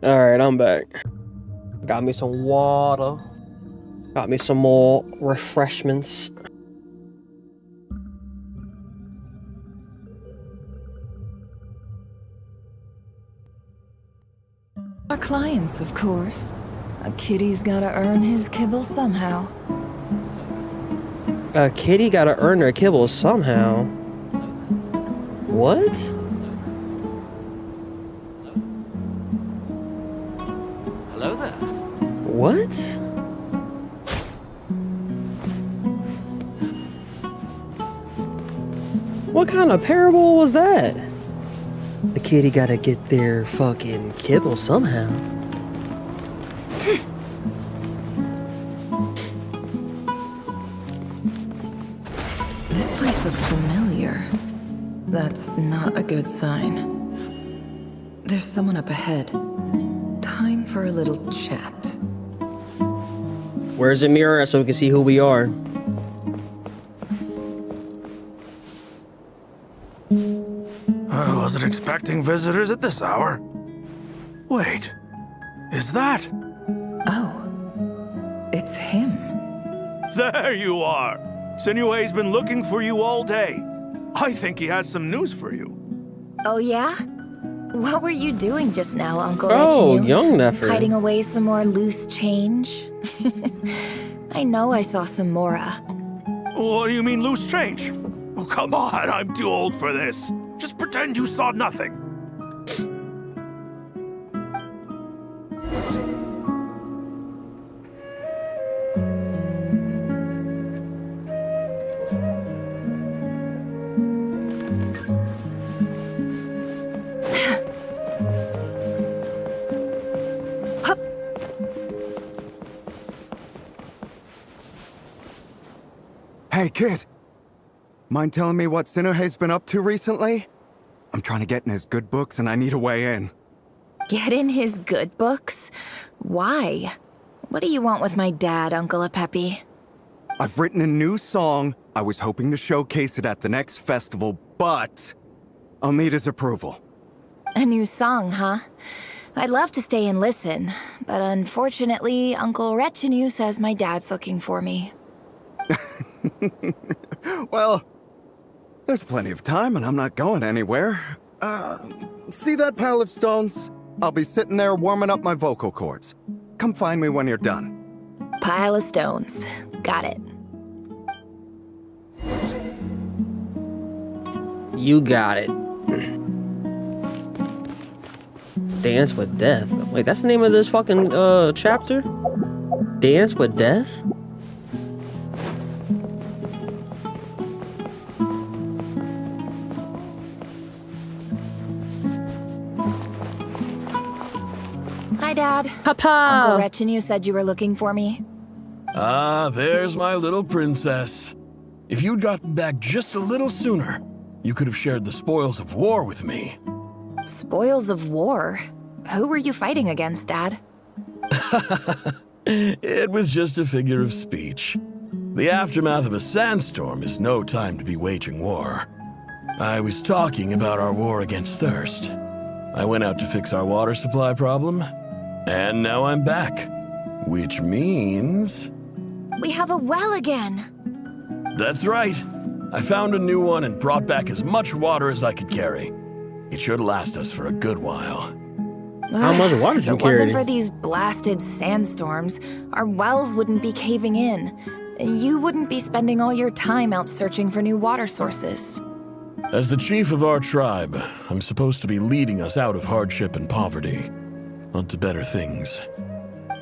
Alright, I'm back. Got me some water. Got me some more refreshments.
Our clients, of course. A kitty's gotta earn his kibble somehow.
A kitty gotta earn their kibble somehow. What?
Hello there.
What? What kind of parable was that? The kitty gotta get their fucking kibble somehow.
This place looks familiar. That's not a good sign. There's someone up ahead. Time for a little chat.
Where's the mirror so we can see who we are?
I wasn't expecting visitors at this hour. Wait, is that?
Oh, it's him.
There you are! Sinue's been looking for you all day. I think he has some news for you.
Oh, yeah? What were you doing just now, Uncle
Oh,
Reginue?
young Nefer.
Hiding away some more loose change? I know I saw some Mora.
What do you mean loose change? Oh, come on, I'm too old for this. Just pretend you saw nothing.
Hey, kid. Mind telling me what Sinuhe's been up to recently? I'm trying to get in his good books and I need a way in.
Get in his good books? Why? What do you want with my dad, Uncle Apepi?
I've written a new song. I was hoping to showcase it at the next festival, but I'll need his approval.
A new song, huh? I'd love to stay and listen, but unfortunately, Uncle Retinue says my dad's looking for me.
Well, there's plenty of time and I'm not going anywhere. See that pile of stones? I'll be sitting there warming up my vocal cords. Come find me when you're done.
Pile of stones. Got it.
You got it. Dance with Death. Wait, that's the name of this fucking chapter? Dance with Death?
Hi, Dad.
Papa!
Uncle Retinue said you were looking for me.
Ah, there's my little princess. If you'd gotten back just a little sooner, you could have shared the spoils of war with me.
Spoils of war? Who were you fighting against, Dad?
It was just a figure of speech. The aftermath of a sandstorm is no time to be waging war. I was talking about our war against thirst. I went out to fix our water supply problem, and now I'm back. Which means...
We have a well again.
That's right. I found a new one and brought back as much water as I could carry. It should last us for a good while.
How much water did you
If it
carry?
wasn't for these blasted sandstorms, our wells wouldn't be caving in. You wouldn't be spending all your time out searching for new water sources.
As the chief of our tribe, I'm supposed to be leading us out of hardship and poverty, onto better things.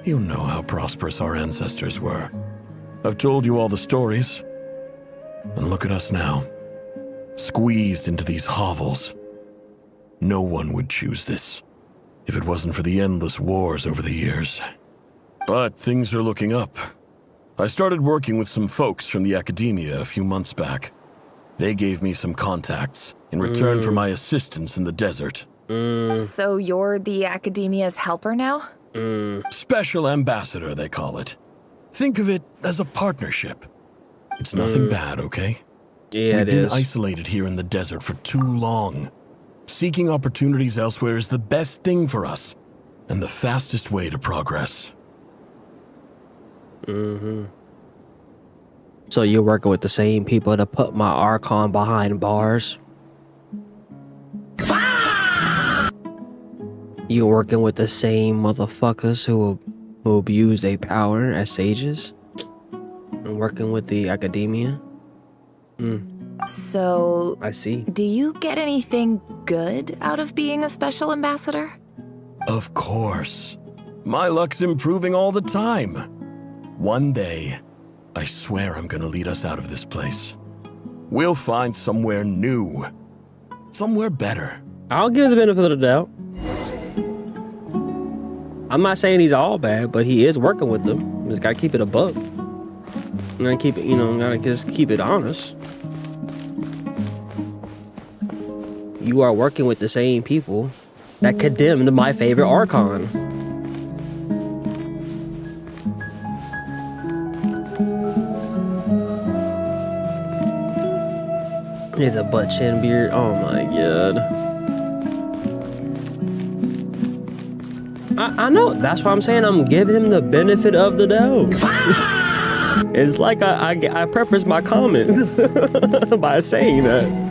You know how prosperous our ancestors were. I've told you all the stories. And look at us now, squeezed into these hovels. No one would choose this, if it wasn't for the endless wars over the years. But things are looking up. I started working with some folks from the academia a few months back. They gave me some contacts in return for my assistance in the desert.
So you're the academia's helper now?
Special ambassador, they call it. Think of it as a partnership. It's nothing bad, okay?
Yeah,
We've
it
been
is.
isolated here in the desert for too long. Seeking opportunities elsewhere is the best thing for us. and the fastest way to progress.
So you're working with the same people to put my Archon behind bars? You're working with the same motherfuckers who abuse their power as sages? And working with the academia?
So,
I see.
do you get anything good out of being a special ambassador?
Of course. My luck's improving all the time. One day, I swear I'm gonna lead us out of this place. We'll find somewhere new. Somewhere better.
I'll give the benefit of the doubt. I'm not saying he's all bad, but he is working with them. Just gotta keep it a buck. Gotta keep it, gotta just keep it honest. You are working with the same people that condemned my favorite Archon. He's a butt chin beard. Oh my god. I know. That's why I'm saying I'm giving him the benefit of the doubt. It's like I preface my comments by saying that.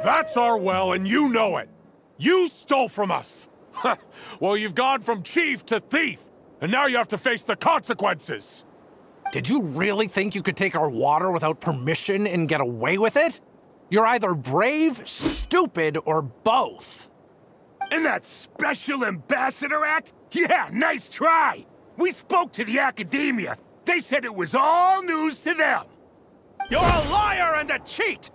That's our well, and you know it. You stole from us. Well, you've gone from chief to thief, and now you have to face the consequences.
Did you really think you could take our water without permission and get away with it? You're either brave, stupid, or both.
And that Special Ambassador Act? Yeah, nice try. We spoke to the academia. They said it was all news to them. You're a liar and a cheat!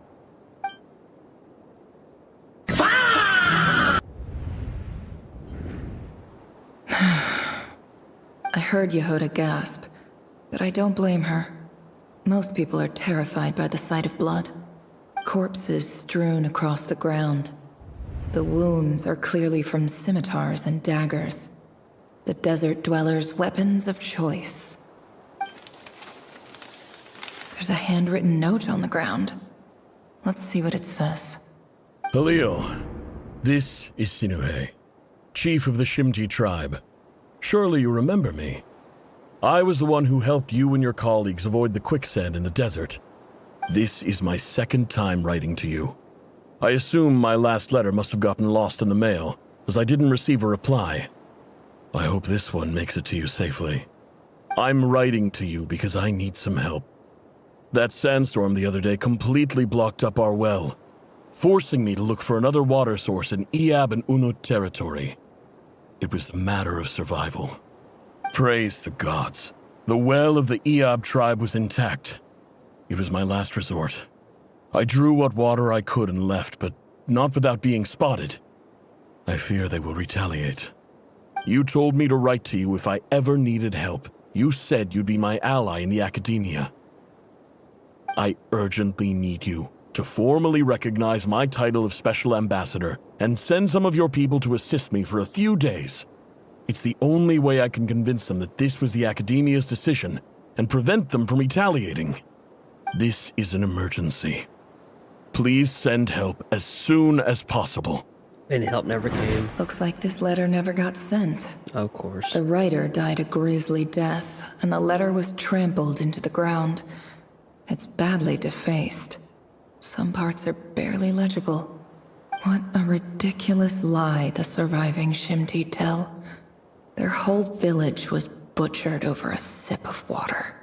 I heard Yehuda gasp, but I don't blame her. Most people are terrified by the sight of blood. Corpses strewn across the ground. The wounds are clearly from scimitars and daggers. The desert dwellers' weapons of choice. There's a handwritten note on the ground. Let's see what it says.
Halil, this is Sinuhe, chief of the Shimti tribe. Surely you remember me. I was the one who helped you and your colleagues avoid the quicksand in the desert. This is my second time writing to you. I assume my last letter must have gotten lost in the mail, as I didn't receive a reply. I hope this one makes it to you safely. I'm writing to you because I need some help. That sandstorm the other day completely blocked up our well, forcing me to look for another water source in Iab and Unut territory. It was a matter of survival. Praise the gods. The well of the Iab tribe was intact. It was my last resort. I drew what water I could and left, but not without being spotted. I fear they will retaliate. You told me to write to you if I ever needed help. You said you'd be my ally in the academia. I urgently need you to formally recognize my title of Special Ambassador and send some of your people to assist me for a few days. It's the only way I can convince them that this was the academia's decision and prevent them from retaliating. This is an emergency. Please send help as soon as possible.
And help never came.
Looks like this letter never got sent.
Of course.
The writer died a grisly death, and the letter was trampled into the ground. It's badly defaced. Some parts are barely legible. What a ridiculous lie the surviving Shimti tell. Their whole village was butchered over a sip of water.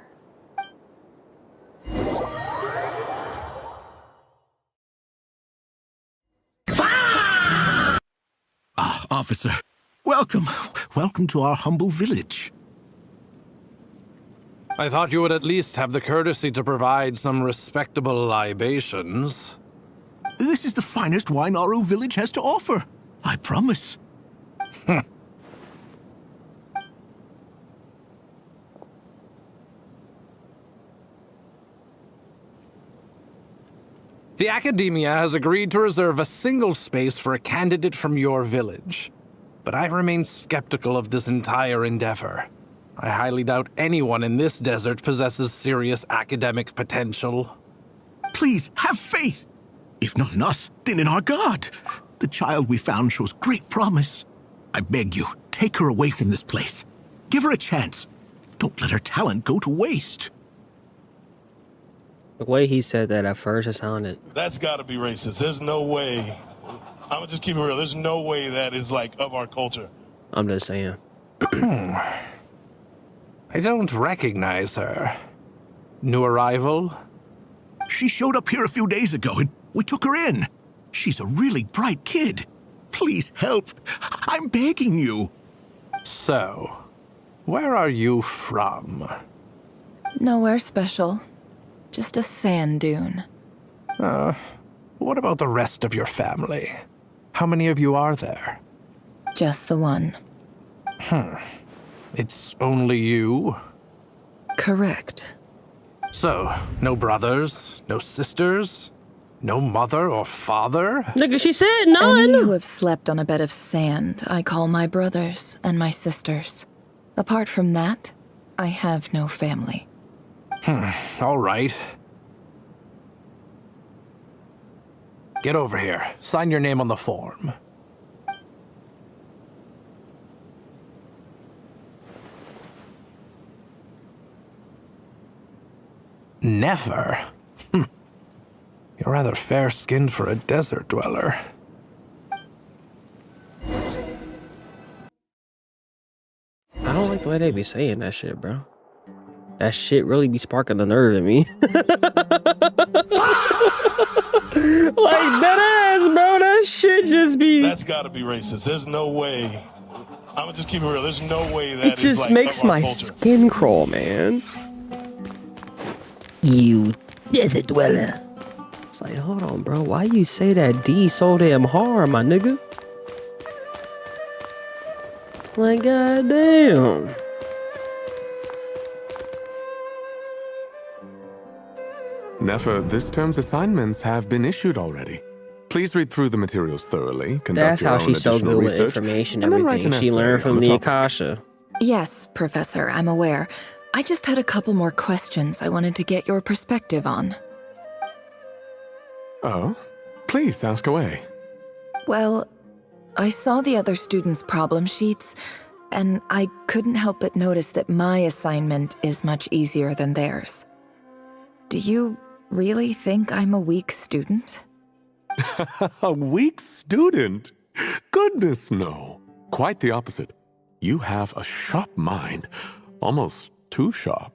Ah, officer. Welcome. Welcome to our humble village.
I thought you would at least have the courtesy to provide some respectable libations.
This is the finest wine our village has to offer. I promise.
The Academia has agreed to reserve a single space for a candidate from your village. But I remain skeptical of this entire endeavor. I highly doubt anyone in this desert possesses serious academic potential.
Please, have faith. If not in us, then in our God. The child we found shows great promise. I beg you, take her away from this place. Give her a chance. Don't let her talent go to waste.
The way he said that at first, it sounded...
That's gotta be racist. There's no way. I'm gonna just keep it real. There's no way that is, like, of our culture.
I'm just saying.
I don't recognize her. New arrival?
She showed up here a few days ago and we took her in. She's a really bright kid. Please help. I'm begging you.
So, where are you from?
Nowhere special. Just a sand dune.
What about the rest of your family? How many of you are there?
Just the one.
It's only you?
Correct.
So, no brothers, no sisters, no mother or father?
Nigga, she said none!
Any who have slept on a bed of sand, I call my brothers and my sisters. Apart from that, I have no family.
All right. Get over here. Sign your name on the form. Never? You're rather fair-skinned for a desert dweller.
I don't like the way they be saying that shit, bro. That shit really be sparking the nerve in me. Like, that ass, bro. That shit just be...
That's gotta be racist. There's no way. I'm gonna just keep it real. There's no way that
It just
like,
makes
of our
my
culture.
skin crawl, man. You desert dweller. It's like, hold on, bro. Why you say that D so damn hard, my nigga? Like, goddamn.
Nefer, this term's assignments have been issued already. Please read through the materials thoroughly.
That's how she's so good with
research,
information
and
and
then write
everything.
an
She
essay
learned from
on
the
topic.
Akasha.
Yes, Professor, I'm aware. I just had a couple more questions I wanted to get your perspective on.
Oh? Please ask away.
Well, I saw the other students' problem sheets, and I couldn't help but notice that my assignment is much easier than theirs. Do you really think I'm a weak student?
A weak student? Goodness, no. Quite the opposite. You have a sharp mind. Almost too sharp.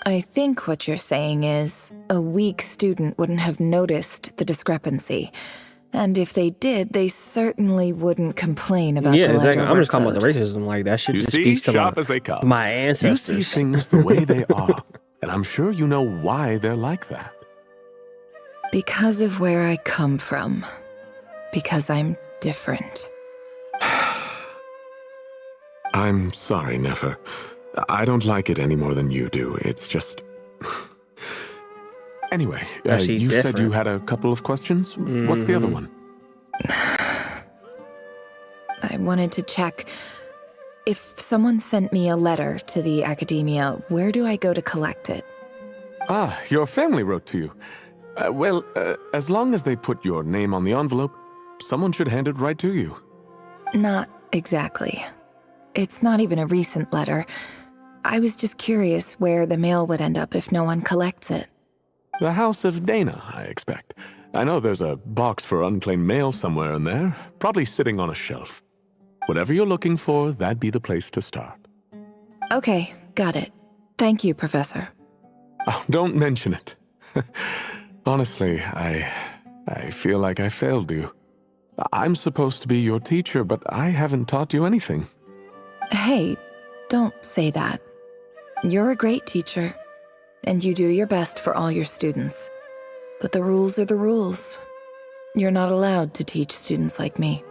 I think what you're saying is, a weak student wouldn't have noticed the discrepancy. And if they did, they certainly wouldn't complain about
Yeah,
the lighter
exactly. I'm just talking about the
workload.
racism. Like, that shit
You
just
see,
speaks to
sharp as they come.
my
You
ancestors.
see things the way they are, and I'm sure you know why they're like that.
Because of where I come from. Because I'm different.
I'm sorry, Nefer. I don't like it any more than you do. It's just... Anyway,
Actually,
you said you
different.
had a couple of questions. What's the other one?
I wanted to check. If someone sent me a letter to the academia, where do I go to collect it?
Ah, your family wrote to you. Well, as long as they put your name on the envelope, someone should hand it right to you.
Not exactly. It's not even a recent letter. I was just curious where the mail would end up if no one collects it.
The House of Dana, I expect. I know there's a box for unclaimed mail somewhere in there, probably sitting on a shelf. Whatever you're looking for, that'd be the place to start.
Okay, got it. Thank you, Professor.
Oh, don't mention it. Honestly, I feel like I failed you. I'm supposed to be your teacher, but I haven't taught you anything.
Hey, don't say that. You're a great teacher, and you do your best for all your students. But the rules are the rules. You're not allowed to teach students like me.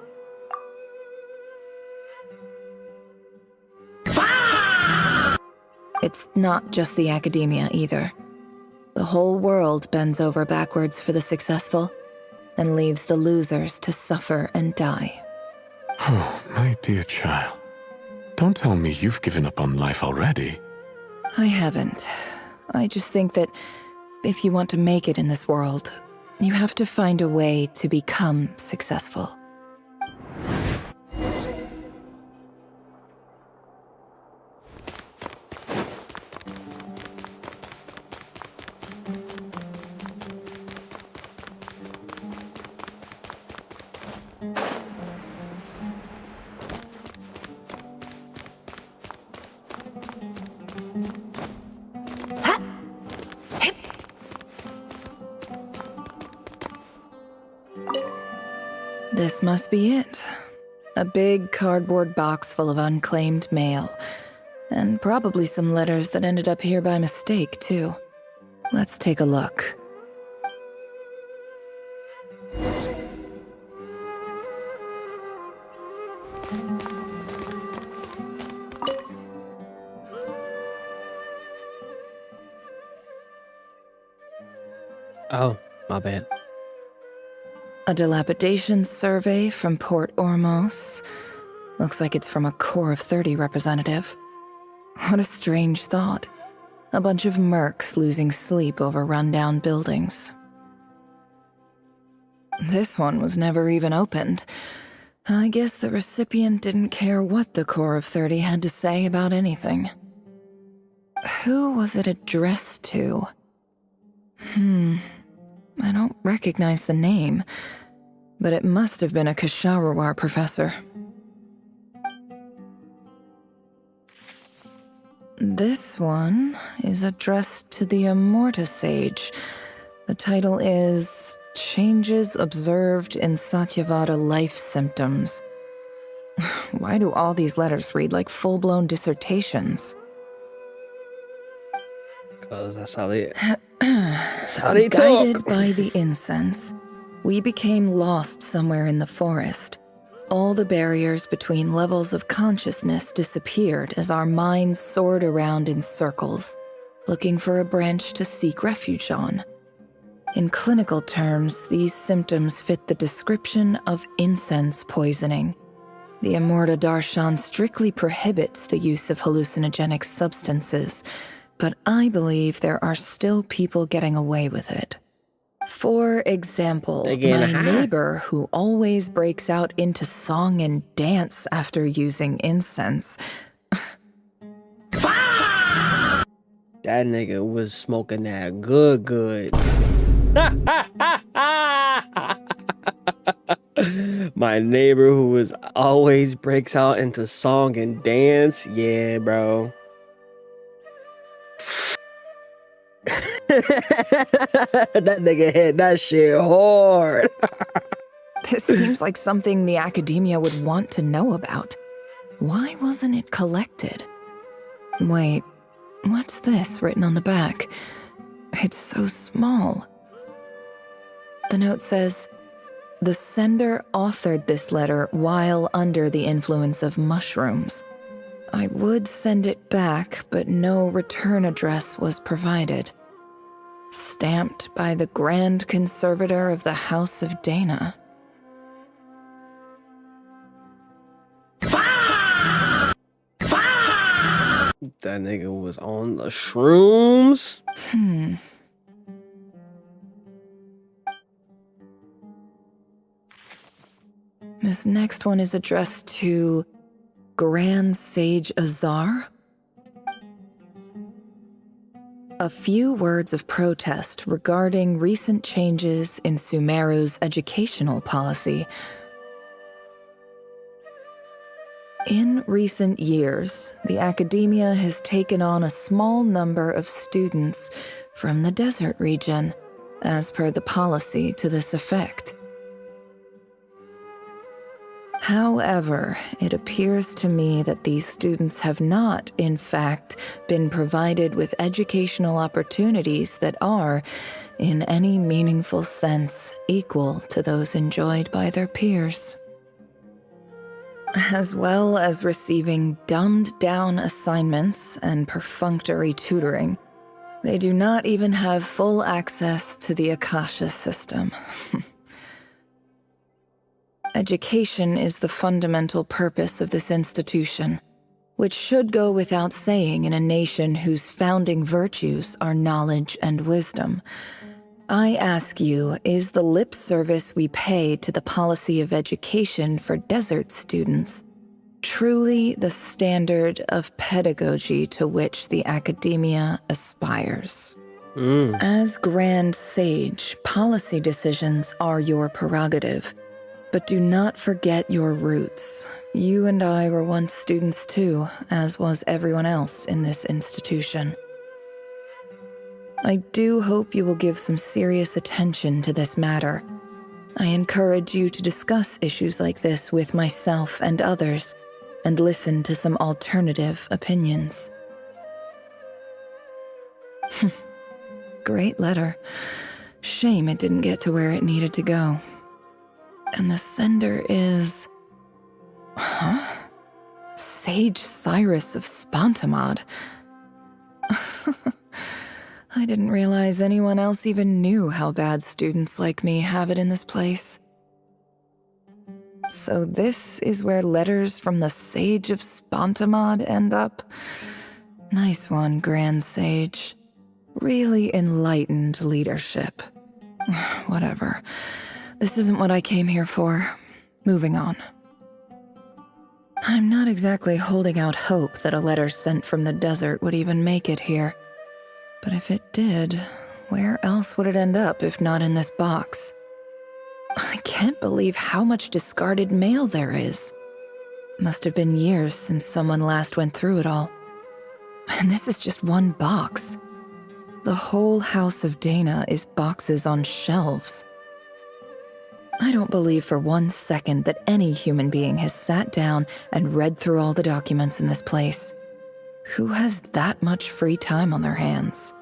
It's not just the academia either. The whole world bends over backwards for the successful and leaves the losers to suffer and die.
Oh, my dear child. Don't tell me you've given up on life already.
I haven't. I just think that if you want to make it in this world, you have to find a way to become successful. This must be it. A big cardboard box full of unclaimed mail. And probably some letters that ended up here by mistake, too. Let's take a look.
Oh, my bad.
A dilapidation survey from Port Ormos. Looks like it's from a Core of 30 representative. What a strange thought. A bunch of mercs losing sleep over rundown buildings. This one was never even opened. I guess the recipient didn't care what the Core of 30 had to say about anything. Who was it addressed to? I don't recognize the name, but it must have been a Ksharawar professor. This one is addressed to the Immorta Sage. The title is Changes Observed in Satyavada Life Symptoms. Why do all these letters read like full-blown dissertations?
Because that's how they talk.
Guided by the incense, we became lost somewhere in the forest. All the barriers between levels of consciousness disappeared as our minds soared around in circles, looking for a branch to seek refuge on. In clinical terms, these symptoms fit the description of incense poisoning. The Immorta Darshan strictly prohibits the use of hallucinogenic substances, but I believe there are still people getting away with it. For example, my neighbor who always breaks out into song and dance after using incense.
That nigga was smoking that good. My neighbor who was always breaks out into song and dance. Yeah, bro. That nigga hit that shit hard.
This seems like something the academia would want to know about. Why wasn't it collected? Wait, what's this written on the back? It's so small. The note says, the sender authored this letter while under the influence of mushrooms. I would send it back, but no return address was provided. Stamped by the Grand Conservator of the House of Dana.
That nigga was on the shrooms.
This next one is addressed to Grand Sage Azar. A few words of protest regarding recent changes in Sumeru's educational policy. In recent years, the academia has taken on a small number of students from the desert region, as per the policy to this effect. However, it appears to me that these students have not, in fact, been provided with educational opportunities that are, in any meaningful sense, equal to those enjoyed by their peers. As well as receiving dumbed-down assignments and perfunctory tutoring, they do not even have full access to the Akasha system. Education is the fundamental purpose of this institution. which should go without saying in a nation whose founding virtues are knowledge and wisdom. I ask you, is the lip service we pay to the policy of education for desert students truly the standard of pedagogy to which the academia aspires? As Grand Sage, policy decisions are your prerogative, but do not forget your roots. You and I were once students too, as was everyone else in this institution. I do hope you will give some serious attention to this matter. I encourage you to discuss issues like this with myself and others, and listen to some alternative opinions. Great letter. Shame it didn't get to where it needed to go. And the sender is... Huh? Sage Cyrus of Spontamod. I didn't realize anyone else even knew how bad students like me have it in this place. So this is where letters from the Sage of Spontamod end up? Nice one, Grand Sage. Really enlightened leadership. Whatever. This isn't what I came here for. Moving on. I'm not exactly holding out hope that a letter sent from the desert would even make it here. But if it did, where else would it end up if not in this box? I can't believe how much discarded mail there is. Must have been years since someone last went through it all. And this is just one box. The whole House of Dana is boxes on shelves. I don't believe for 1 second that any human being has sat down and read through all the documents in this place. Who has that much free time on their hands?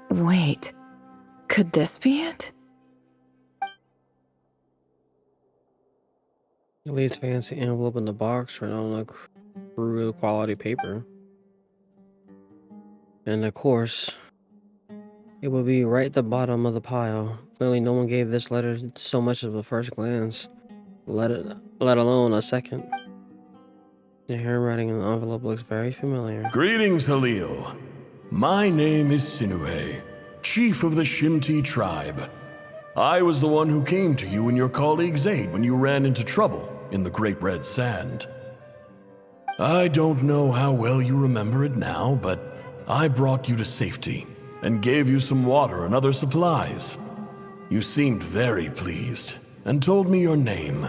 Wait, could this be it?
At least fancy envelope in the box right on like real quality paper. And of course, it will be right at the bottom of the pile. Clearly no one gave this letter so much of a first glance, let alone a second. The handwriting in the envelope looks very familiar.
Greetings, Halil. My name is Sinue, chief of the Shimti tribe. I was the one who came to you and your colleague's aid when you ran into trouble in the Great Red Sand. I don't know how well you remember it now, but I brought you to safety and gave you some water and other supplies. You seemed very pleased and told me your name.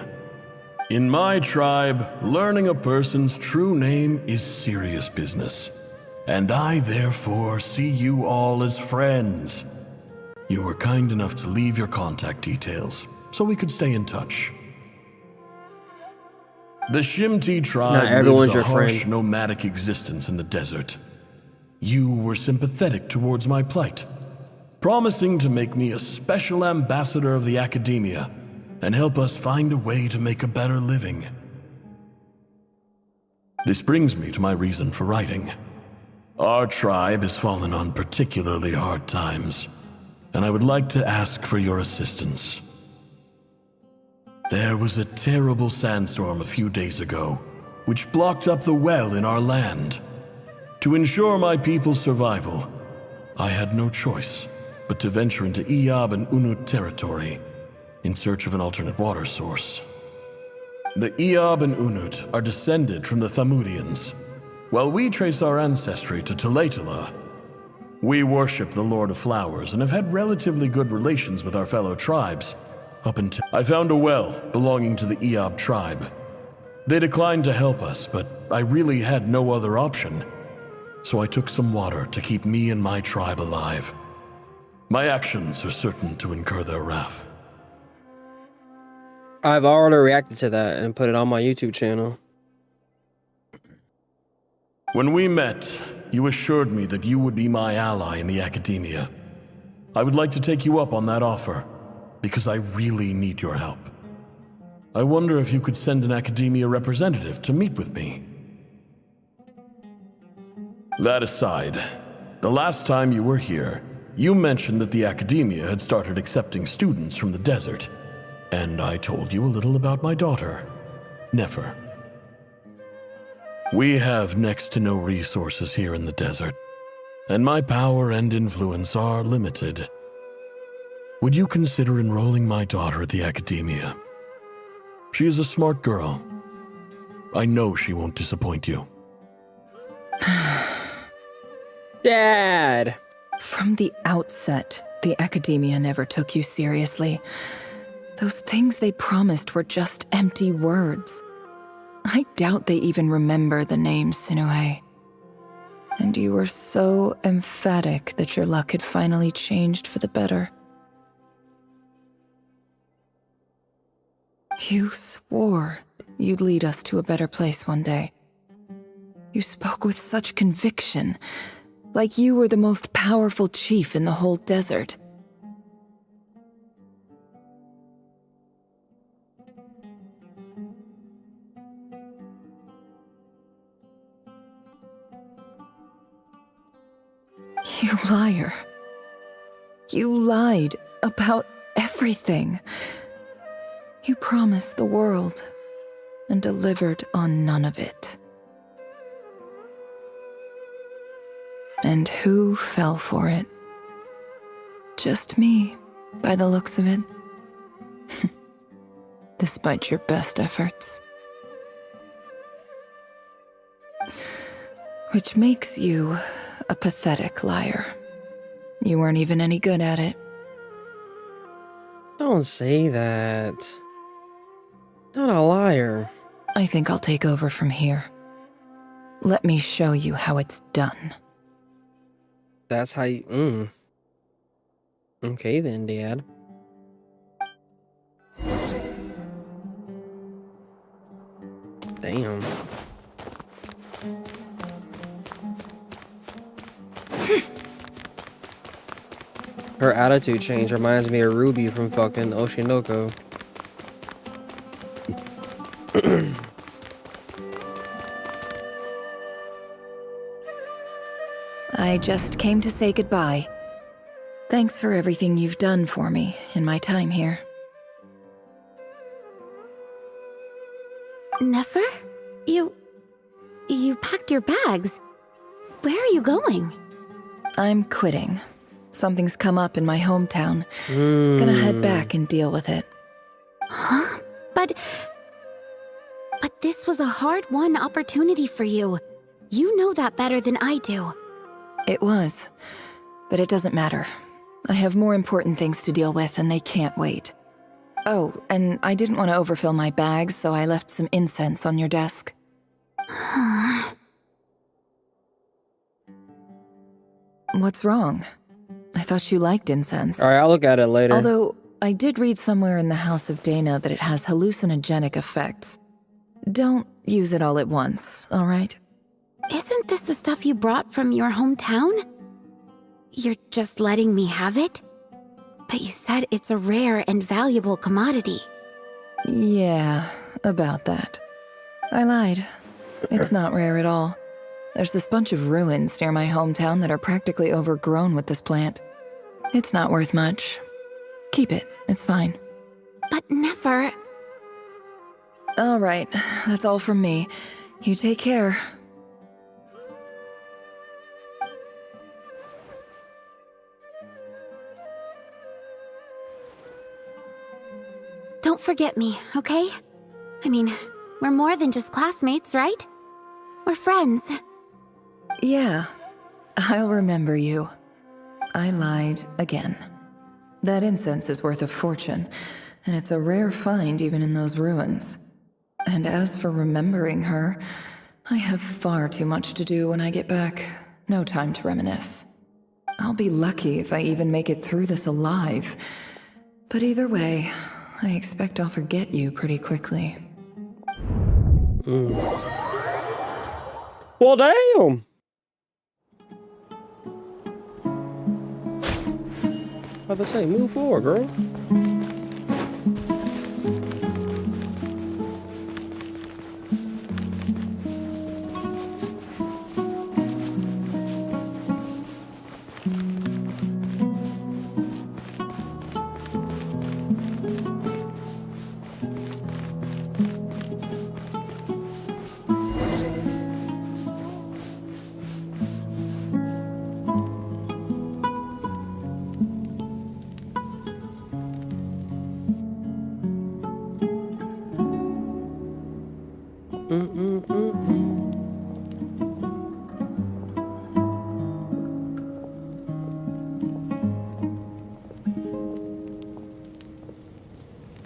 In my tribe, learning a person's true name is serious business, and I therefore see you all as friends. You were kind enough to leave your contact details so we could stay in touch. The Shimti tribe lives a harsh nomadic existence in the desert. You were sympathetic towards my plight, promising to make me a special ambassador of the academia and help us find a way to make a better living. This brings me to my reason for writing. Our tribe has fallen on particularly hard times, and I would like to ask for your assistance. There was a terrible sandstorm a few days ago, which blocked up the well in our land. To ensure my people's survival, I had no choice but to venture into Iyab and Unut territory in search of an alternate water source. The Iyab and Unut are descended from the Thamudians, while we trace our ancestry to Tulatala. We worship the Lord of Flowers and have had relatively good relations with our fellow tribes, up until I found a well belonging to the Iyab tribe. They declined to help us, but I really had no other option, so I took some water to keep me and my tribe alive. My actions are certain to incur their wrath.
I've already reacted to that and put it on my YouTube channel.
When we met, you assured me that you would be my ally in the academia. I would like to take you up on that offer, because I really need your help. I wonder if you could send an academia representative to meet with me. That aside, the last time you were here, You mentioned that the academia had started accepting students from the desert, and I told you a little about my daughter, Nefer. We have next to no resources here in the desert, and my power and influence are limited. Would you consider enrolling my daughter at the academia? She is a smart girl. I know she won't disappoint you.
Dad!
From the outset, the academia never took you seriously. Those things they promised were just empty words. I doubt they even remember the name Sinuhe. And you were so emphatic that your luck had finally changed for the better. You swore you'd lead us to a better place one day. You spoke with such conviction, like you were the most powerful chief in the whole desert. You liar. You lied about everything. You promised the world and delivered on none of it. And who fell for it? Just me, by the looks of it. Despite your best efforts. Which makes you a pathetic liar. You weren't even any good at it.
Don't say that. Not a liar.
I think I'll take over from here. Let me show you how it's done.
That's how you... Okay then, Dad. Damn. Her attitude change reminds me of Ruby from fucking Oshinoko.
I just came to say goodbye. Thanks for everything you've done for me in my time here.
Nefer? You packed your bags. Where are you going?
I'm quitting. Something's come up in my hometown. Gonna head back and deal with it.
Huh? But this was a hard-won opportunity for you. You know that better than I do.
It was, but it doesn't matter. I have more important things to deal with, and they can't wait. Oh, and I didn't want to overfill my bags, so I left some incense on your desk. What's wrong? I thought you liked incense.
Alright, I'll look at it later.
Although, I did read somewhere in the House of Dana that it has hallucinogenic effects. Don't use it all at once, alright?
Isn't this the stuff you brought from your hometown? You're just letting me have it? But you said it's a rare and valuable commodity.
Yeah, about that. I lied. It's not rare at all. There's this bunch of ruins near my hometown that are practically overgrown with this plant. It's not worth much. Keep it, it's fine.
But Nefer...
Alright, that's all from me. You take care.
Don't forget me, okay? I mean, we're more than just classmates, right? We're friends.
Yeah, I'll remember you. I lied again. That incense is worth a fortune, and it's a rare find even in those ruins. And as for remembering her, I have far too much to do when I get back. No time to reminisce. I'll be lucky if I even make it through this alive. But either way, I expect I'll forget you pretty quickly.
Well, damn! I was about to say, move forward, girl.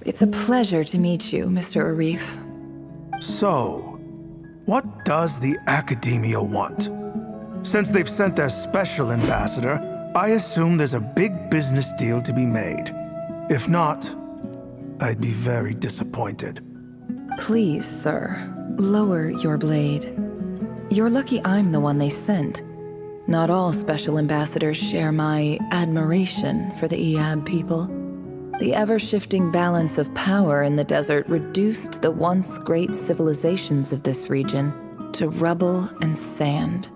It's a pleasure to meet you, Mr. Arif.
So, what does the Academia want? Since they've sent their special ambassador, I assume there's a big business deal to be made. If not, I'd be very disappointed.
Please, sir, lower your blade. You're lucky I'm the one they sent. Not all special ambassadors share my admiration for the Iab people. The ever-shifting balance of power in the desert reduced the once great civilizations of this region to rubble and sand.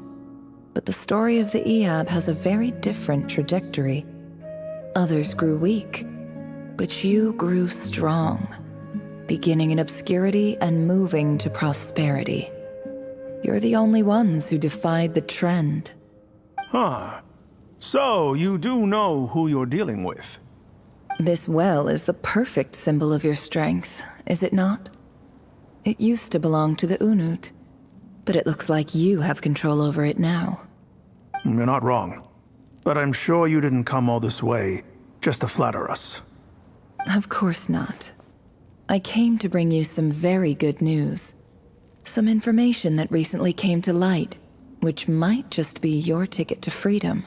But the story of the Iab has a very different trajectory. Others grew weak, but you grew strong, beginning in obscurity and moving to prosperity. You're the only ones who defied the trend.
Huh. So, you do know who you're dealing with?
This well is the perfect symbol of your strength, is it not? It used to belong to the Unut, but it looks like you have control over it now.
You're not wrong. But I'm sure you didn't come all this way just to flatter us.
Of course not. I came to bring you some very good news. Some information that recently came to light, which might just be your ticket to freedom.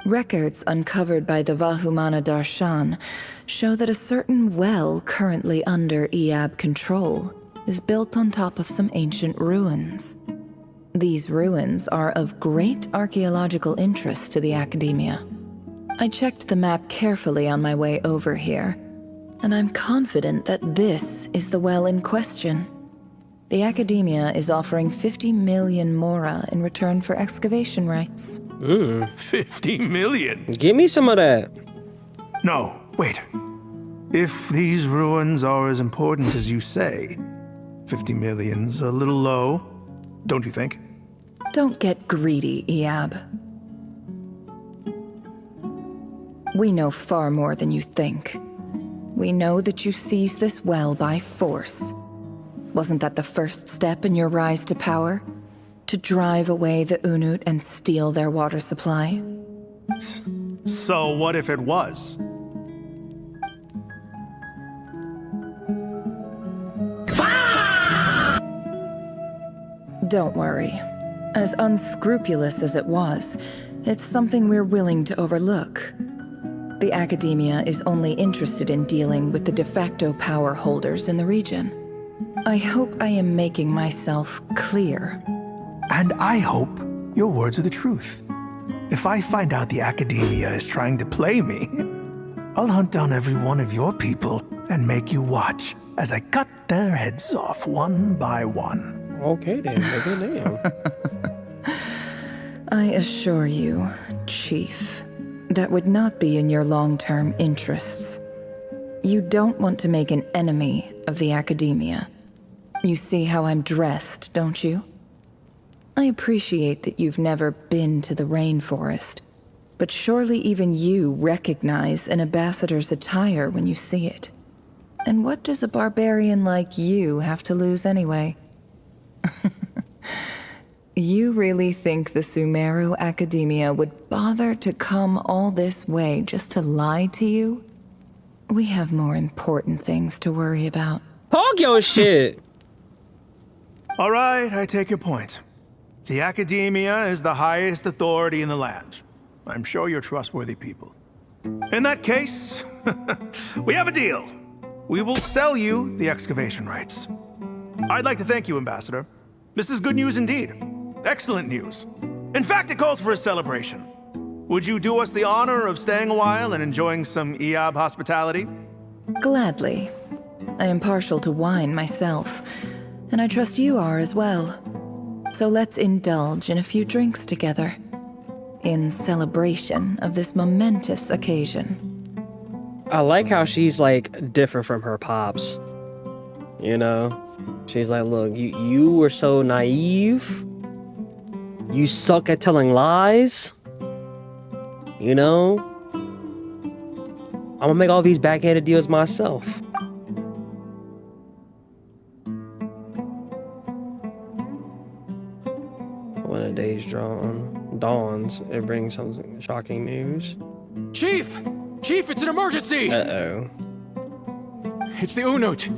Records uncovered by the Vahumana Darshan show that a certain well currently under Iab control is built on top of some ancient ruins. These ruins are of great archaeological interest to the Academia. I checked the map carefully on my way over here, and I'm confident that this is the well in question. The Academia is offering 50 million mora in return for excavation rights.
50 million?
Give me some of that.
No, wait. If these ruins are as important as you say, 50 million's a little low, don't you think?
Don't get greedy, Iab. We know far more than you think. We know that you seized this well by force. Wasn't that the first step in your rise to power? To drive away the Unut and steal their water supply?
So what if it was?
Don't worry. As unscrupulous as it was, it's something we're willing to overlook. The Academia is only interested in dealing with the de facto power holders in the region. I hope I am making myself clear.
And I hope your words are the truth. If I find out the Academia is trying to play me, I'll hunt down every one of your people and make you watch as I cut their heads off one by one.
Okay then, nigga, damn.
I assure you, Chief, that would not be in your long-term interests. You don't want to make an enemy of the Academia. You see how I'm dressed, don't you? I appreciate that you've never been to the rainforest, but surely even you recognize an ambassador's attire when you see it. And what does a barbarian like you have to lose anyway? You really think the Sumeru Academia would bother to come all this way just to lie to you? We have more important things to worry about.
Talk your shit!
All right, I take your point. The Academia is the highest authority in the land. I'm sure you're trustworthy people. In that case, we have a deal. We will sell you the excavation rights. I'd like to thank you, Ambassador. This is good news indeed. Excellent news. In fact, it calls for a celebration. Would you do us the honor of staying a while and enjoying some Iab hospitality?
Gladly. I am partial to wine myself, and I trust you are as well. So let's indulge in a few drinks together, in celebration of this momentous occasion.
I like how she's like different from her pops. You know? She's like, look, you were so naive. You suck at telling lies. You know? I'm gonna make all these backhanded deals myself. When a day's dawns, it brings some shocking news.
Chief! Chief, it's an emergency!
Uh-oh.
It's the Unut.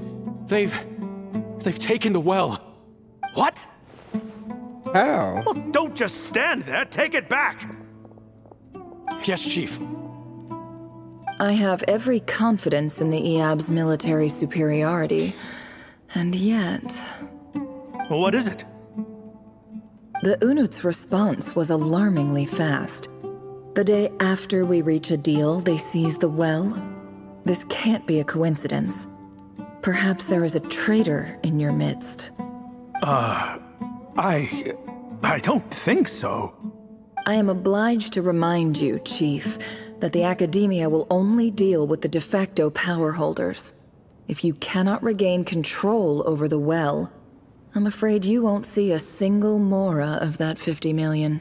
They've taken the well.
What?
How?
Well, don't just stand there. Take it back.
Yes, Chief.
I have every confidence in the EAB's military superiority, and yet...
Well, what is it?
The Unut's response was alarmingly fast. The day after we reach a deal, they seize the well. This can't be a coincidence. Perhaps there is a traitor in your midst.
I don't think so.
I am obliged to remind you, Chief, that the Academia will only deal with the de facto power holders. If you cannot regain control over the well, I'm afraid you won't see a single mora of that 50 million.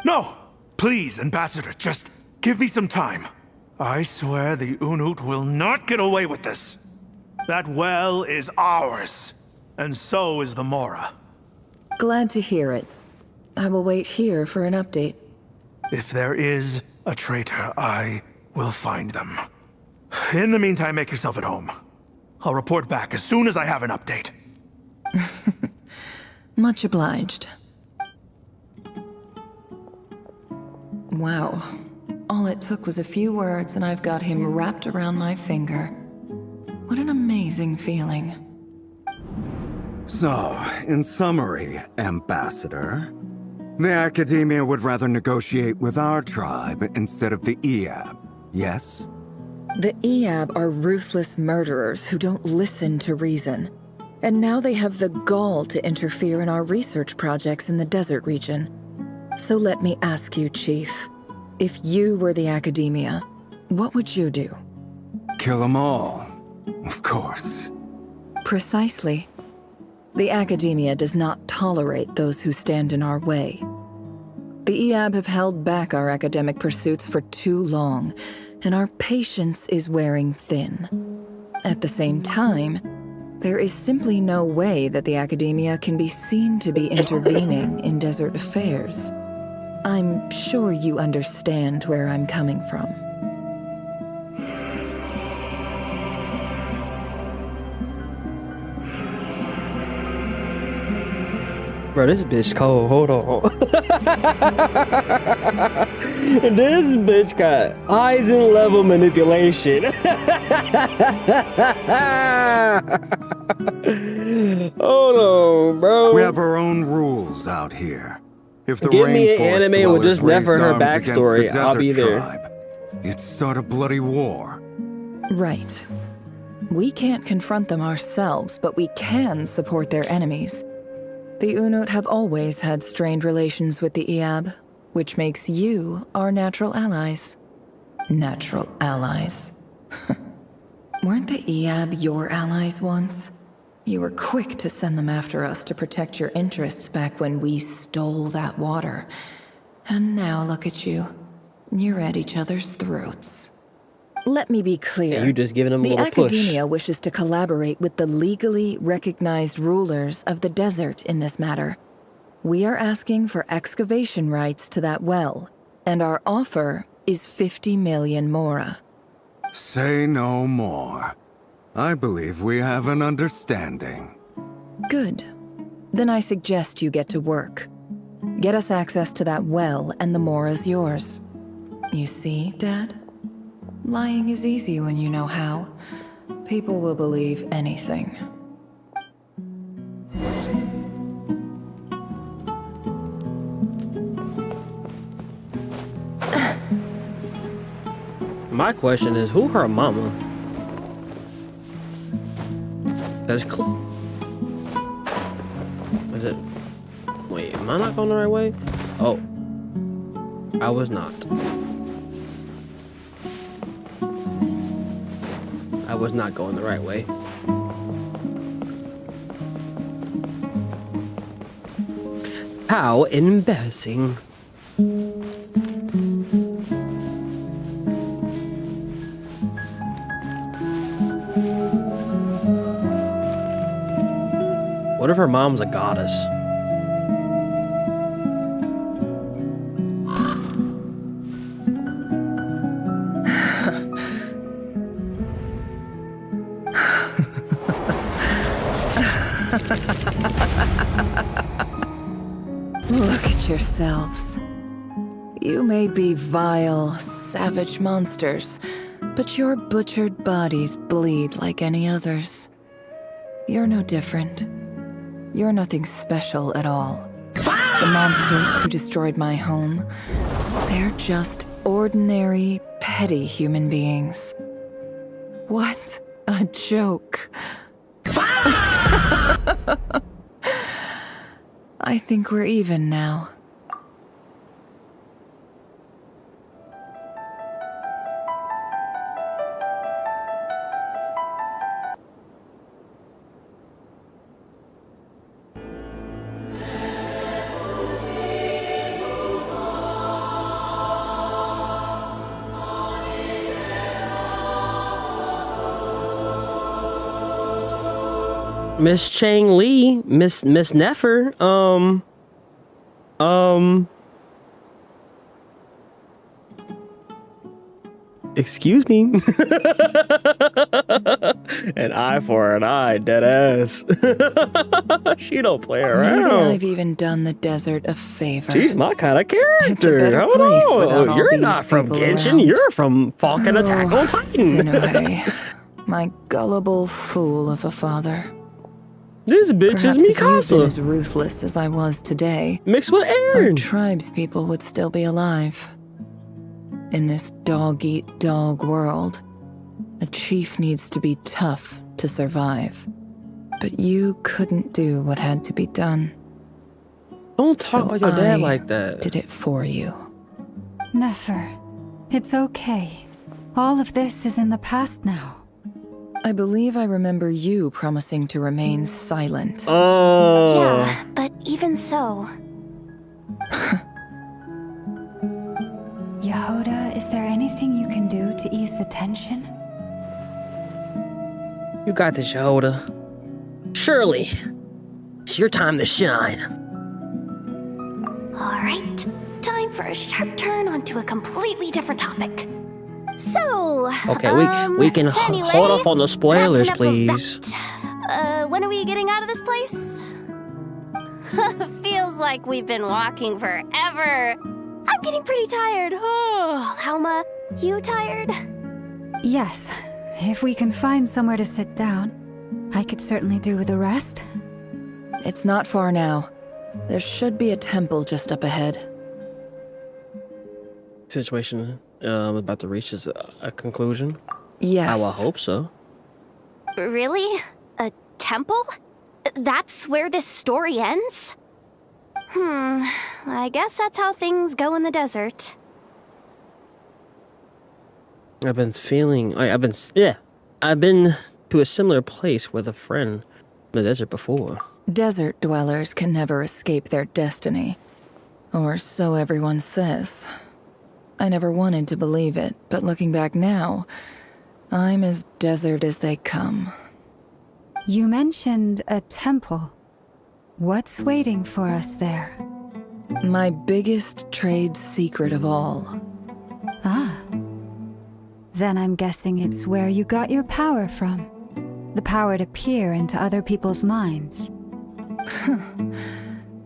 No! Please, Ambassador, just give me some time. I swear the Unut will not get away with this. That well is ours, and so is the mora.
Glad to hear it. I will wait here for an update.
If there is a traitor, I will find them. In the meantime, make yourself at home. I'll report back as soon as I have an update.
Much obliged. Wow. All it took was a few words and I've got him wrapped around my finger. What an amazing feeling.
So, in summary, Ambassador, the Academia would rather negotiate with our tribe instead of the EAB, yes?
The EAB are ruthless murderers who don't listen to reason. And now they have the gall to interfere in our research projects in the desert region. So let me ask you, Chief, if you were the Academia, what would you do?
Kill them all, of course.
Precisely. The Academia does not tolerate those who stand in our way. The EAB have held back our academic pursuits for too long, and our patience is wearing thin. At the same time, there is simply no way that the Academia can be seen to be intervening in desert affairs. I'm sure you understand where I'm coming from.
Bro, this bitch cold. Hold on. This bitch got Eisen-level manipulation. Hold on, bro.
We have our own rules out here. If the
Give me an
rainforest
anime with just
dwellers
never
raised
her
arms against
backstory,
the
I'll be
desert
there.
tribe, it'd start a bloody war.
Right. We can't confront them ourselves, but we can support their enemies. The Unut have always had strained relations with the EAB, which makes you our natural allies. Natural allies. Weren't the EAB your allies once? You were quick to send them after us to protect your interests back when we stole that water. And now look at you. You're at each other's throats. Let me be clear.
Yeah, you just giving them a
the
little push.
Academia wishes to collaborate with the legally recognized rulers of the desert in this matter. We are asking for excavation rights to that well, and our offer is 50 million mora.
Say no more. I believe we have an understanding.
Good. Then I suggest you get to work. Get us access to that well, and the mora's yours. You see, Dad? Lying is easy when you know how. People will believe anything.
My question is, who her mama? That's is it? Wait, am I not going the right way? Oh, I was not. I was not going the right way. How embarrassing. What if her mom's a goddess?
Look at yourselves. You may be vile, savage monsters, but your butchered bodies bleed like any others. You're no different. You're nothing special at all. The monsters who destroyed my home, they're just ordinary, petty human beings. What a joke. I think we're even now.
Miss Chang Lee, Miss Nefer, excuse me. An eye for an eye, dead ass. She don't play around.
Maybe I've even done the desert a favor.
She's my kind of character.
It's a better place without all
You're
these
not from
people
Genshin.
around.
You're from Falcon Attack on Titan.
Sinuhe, my gullible fool of a father.
This bitch
Perhaps
is
if you'd been
Mikasa.
as ruthless as I was today,
mixed with
our
Aaron.
tribespeople would still be alive. In this dog-eat-dog world, a chief needs to be tough to survive. But you couldn't do what had to be done.
Don't talk about your dad
I
like that.
Did it for you.
Nefer, it's okay. All of this is in the past now.
I believe I remember you promising to remain silent.
Oh.
Yeah, but even so.
Yehoda, is there anything you can do to ease the tension?
You got this, Yehoda. Surely, it's your time to shine.
Alright, time for a sharp turn onto a completely different topic. So,
Okay, we can
anyway,
hold off on the spoilers,
that's enough of
please.
that. When are we getting out of this place? Feels like we've been walking forever. I'm getting pretty tired. Oh, Lauma, you tired?
Yes. If we can find somewhere to sit down, I could certainly do with a rest.
It's not far now. There should be a temple just up ahead.
Situation about to reach a conclusion.
Yes.
I will hope so.
Really? A temple? That's where this story ends? I guess that's how things go in the desert.
I've been to a similar place with a friend in the desert before.
Desert dwellers can never escape their destiny. Or so everyone says. I never wanted to believe it, but looking back now, I'm as desert as they come.
You mentioned a temple. What's waiting for us there?
My biggest trade secret of all.
Ah. Then I'm guessing it's where you got your power from. The power to peer into other people's minds.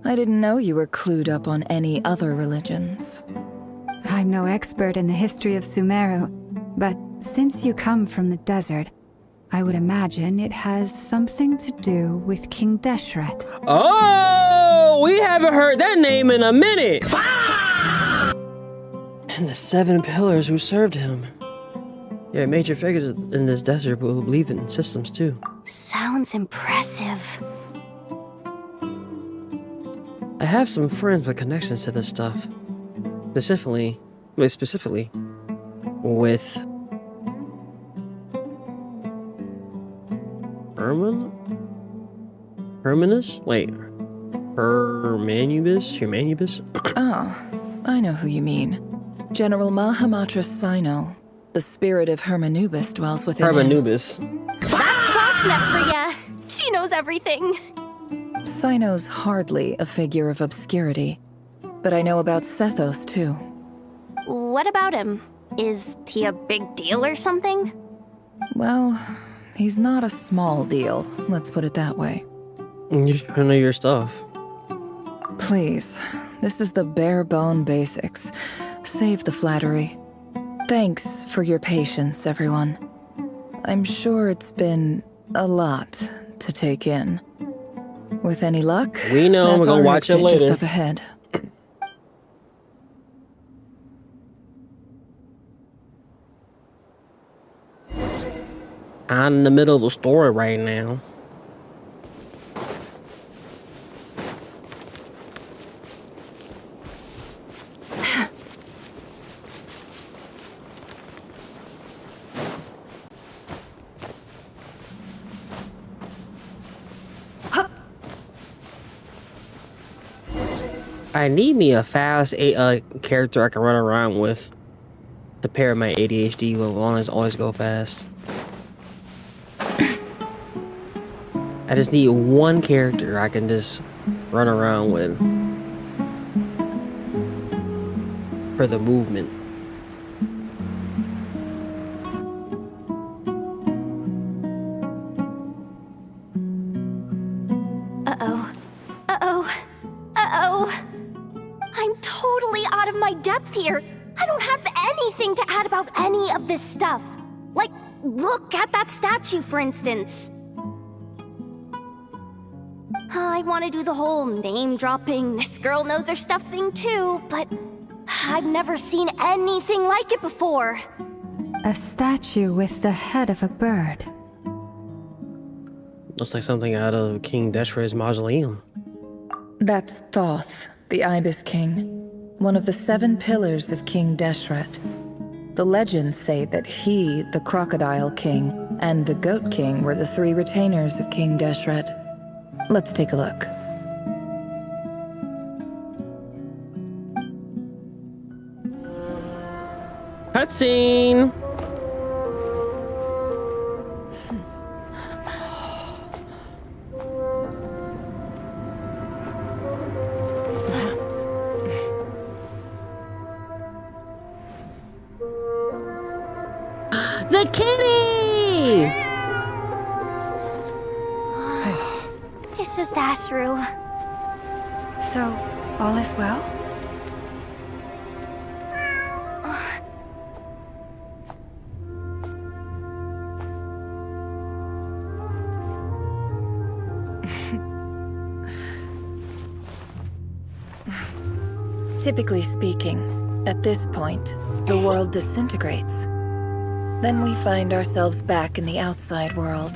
I didn't know you were clued up on any other religions.
I'm no expert in the history of Sumeru, but since you come from the desert, I would imagine it has something to do with King Deshret.
Oh, we haven't heard that name in a minute. And the 7 pillars who served him. Yeah, major figures in this desert who believe in systems too.
Sounds impressive.
I have some friends with connections to this stuff. Specifically with Hermanubis?
Oh, I know who you mean. General Mahamatra Sino. The spirit of Hermanubis dwells within him.
Hermanubis.
That's Bossnet for ya. She knows everything.
Sino's hardly a figure of obscurity, but I know about Sethos too.
What about him? Is he a big deal or something?
Well, he's not a small deal, let's put it that way.
You should know your stuff.
Please, this is the bare bone basics. Save the flattery. Thanks for your patience, everyone. I'm sure it's been a lot to take in. With any luck,
we know
that's
we're gonna
our
watch it
exit
later.
just up ahead.
I'm in the middle of a story right now. I need me a fast character I can run around with to pair my ADHD with always go fast. I just need one character I can just run around with for the movement.
Uh-oh. Uh-oh. Uh-oh. I'm totally out of my depth here. I don't have anything to add about any of this stuff. Like, look at that statue, for instance. I want to do the whole name-dropping, this girl knows her stuff thing too, but I've never seen anything like it before.
A statue with the head of a bird.
Looks like something out of King Deshret's mausoleum.
That's Thoth, the Ibis King, one of the 7 pillars of King Deshret. The legends say that he, the Crocodile King, and the Goat King were the 3 retainers of King Deshret. Let's take a look.
Cutscene! The kitty!
It's just Ashru.
So, all is well?
Typically speaking, at this point, the world disintegrates. Then we find ourselves back in the outside world.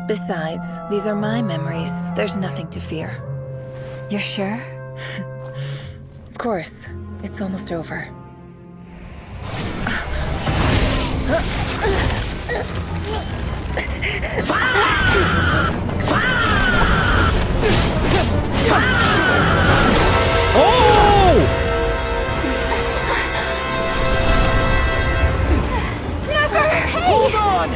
Besides, these are my memories. There's nothing to fear.
You're sure?
Of course. It's almost over.
Oh!
Hold on!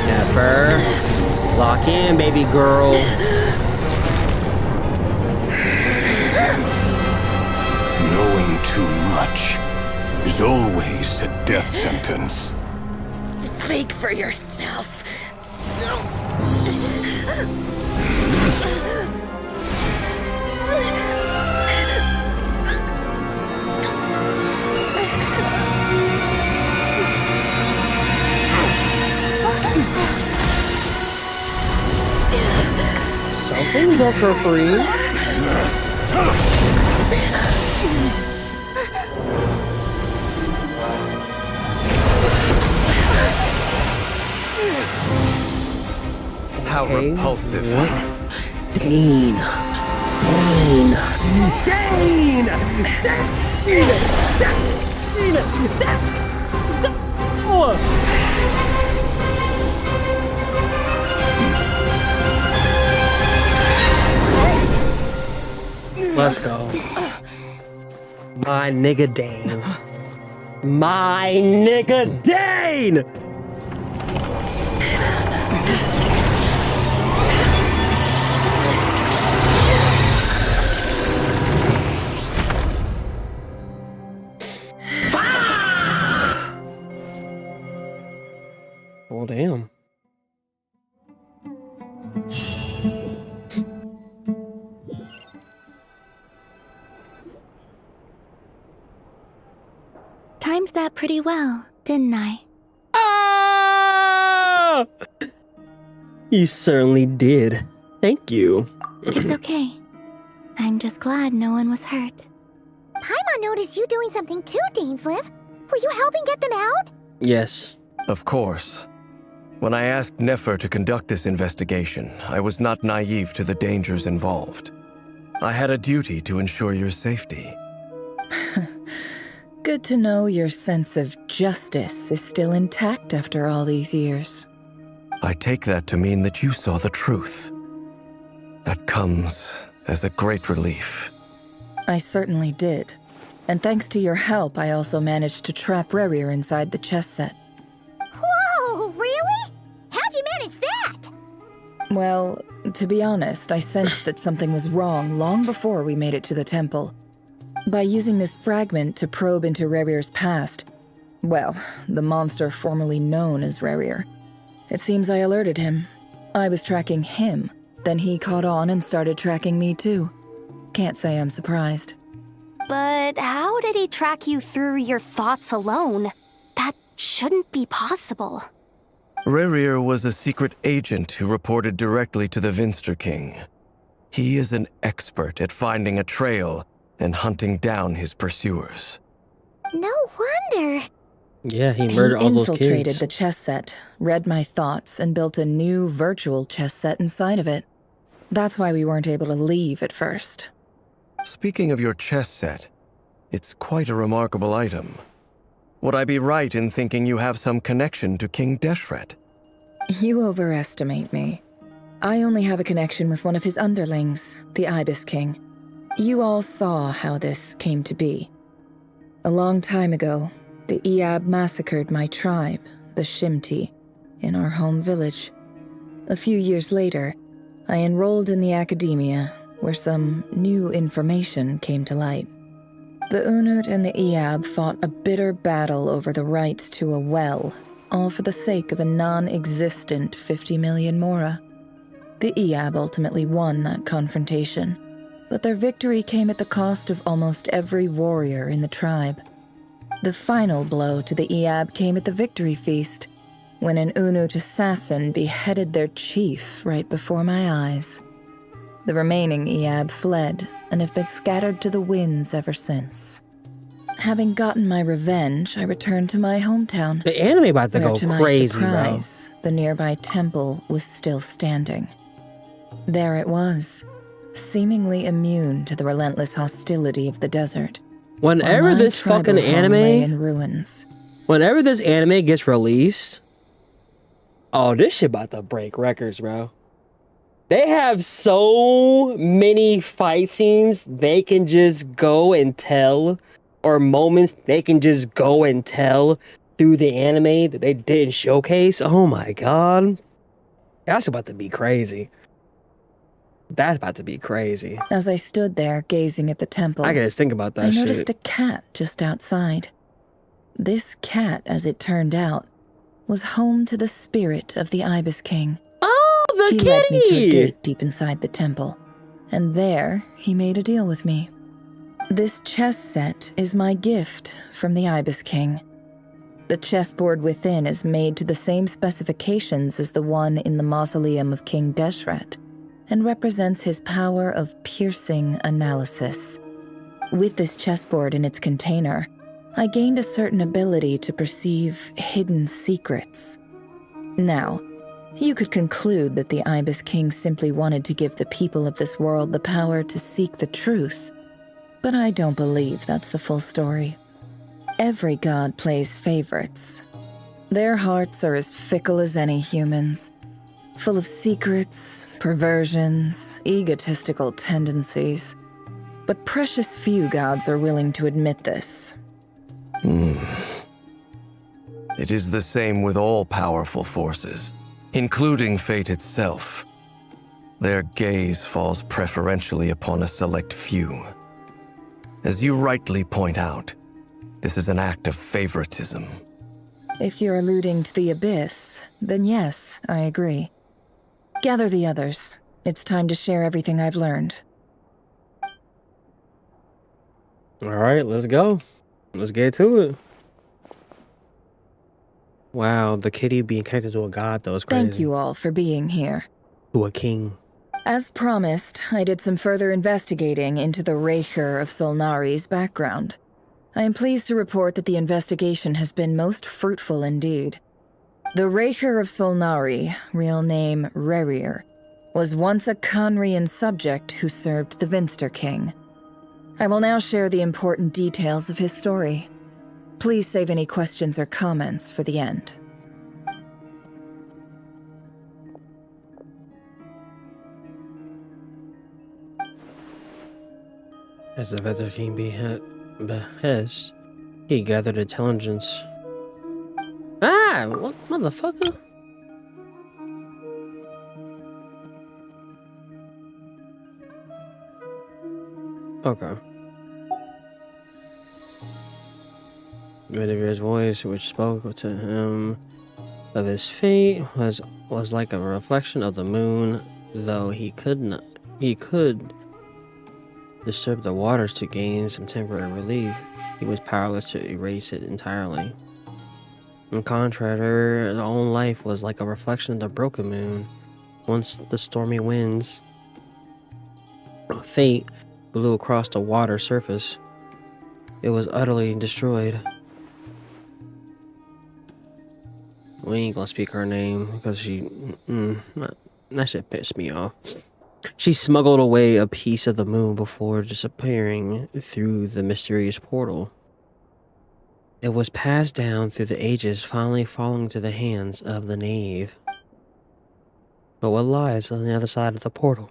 Never. Lock in, baby girl.
Knowing too much is always a death sentence.
Speak for yourself.
Something broke her free.
How repulsive.
Dane. Let's go. My nigga Dane. My nigga Dane! Oh, damn.
Timed that pretty well, didn't I?
Ah! You certainly did. Thank you.
It's okay. I'm just glad no one was hurt. Paimon noticed you doing something too, Dainsleif. Were you helping get them out?
Yes.
Of course. When I asked Nefer to conduct this investigation, I was not naive to the dangers involved. I had a duty to ensure your safety.
Good to know your sense of justice is still intact after all these years.
I take that to mean that you saw the truth. That comes as a great relief.
I certainly did. And thanks to your help, I also managed to trap Rerir inside the chess set.
Whoa, really? How'd you manage that?
Well, to be honest, I sensed that something was wrong long before we made it to the temple. By using this fragment to probe into Rerir's past, well, the monster formerly known as Rerir, it seems I alerted him. I was tracking him, then he caught on and started tracking me too. Can't say I'm surprised.
But how did he track you through your thoughts alone? That shouldn't be possible.
Rerir was a secret agent who reported directly to the Vinster King. He is an expert at finding a trail and hunting down his pursuers.
No wonder.
Yeah, he murdered all those kids.
He infiltrated the chess set, read my thoughts, and built a new virtual chess set inside of it. That's why we weren't able to leave at first.
Speaking of your chess set, it's quite a remarkable item. Would I be right in thinking you have some connection to King Deshret?
You overestimate me. I only have a connection with one of his underlings, the Ibis King. You all saw how this came to be. A long time ago, the Iab massacred my tribe, the Shimti, in our home village. A few years later, I enrolled in the academia, where some new information came to light. The Unut and the Iab fought a bitter battle over the rights to a well, all for the sake of a non-existent 50 million Mora. The Iab ultimately won that confrontation, but their victory came at the cost of almost every warrior in the tribe. The final blow to the Iab came at the victory feast, when an Unut assassin beheaded their chief right before my eyes. The remaining Iab fled and have been scattered to the winds ever since. Having gotten my revenge, I returned to my hometown.
The anime about to
where,
go
to
crazy,
my surprise, the nearby temple was still standing. There it was, seemingly immune to the relentless hostility of the desert.
Whenever this fucking anime
in ruins.
Whenever this anime gets released, oh, this shit about to break records, bro. They have so many fight scenes they can just go and tell, or moments they can just go and tell through the anime that they didn't showcase. Oh my god. That's about to be crazy. That's about to be crazy.
As I stood there gazing at the temple,
I gotta just think about that
I
shit.
noticed a cat just outside. This cat, as it turned out, was home to the spirit of the Ibis King.
Oh, the
He
kitty!
led me to a gate deep inside the temple, and there he made a deal with me. This chess set is my gift from the Ibis King. The chessboard within is made to the same specifications as the one in the mausoleum of King Deshret, and represents his power of piercing analysis. With this chessboard in its container, I gained a certain ability to perceive hidden secrets. Now, you could conclude that the Ibis King simply wanted to give the people of this world the power to seek the truth, but I don't believe that's the full story. Every god plays favorites. Their hearts are as fickle as any humans, full of secrets, perversions, egotistical tendencies. But precious few gods are willing to admit this.
It is the same with all powerful forces, including fate itself. Their gaze falls preferentially upon a select few. As you rightly point out, this is an act of favoritism.
If you're alluding to the Abyss, then yes, I agree. Gather the others. It's time to share everything I've learned.
Alright, let's go. Let's get to it. Wow, the kitty being connected to a god, though, is crazy.
Thank you all for being here.
To a king.
As promised, I did some further investigating into the Raker of Solnari's background. I am pleased to report that the investigation has been most fruitful indeed. The Raker of Solnari, real name Rerir, was once a Conrian subject who served the Vinster King. I will now share the important details of his story. Please save any questions or comments for the end.
As the Vinster King behest, he gathered intelligence. Ah, what motherfucker? Okay. Revir's voice, which spoke to him of his fate, was like a reflection of the moon, though he could disturb the waters to gain some temporary relief. He was powerless to erase it entirely. In contrast, her own life was like a reflection of the broken moon. Once the stormy winds of fate blew across the water surface, it was utterly destroyed. We ain't gonna speak her name because that shit pissed me off. She smuggled away a piece of the moon before disappearing through the mysterious portal. It was passed down through the ages, finally falling to the hands of the knave. But what lies on the other side of the portal?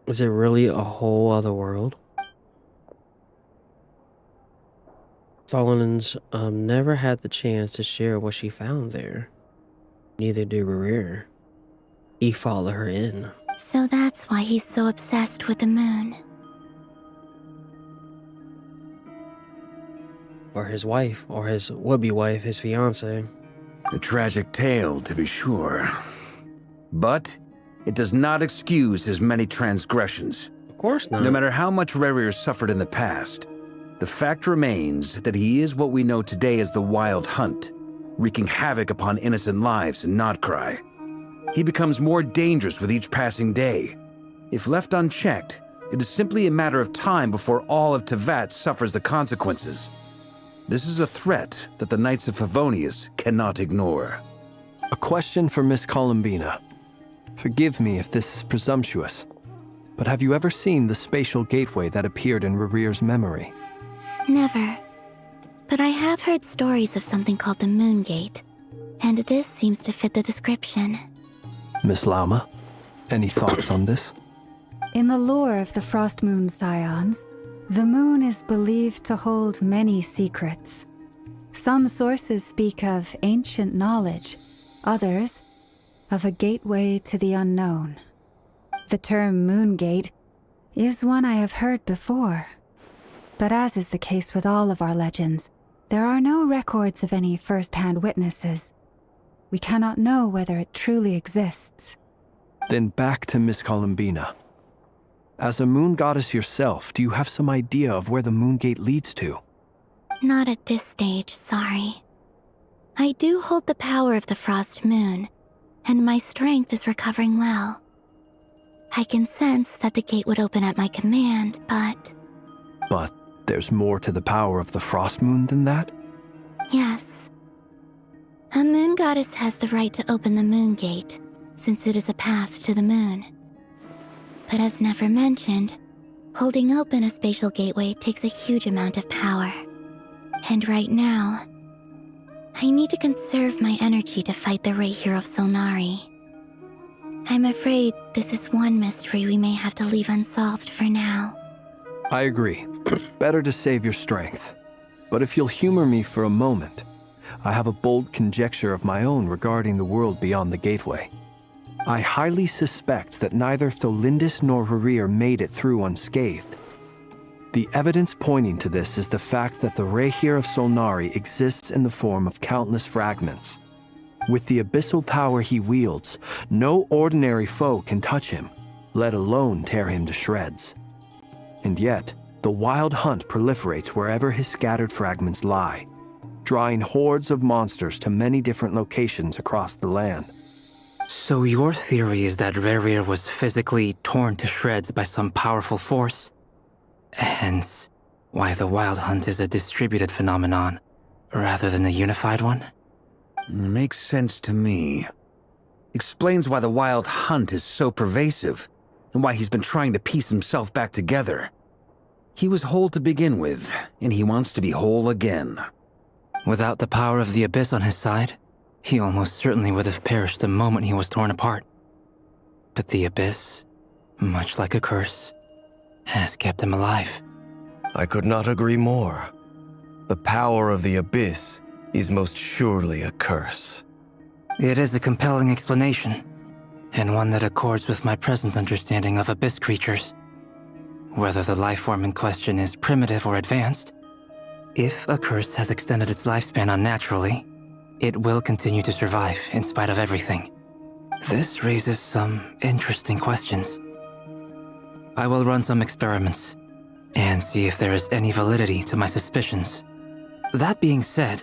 Is it really a whole other world? Solon's never had the chance to share what she found there. Neither did Rerir. He followed her in.
So that's why he's so obsessed with the moon.
Or his wife, or his would-be wife, his fiancée.
A tragic tale, to be sure. But it does not excuse his many transgressions.
Of course not.
No matter how much Rerir suffered in the past, the fact remains that he is what we know today as the Wild Hunt, wreaking havoc upon innocent lives in Nod Krai. He becomes more dangerous with each passing day. If left unchecked, it is simply a matter of time before all of Teyvat suffers the consequences. This is a threat that the Knights of Favonius cannot ignore.
A question for Miss Columbina. Forgive me if this is presumptuous, but have you ever seen the spatial gateway that appeared in Rerir's memory?
Never. But I have heard stories of something called the Moon Gate, and this seems to fit the description.
Miss Lama, any thoughts on this?
In the lore of the Frost Moon Scions, the moon is believed to hold many secrets. Some sources speak of ancient knowledge, others of a gateway to the unknown. The term Moon Gate is one I have heard before. But as is the case with all of our legends, there are no records of any first-hand witnesses. We cannot know whether it truly exists.
Then back to Miss Columbina. As a moon goddess yourself, do you have some idea of where the Moon Gate leads to?
Not at this stage, sorry. I do hold the power of the Frost Moon, and my strength is recovering well. I can sense that the gate would open at my command, but...
But there's more to the power of the Frost Moon than that?
Yes. A moon goddess has the right to open the Moon Gate, since it is a path to the moon. But as never mentioned, holding open a spatial gateway takes a huge amount of power. And right now, I need to conserve my energy to fight the Raker of Solnari. I'm afraid this is one mystery we may have to leave unsolved for now.
I agree. Better to save your strength. But if you'll humor me for a moment, I have a bold conjecture of my own regarding the world beyond the gateway. I highly suspect that neither Tholindis nor Rerir made it through unscathed. The evidence pointing to this is the fact that the Raker of Solnari exists in the form of countless fragments.
With the abyssal power he wields, no ordinary foe can touch him, let alone tear him to shreds. And yet, the Wild Hunt proliferates wherever his scattered fragments lie, drawing hordes of monsters to many different locations across the land.
So your theory is that Rerir was physically torn to shreds by some powerful force? Hence, why the Wild Hunt is a distributed phenomenon, rather than a unified one?
Makes sense to me. Explains why the Wild Hunt is so pervasive, and why he's been trying to piece himself back together. He was whole to begin with, and he wants to be whole again.
Without the power of the Abyss on his side, he almost certainly would have perished the moment he was torn apart. But the Abyss, much like a curse, has kept him alive.
I could not agree more. The power of the Abyss is most surely a curse.
It is a compelling explanation, and one that accords with my present understanding of Abyss creatures. Whether the life form in question is primitive or advanced, if a curse has extended its lifespan unnaturally, it will continue to survive in spite of everything. This raises some interesting questions. I will run some experiments and see if there is any validity to my suspicions. That being said,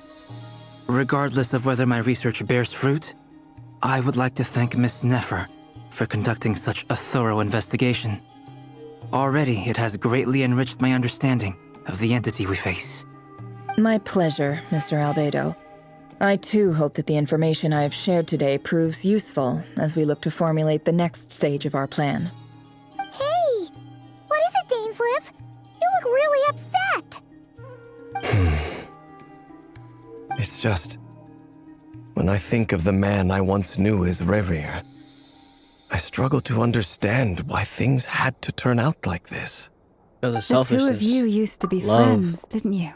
regardless of whether my research bears fruit, I would like to thank Miss Nefer for conducting such a thorough investigation. Already, it has greatly enriched my understanding of the entity we face.
My pleasure, Mr. Albedo. I too hope that the information I have shared today proves useful as we look to formulate the next stage of our plan.
Hey! What is it, Dainsleif? You look really upset!
It's just... when I think of the man I once knew as Rerir, I struggle to understand why things had to turn out like this.
The two of you used to be friends, didn't you?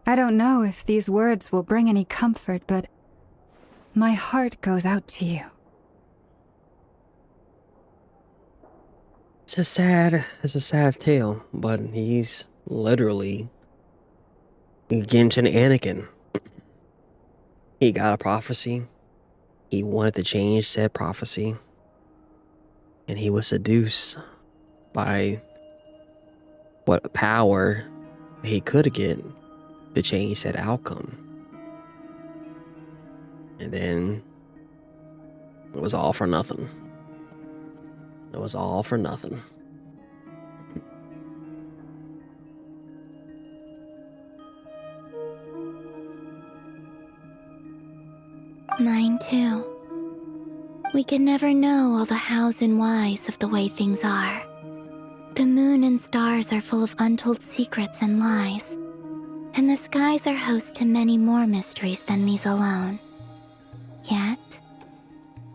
I don't know if these words will bring any comfort, but my heart goes out to you.
It's a sad tale, but he's literally Genshin Anakin. He got a prophecy. He wanted to change said prophecy. And he was seduced by what power he could get to change that outcome. And then it was all for nothing. It was all for nothing.
Mine too. We could never know all the hows and whys of the way things are. The moon and stars are full of untold secrets and lies, and the skies are host to many more mysteries than these alone. Yet,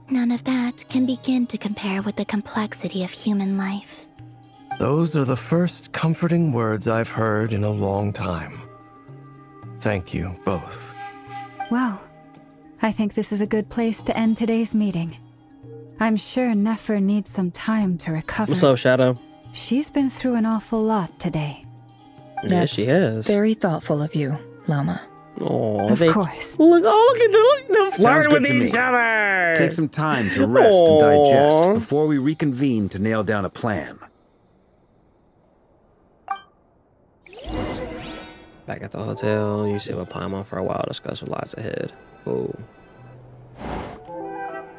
none of that can begin to compare with the complexity of human life.
Those are the first comforting words I've heard in a long time. Thank you both.
Well, I think this is a good place to end today's meeting. I'm sure Nefer needs some time to recover.
What's up, Shadow?
She's been through an awful lot today.
Yeah, she has.
Very thoughtful of you, Lama.
Oh,
of course.
Look at them
Sounds
flirt
good
with
to me.
each other.
Take some time to rest and digest before we reconvene to nail down a plan.
Back at the hotel, you sit with Paimon for a while, discuss what lies ahead. Oh.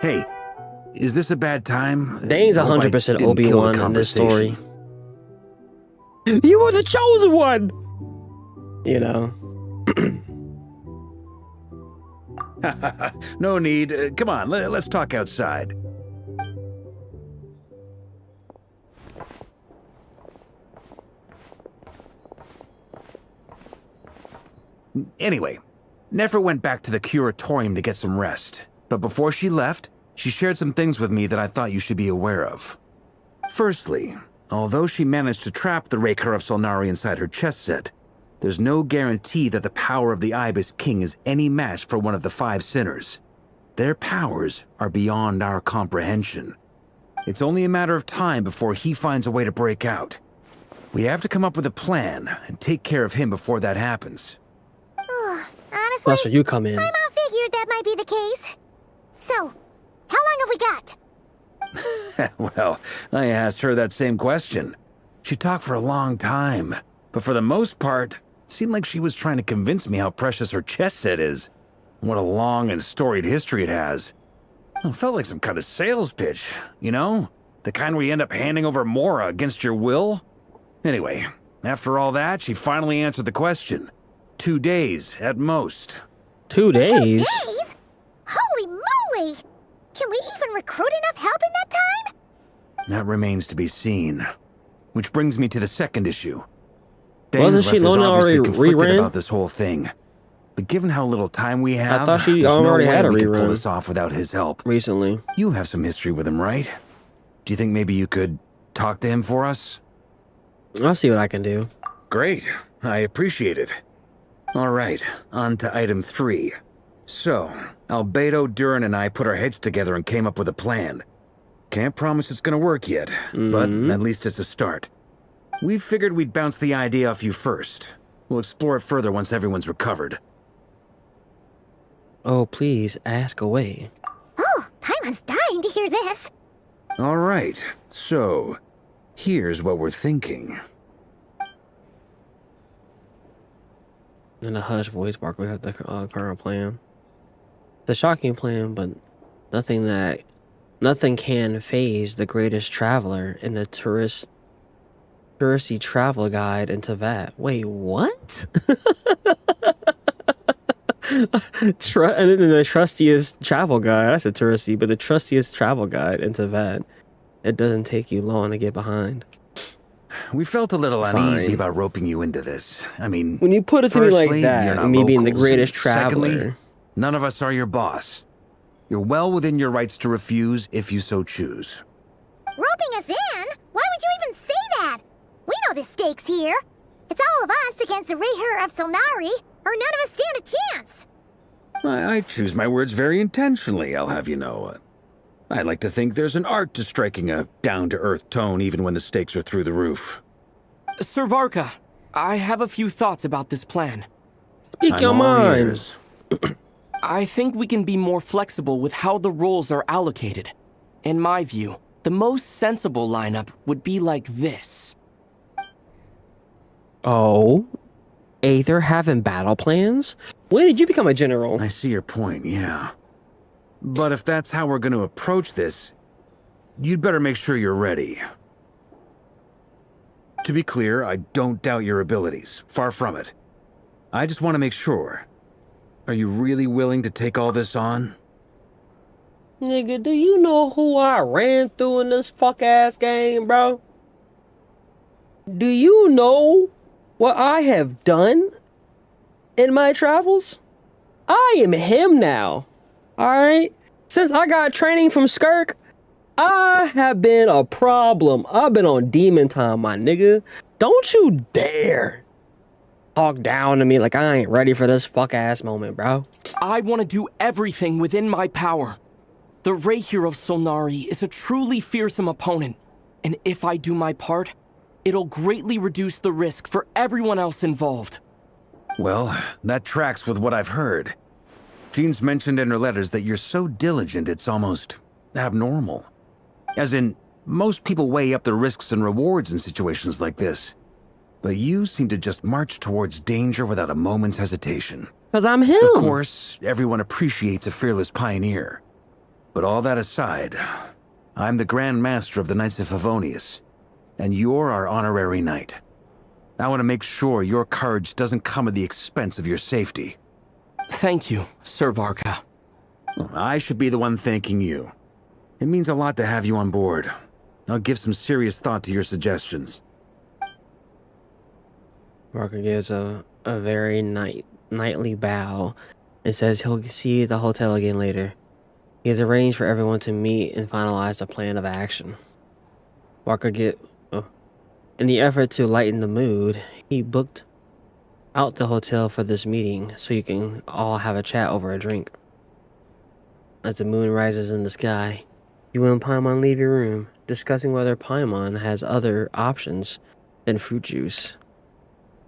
Hey, is this a bad time?
Dane's
Hope I
100%
didn't kill the
Obi-Wan in this story.
conversation.
You were the chosen one! You know.
No need. Come on, let's talk outside. Anyway, Nefer went back to the curatorium to get some rest. But before she left, she shared some things with me that I thought you should be aware of. Firstly, although she managed to trap the Raker of Solnari inside her chess set, there's no guarantee that the power of the Ibis King is any match for one of the 5 sinners. Their powers are beyond our comprehension. It's only a matter of time before he finds a way to break out. We have to come up with a plan and take care of him before that happens.
Honestly,
That's where you come in.
Paimon figures figured that might be the case. So, how long have we got?
Well, I asked her that same question. She talked for a long time, but for the most part, it seemed like she was trying to convince me how precious her chess set is, and what a long and storied history it has. It felt like some kind of sales pitch, you know? The kind where you end up handing over Mora against your will? Anyway, after all that, she finally answered the question. 2 days, at most.
2 days?
2 days? Holy moly! Can we even recruit enough help in that time?
That remains to be seen. Which brings me to the second issue.
Wasn't she
obviously
already
conflicted
rerun?
about this whole thing. But given how little time we have,
I thought she
there's
already
no way
had a
we can pull
rerun
this off without his help.
Recently.
You have some history with him, right? Do you think maybe you could talk to him for us?
I'll see what I can do.
Great. I appreciate it. All right, on to item 3. So, Albedo, Duran, and I put our heads together and came up with a plan. Can't promise it's gonna work yet, but at least it's a start. We figured we'd bounce the idea off you first. We'll explore it further once everyone's recovered.
Oh, please, ask away.
Oh, Paimon's dying to hear this.
All right, so, here's what we're thinking.
In a hushed voice, Barkley had the current plan. The shocking plan, but nothing can phase the greatest traveler in the touristy travel guide in Teyvat. Wait, what? And then the trustiest travel guide. I said touristy, but the trustiest travel guide in Teyvat. It doesn't take you long to get behind.
We felt a little uneasy about roping you into this. I mean,
when you put it to me like that,
you're not
and me being the
locals,
greatest
and secondly,
traveler.
none of us are your boss. You're well within your rights to refuse if you so choose.
Roping us in? Why would you even say that? We know the stakes here. It's all of us against the Rayher of Solnari, or none of us stand a chance.
I choose my words very intentionally, I'll have you know. I like to think there's an art to striking a down-to-earth tone even when the stakes are through the roof.
Sir Varka, I have a few thoughts about this plan.
Speak your mind.
I think we can be more flexible with how the roles are allocated. In my view, the most sensible lineup would be like this.
Oh? Aether having battle plans? When did you become a general?
I see your point, yeah. But if that's how we're going to approach this, you'd better make sure you're ready. To be clear, I don't doubt your abilities. Far from it. I just want to make sure. Are you really willing to take all this on?
Nigga, do you know who I ran through in this fuck-ass game, bro? Do you know what I have done in my travels? I am him now. Alright? Since I got training from Skirk, I have been a problem. I've been on demon time, my nigga. Don't you dare talk down to me like I ain't ready for this fuck-ass moment, bro.
I want to do everything within my power. The Rayher of Solnari is a truly fearsome opponent, and if I do my part, it'll greatly reduce the risk for everyone else involved.
Well, that tracks with what I've heard. Jean's mentioned in her letters that you're so diligent it's almost abnormal. As in, most people weigh up the risks and rewards in situations like this. But you seem to just march towards danger without a moment's hesitation.
'Cause I'm him.
Of course, everyone appreciates a fearless pioneer. But all that aside, I'm the Grand Master of the Knights of Favonius, and you're our honorary knight. I want to make sure your courage doesn't come at the expense of your safety.
Thank you, Sir Varka.
I should be the one thanking you. It means a lot to have you on board. I'll give some serious thought to your suggestions.
Barker gives a very knightly bow and says he'll see you at the hotel again later. He has arranged for everyone to meet and finalize a plan of action. Barker in the effort to lighten the mood, he booked out the hotel for this meeting so you can all have a chat over a drink. As the moon rises in the sky, you and Paimon leave your room, discussing whether Paimon has other options than fruit juice.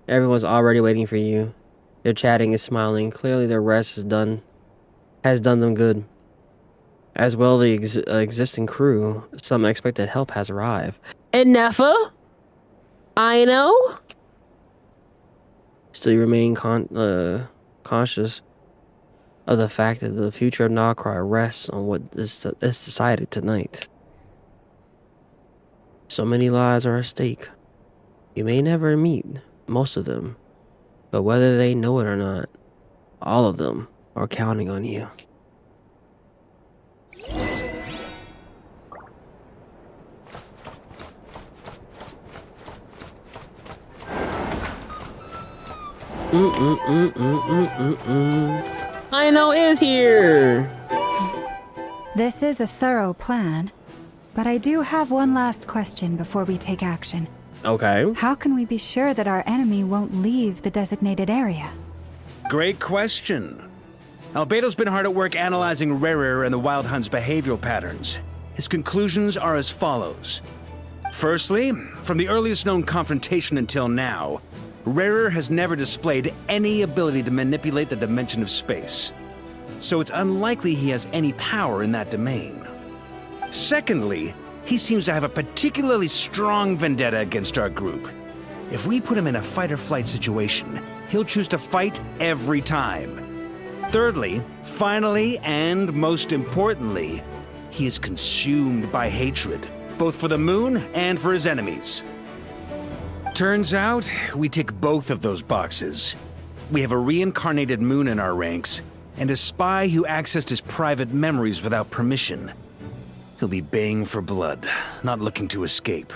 Everyone's already waiting for you. They're chatting and smiling. Clearly their rest is done. has done them good. As well, the existing crew, some expected help has arrived. And Nefa? I know? Still remain conscious of the fact that the future of Nod Krai rests on what is decided tonight. So many lives are at stake. You may never meet most of them, but whether they know it or not, all of them are counting on you. I know is here.
This is a thorough plan, but I do have one last question before we take action.
Okay.
How can we be sure that our enemy won't leave the designated area?
Great question. Albedo's been hard at work analyzing Rerir and the Wild Hunt's behavioral patterns. His conclusions are as follows. Firstly, from the earliest known confrontation until now, Rerir has never displayed any ability to manipulate the dimension of space. So it's unlikely he has any power in that domain. Secondly, he seems to have a particularly strong vendetta against our group. If we put him in a fight-or-flight situation, he'll choose to fight every time. Thirdly, finally, and most importantly, he is consumed by hatred, both for the moon and for his enemies. Turns out, we tick both of those boxes. We have a reincarnated moon in our ranks, and a spy who accessed his private memories without permission. He'll be baying for blood, not looking to escape.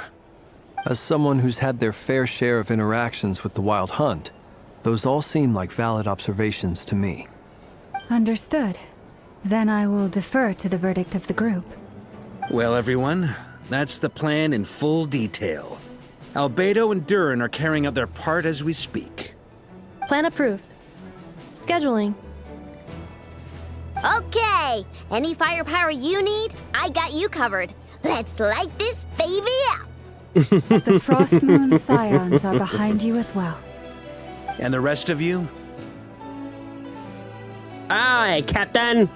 As someone who's had their fair share of interactions with the Wild Hunt, those all seem like valid observations to me.
Understood. Then I will defer to the verdict of the group.
Well, everyone, that's the plan in full detail. Albedo and Durin are carrying out their part as we speak.
Plan approved. Scheduling.
Okay, any firepower you need, I got you covered. Let's light this baby up.
The Frost Moon Scions are behind you as well.
And the rest of you?
Aye, Captain.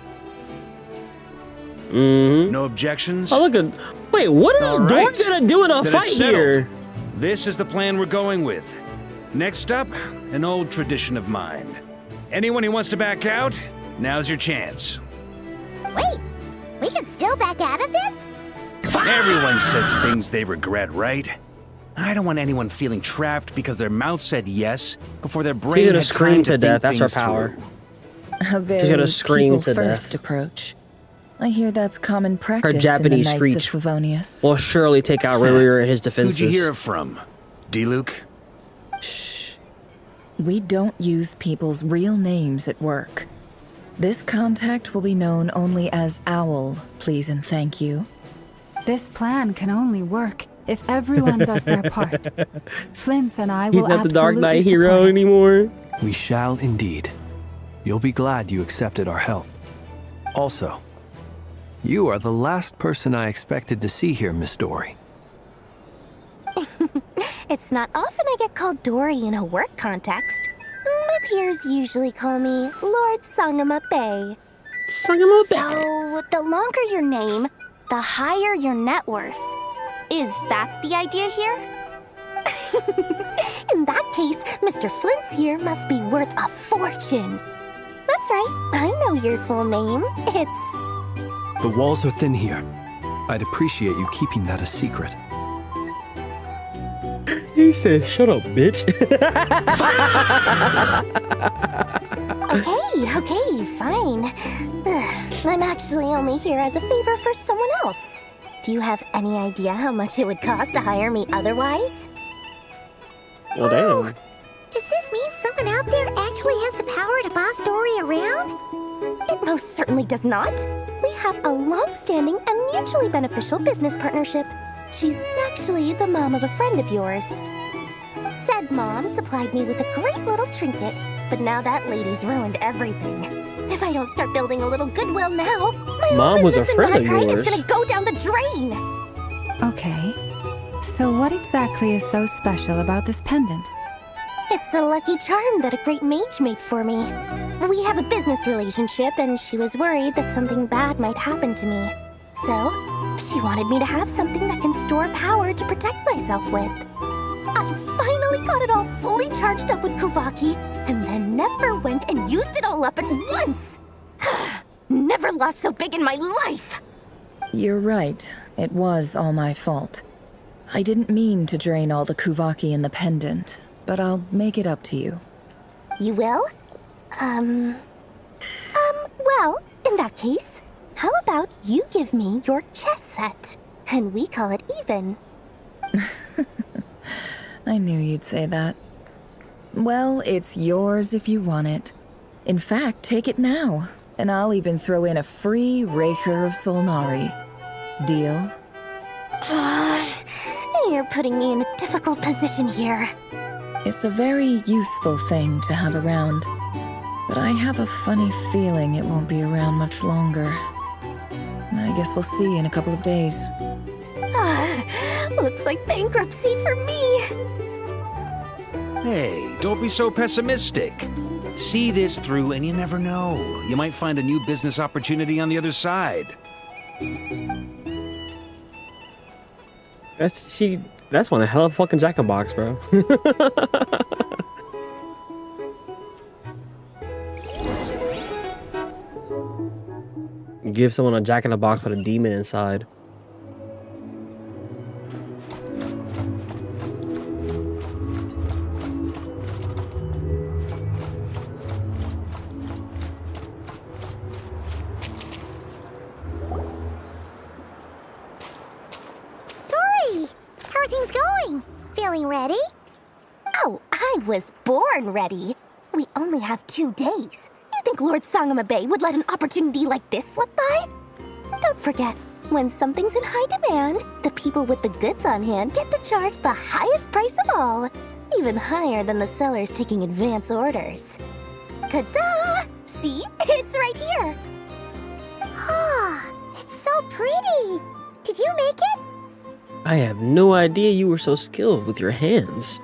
No objections?
Oh, look at... Wait, what is Dorn gonna do in a
Then
fight
it's settled.
here?
This is the plan we're going with. Next up, an old tradition of mine. Anyone who wants to back out, now's your chance.
Wait, we can still back out of this?
Everyone says things they regret, right? I don't want anyone feeling trapped because their mouth said yes before their brain
gonna
had
scream
time
to
to
death.
think
That's her
things
power.
through.
A very
gonna scream to
people-first
death.
approach. I hear that's common practice
Her Japanese
in the
screech
Knights of Favonius.
will surely take out Rerir and his defenses.
Who'd you hear it from? D-Luke?
We don't use people's real names at work. This contact will be known only as Owl, please and thank you.
This plan can only work if everyone does their part. Flint's and I
He's
will
not the Dark
absolutely
Knight hero
support it.
anymore.
We shall indeed. You'll be glad you accepted our help. Also, you are the last person I expected to see here, Miss Dory.
It's not often I get called Dory in a work context. My peers usually call me Lord Sangamabe.
Sangamabe.
So, the longer your name, the higher your net worth. Is that the idea here? In that case, Mr. Flint's here must be worth a fortune. That's right, I know your full name. It's...
The walls are thin here. I'd appreciate you keeping that a secret.
He said, shut up, bitch.
Okay, fine. I'm actually only here as a favor for someone else. Do you have any idea how much it would cost to hire me otherwise?
Well, damn.
Does this mean someone out there actually has the power to boss Dory around?
It most certainly does not. We have a long-standing and mutually beneficial business partnership. She's actually the mom of a friend of yours. Said mom supplied me with a great little trinket, but now that lady's ruined everything. If I don't start building a little goodwill now, my
Mom
whole
was a
business in
friend of
Nod Krai
yours.
is gonna go down the drain.
Okay. So what exactly is so special about this pendant?
It's a lucky charm that a great mage made for me. We have a business relationship, and she was worried that something bad might happen to me. So, she wanted me to have something that can store power to protect myself with. I finally got it all fully charged up with Kuvaki, and then never went and used it all up at once! Never lost so big in my life!
You're right. It was all my fault. I didn't mean to drain all the Kuvaki in the pendant, but I'll make it up to you.
You will? Well, in that case, how about you give me your chess set, and we call it even?
I knew you'd say that. Well, it's yours if you want it. In fact, take it now, and I'll even throw in a free Raker of Solnari. Deal?
You're putting me in a difficult position here.
It's a very useful thing to have around, but I have a funny feeling it won't be around much longer. I guess we'll see in a couple of days.
Looks like bankruptcy for me.
Hey, don't be so pessimistic. See this through and you never know. You might find a new business opportunity on the other side.
That's one hell of a fucking jack-in-box, bro. Give someone a jack-in-the-box with a demon inside.
Feeling ready?
Oh, I was born ready. We only have 2 days. You think Lord Sangamabe would let an opportunity like this slip by? Don't forget, when something's in high demand, the people with the goods on hand get to charge the highest price of all, even higher than the sellers taking advance orders. Ta-da! See? It's right here.
It's so pretty. Did you make it?
I have no idea you were so skilled with your hands.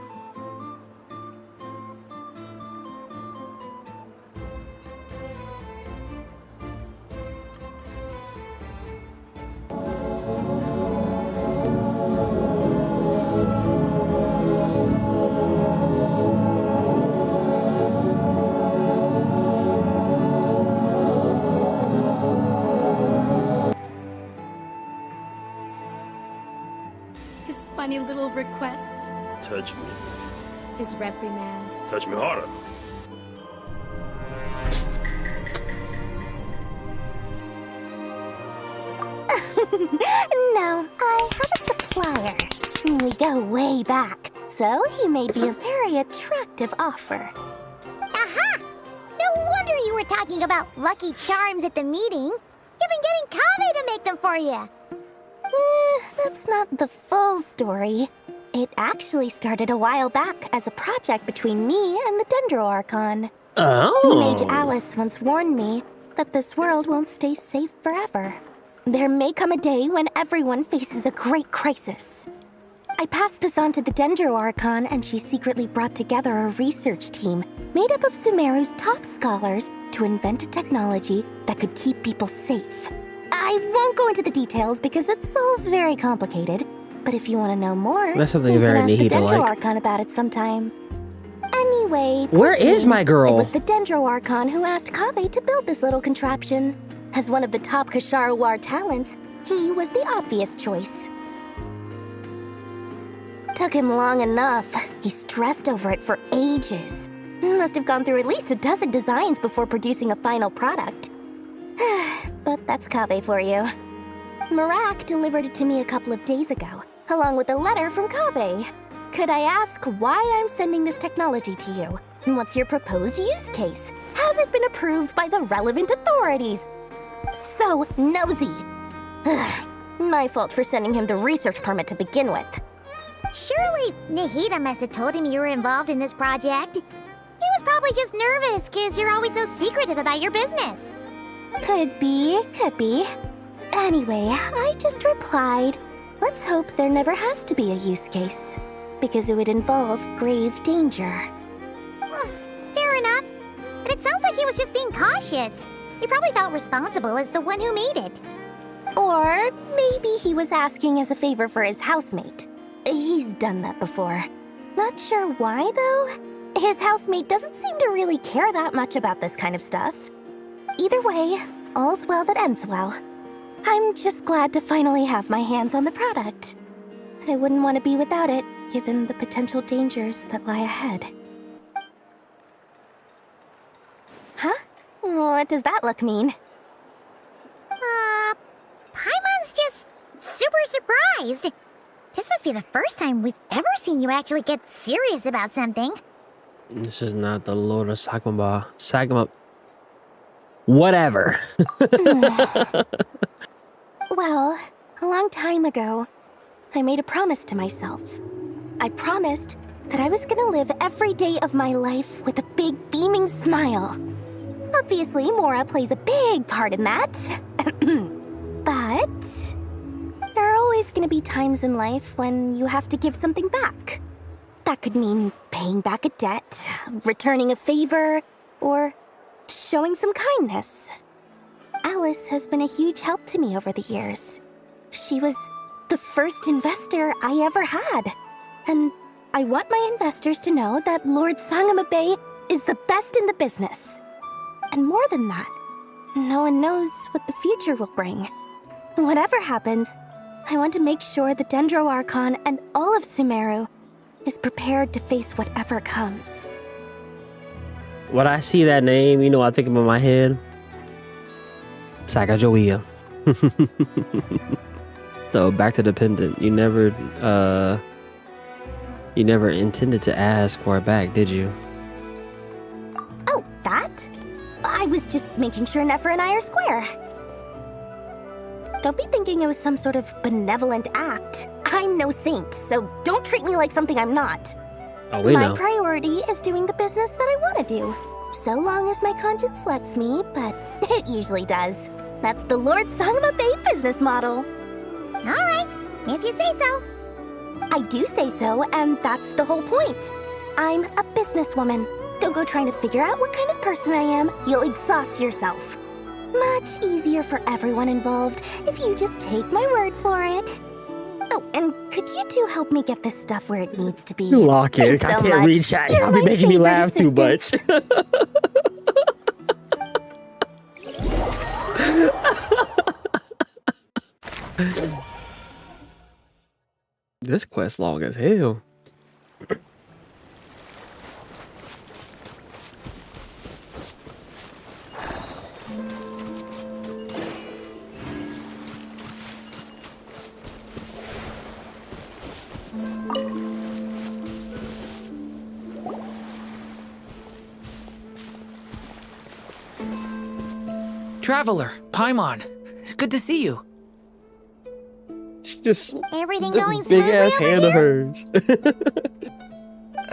Funny little requests.
Touch me.
His reprimands.
Touch me harder.
No, I have a supplier. We go way back, so he made me a very attractive offer.
Aha! No wonder you were talking about lucky charms at the meeting. You've been getting Kave to make them for you.
That's not the full story. It actually started a while back as a project between me and the Dendro Archon.
Oh.
Mage Alice once warned me that this world won't stay safe forever. There may come a day when everyone faces a great crisis. I passed this on to the Dendro Archon, and she secretly brought together a research team made up of Sumeru's top scholars to invent a technology that could keep people safe. I won't go into the details because it's all very complicated, but if you want to know more,
that's something
you
very
can ask the
neat to
Dendro
like.
Archon about it sometime. Anyway,
Where is my girl?
It was the Dendro Archon who asked Kave to build this little contraption. As one of the top Kashara War talents, he was the obvious choice. Took him long enough. He stressed over it for ages. Must have gone through at least a dozen designs before producing a final product. But that's Kave for you. Marak delivered it to me a couple of days ago, along with a letter from Kave. Could I ask why I'm sending this technology to you? And what's your proposed use case? Has it been approved by the relevant authorities? So nosy. My fault for sending him the research permit to begin with.
Surely Nahida must have told him you were involved in this project. He was probably just nervous because you're always so secretive about your business.
Could be, could be. Anyway, I just replied, let's hope there never has to be a use case, because it would involve grave danger.
Fair enough. But it sounds like he was just being cautious. He probably felt responsible as the one who made it.
Or maybe he was asking as a favor for his housemate. He's done that before. Not sure why, though. His housemate doesn't seem to really care that much about this kind of stuff. Either way, all's well that ends well. I'm just glad to finally have my hands on the product. I wouldn't want to be without it, given the potential dangers that lie ahead. Huh? What does that look mean?
Paimon's just super surprised. This must be the first time we've ever seen you actually get serious about something.
This is not the Lord of Sagama. Whatever.
Well, a long time ago, I made a promise to myself. I promised that I was gonna live every day of my life with a big beaming smile. Obviously, Mora plays a big part in that. But there are always gonna be times in life when you have to give something back. That could mean paying back a debt, returning a favor, or showing some kindness. Alice has been a huge help to me over the years. She was the first investor I ever had. And I want my investors to know that Lord Sangama Bay is the best in the business. And more than that, no one knows what the future will bring. Whatever happens, I want to make sure the Dendro Archon and all of Sumeru is prepared to face whatever comes.
When I see that name, you know, I think about my head. Sacagawea. So back to the pendant. You never intended to ask for it back, did you?
Oh, that? I was just making sure Nefer and I are square. Don't be thinking it was some sort of benevolent act. I'm no saint, so don't treat me like something I'm not.
Oh, we know.
My priority is doing the business that I want to do. So long as my conscience lets me, but it usually does. That's the Lord Sangama Bay business model.
Alright, if you say so.
I do say so, and that's the whole point. I'm a businesswoman. Don't go trying to figure out what kind of person I am. You'll exhaust yourself. Much easier for everyone involved if you just take my word for it. Oh, and could you two help me get this stuff where it needs to be?
Lock it.
Thanks
I
so
can't
much.
read chat.
You're
Y'all be
my
making me
favorite
laugh too much. This quest long as hell.
Traveler, Paimon, it's good to see you.
She just
Everything
this
going
big
smoothly
ass
over
hand
here?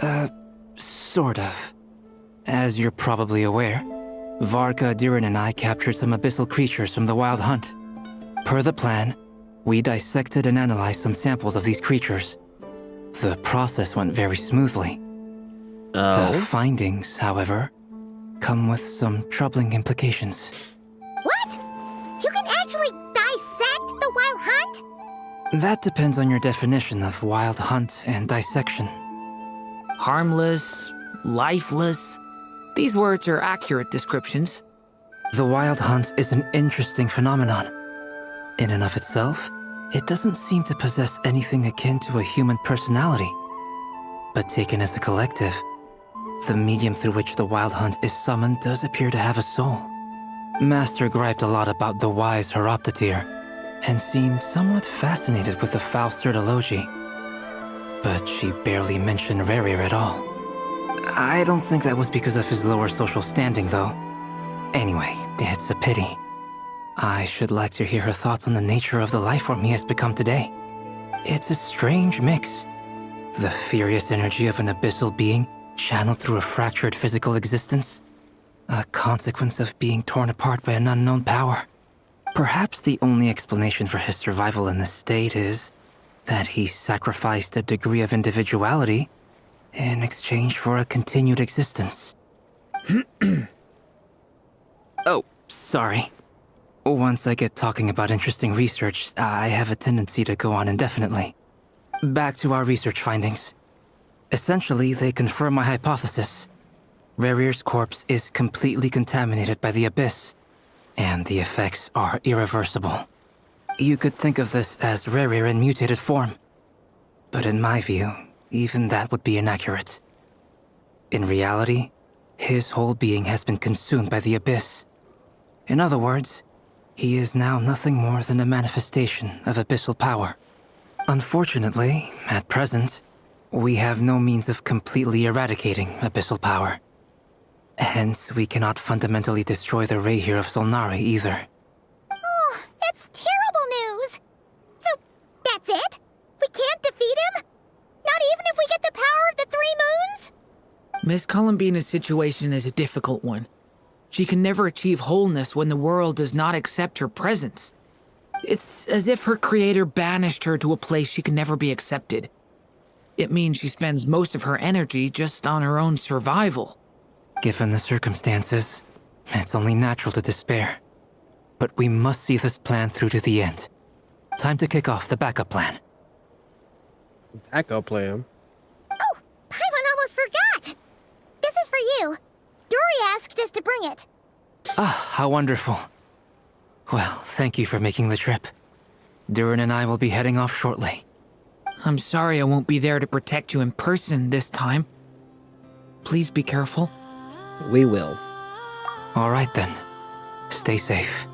of hers.
Sort of. As you're probably aware, Varka, Diren, and I captured some abyssal creatures from the Wild Hunt. Per the plan, we dissected and analyzed some samples of these creatures. The process went very smoothly. The findings, however, come with some troubling implications.
What? You can actually dissect the Wild Hunt?
That depends on your definition of Wild Hunt and dissection.
Harmless, lifeless. These words are accurate descriptions.
The Wild Hunt is an interesting phenomenon. In and of itself, it doesn't seem to possess anything akin to a human personality. But taken as a collective, the medium through which the Wild Hunt is summoned does appear to have a soul. Master griped a lot about the wise Horoptatir, and seemed somewhat fascinated with the foul Certology. But she barely mentioned Rerir at all. I don't think that was because of his lower social standing, though. Anyway, it's a pity. I should like to hear her thoughts on the nature of the life form he has become today. It's a strange mix. The furious energy of an abyssal being channeled through a fractured physical existence. A consequence of being torn apart by an unknown power. Perhaps the only explanation for his survival in this state is that he sacrificed a degree of individuality in exchange for a continued existence. Oh, sorry. Once I get talking about interesting research, I have a tendency to go on indefinitely. Back to our research findings. Essentially, they confirm my hypothesis. Rerir's corpse is completely contaminated by the Abyss, and the effects are irreversible. You could think of this as Rerir in mutated form. But in my view, even that would be inaccurate. In reality, his whole being has been consumed by the Abyss. In other words, he is now nothing more than a manifestation of abyssal power. Unfortunately, at present, we have no means of completely eradicating abyssal power. Hence, we cannot fundamentally destroy the Rayhir of Solnari either.
Oh, that's terrible news! So, that's it? We can't defeat him? Not even if we get the power of the Three Moons?
Miss Columbina's situation is a difficult one. She can never achieve wholeness when the world does not accept her presence. It's as if her creator banished her to a place she can never be accepted. It means she spends most of her energy just on her own survival.
Given the circumstances, it's only natural to despair. But we must see this plan through to the end. Time to kick off the backup plan.
Backup plan?
Oh, Paimon almost forgot! This is for you. Dory asked us to bring it.
Ah, how wonderful. Well, thank you for making the trip. Durin and I will be heading off shortly.
I'm sorry I won't be there to protect you in person this time. Please be careful.
We will.
All right then. Stay safe.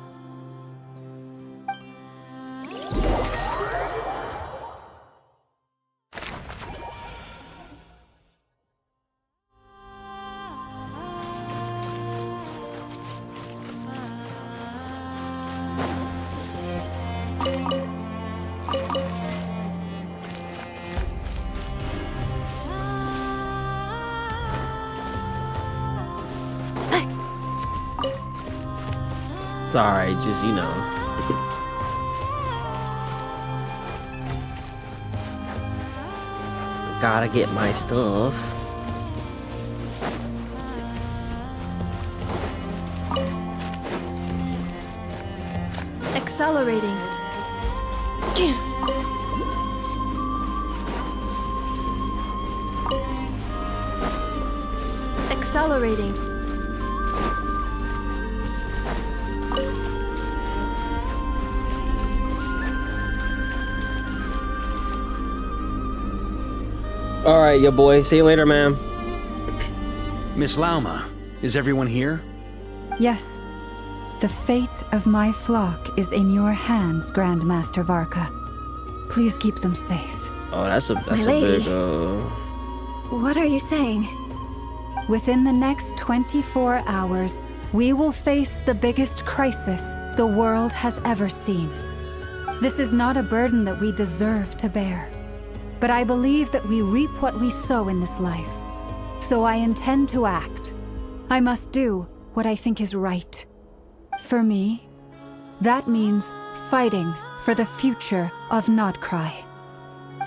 Alright, just, you know. Gotta get my stuff.
Accelerating. Accelerating.
Alright, yo boy. See you later, ma'am.
Miss Lauma, is everyone here?
Yes. The fate of my flock is in your hands, Grandmaster Varka. Please keep them safe.
Oh, that's a
lady.
big,
What are you saying?
Within the next 24 hours, we will face the biggest crisis the world has ever seen. This is not a burden that we deserve to bear. But I believe that we reap what we sow in this life. So I intend to act. I must do what I think is right. For me, that means fighting for the future of Nod Krai.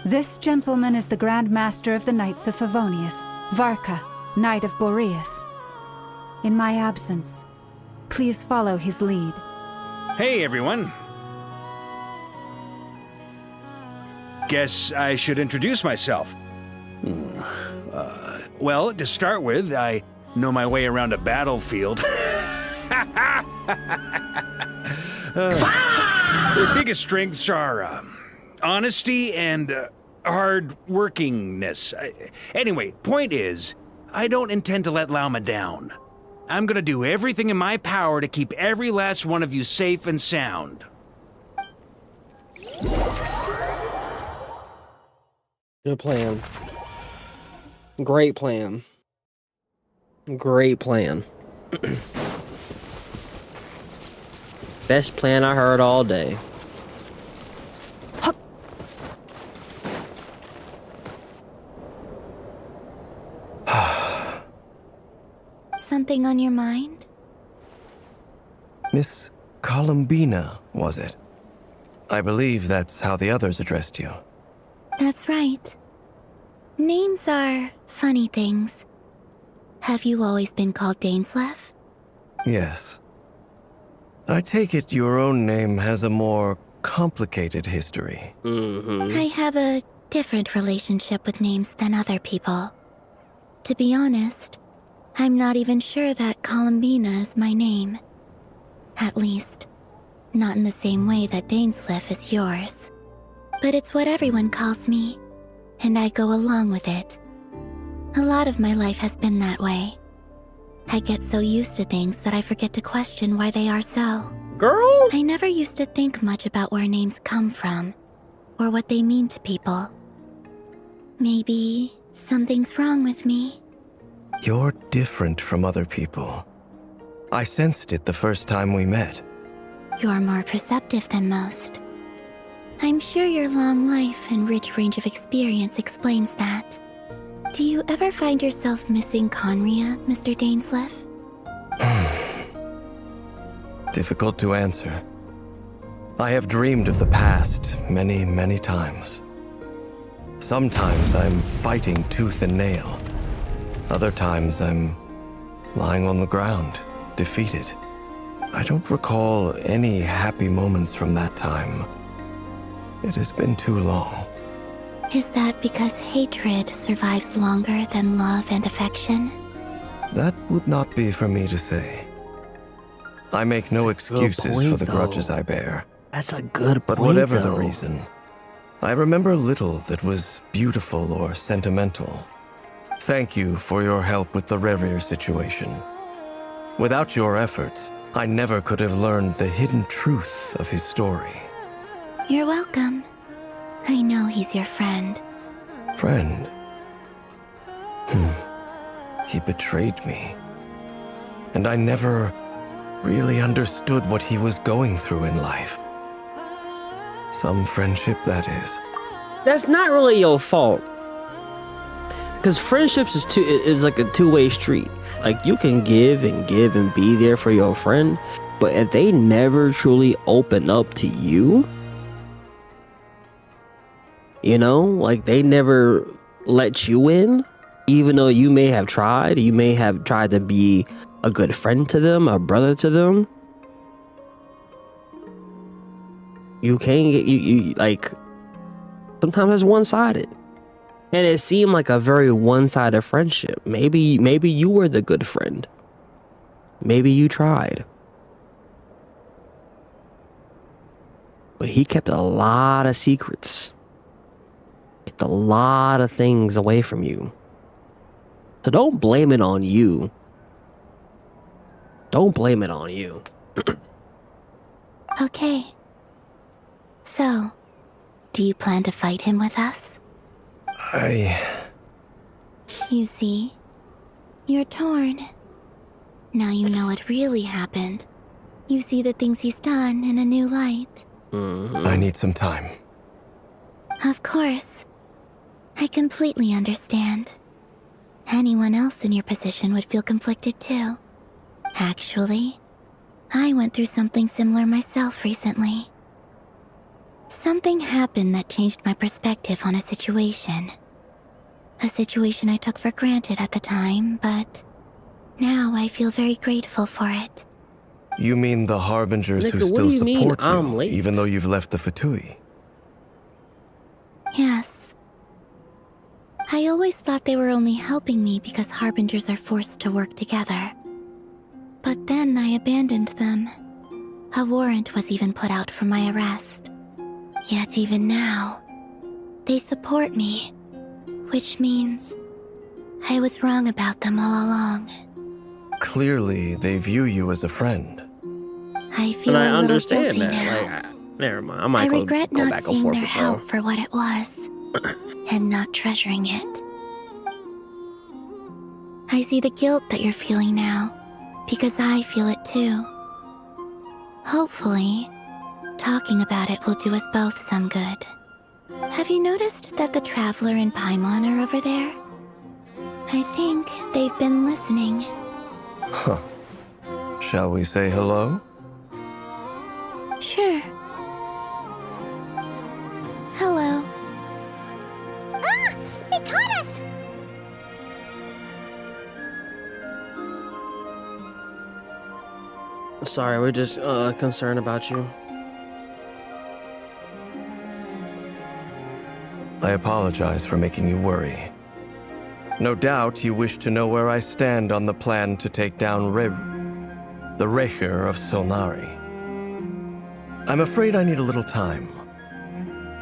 This gentleman is the Grand Master of the Knights of Favonius, Varka, Knight of Boreas. In my absence, please follow his lead.
Hey, everyone. Guess I should introduce myself. Well, to start with, I know my way around a battlefield. The biggest strengths are honesty and hard-workingness. Anyway, point is, I don't intend to let Lauma down. I'm gonna do everything in my power to keep every last one of you safe and sound.
Good plan. Great plan. Great plan. Best plan I heard all day.
Something on your mind?
Miss Columbina, was it? I believe that's how the others addressed you.
That's right. Names are funny things. Have you always been called Dainslev?
Yes.
I take it your own name has a more complicated history.
I have a different relationship with names than other people. To be honest, I'm not even sure that Columbina is my name. At least, not in the same way that Dainsleif is yours. But it's what everyone calls me, and I go along with it. A lot of my life has been that way. I get so used to things that I forget to question why they are so.
Girl?
I never used to think much about where names come from, or what they mean to people. Maybe something's wrong with me.
You're different from other people. I sensed it the first time we met.
You're more perceptive than most. I'm sure your long life and rich range of experience explains that. Do you ever find yourself missing Conria, Mr. Dainsleif?
Difficult to answer. I have dreamed of the past many, many times. Sometimes I'm fighting tooth and nail. Other times I'm lying on the ground, defeated. I don't recall any happy moments from that time. It has been too long.
Is that because hatred survives longer than love and affection?
That would not be for me to say. I make no excuses for the grudges I bear.
That's a good point,
But whatever the
though.
reason, I remember little that was beautiful or sentimental. Thank you for your help with the Rerir situation. Without your efforts, I never could have learned the hidden truth of his story.
You're welcome. I know he's your friend.
Friend? He betrayed me. And I never really understood what he was going through in life. Some friendship, that is.
That's not really your fault. Because friendships is like a two-way street. Like, you can give and be there for your friend, but if they never truly open up to you, you know, like they never let you in, even though you may have tried to be a good friend to them, a brother to them. You can't get you like, sometimes it's one-sided. And it seemed like a very one-sided friendship. Maybe you were the good friend. Maybe you tried. But he kept a lot of secrets. Kept a lot of things away from you. So don't blame it on you. Don't blame it on you.
Okay. So, do you plan to fight him with us? You see, you're torn. Now you know what really happened. You see the things he's done in a new light.
I need some time.
Of course. I completely understand. Anyone else in your position would feel conflicted too. Actually, I went through something similar myself recently. Something happened that changed my perspective on a situation. A situation I took for granted at the time, but now I feel very grateful for it.
You mean the Harbingers who
Nigga, what
still
do you mean
support
I'm
you,
late?
even though you've left the Fatui?
Yes. I always thought they were only helping me because Harbingers are forced to work together. But then I abandoned them. A warrant was even put out for my arrest. Yet even now, they support me, which means I was wrong about them all along.
Clearly, they view you as a friend.
I feel
And I
a little
understand
guilty
that.
now.
Like, never mind. I
I
might go
regret
back
not
and
seeing
forth
their
with y'all.
help for what it was, and not treasuring it. I see the guilt that you're feeling now, because I feel it too. Hopefully, talking about it will do us both some good. Have you noticed that the Traveler and Paimon are over there? I think they've been listening.
Huh. Shall we say hello?
Sure. Hello.
Ah! They caught us!
Sorry, we're just concerned about you.
I apologize for making you worry. No doubt you wish to know where I stand on the plan to take down the Raker of Solnari. I'm afraid I need a little time,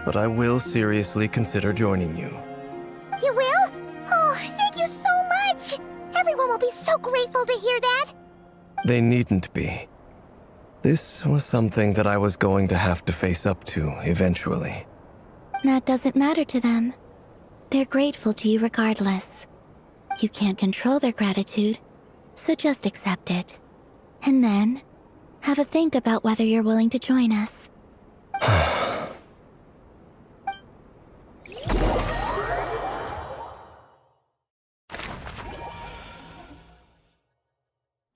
but I will seriously consider joining you.
You will? Oh, thank you so much! Everyone will be so grateful to hear that!
They needn't be. This was something that I was going to have to face up to eventually.
That doesn't matter to them. They're grateful to you regardless. You can't control their gratitude, so just accept it. And then, have a think about whether you're willing to join us.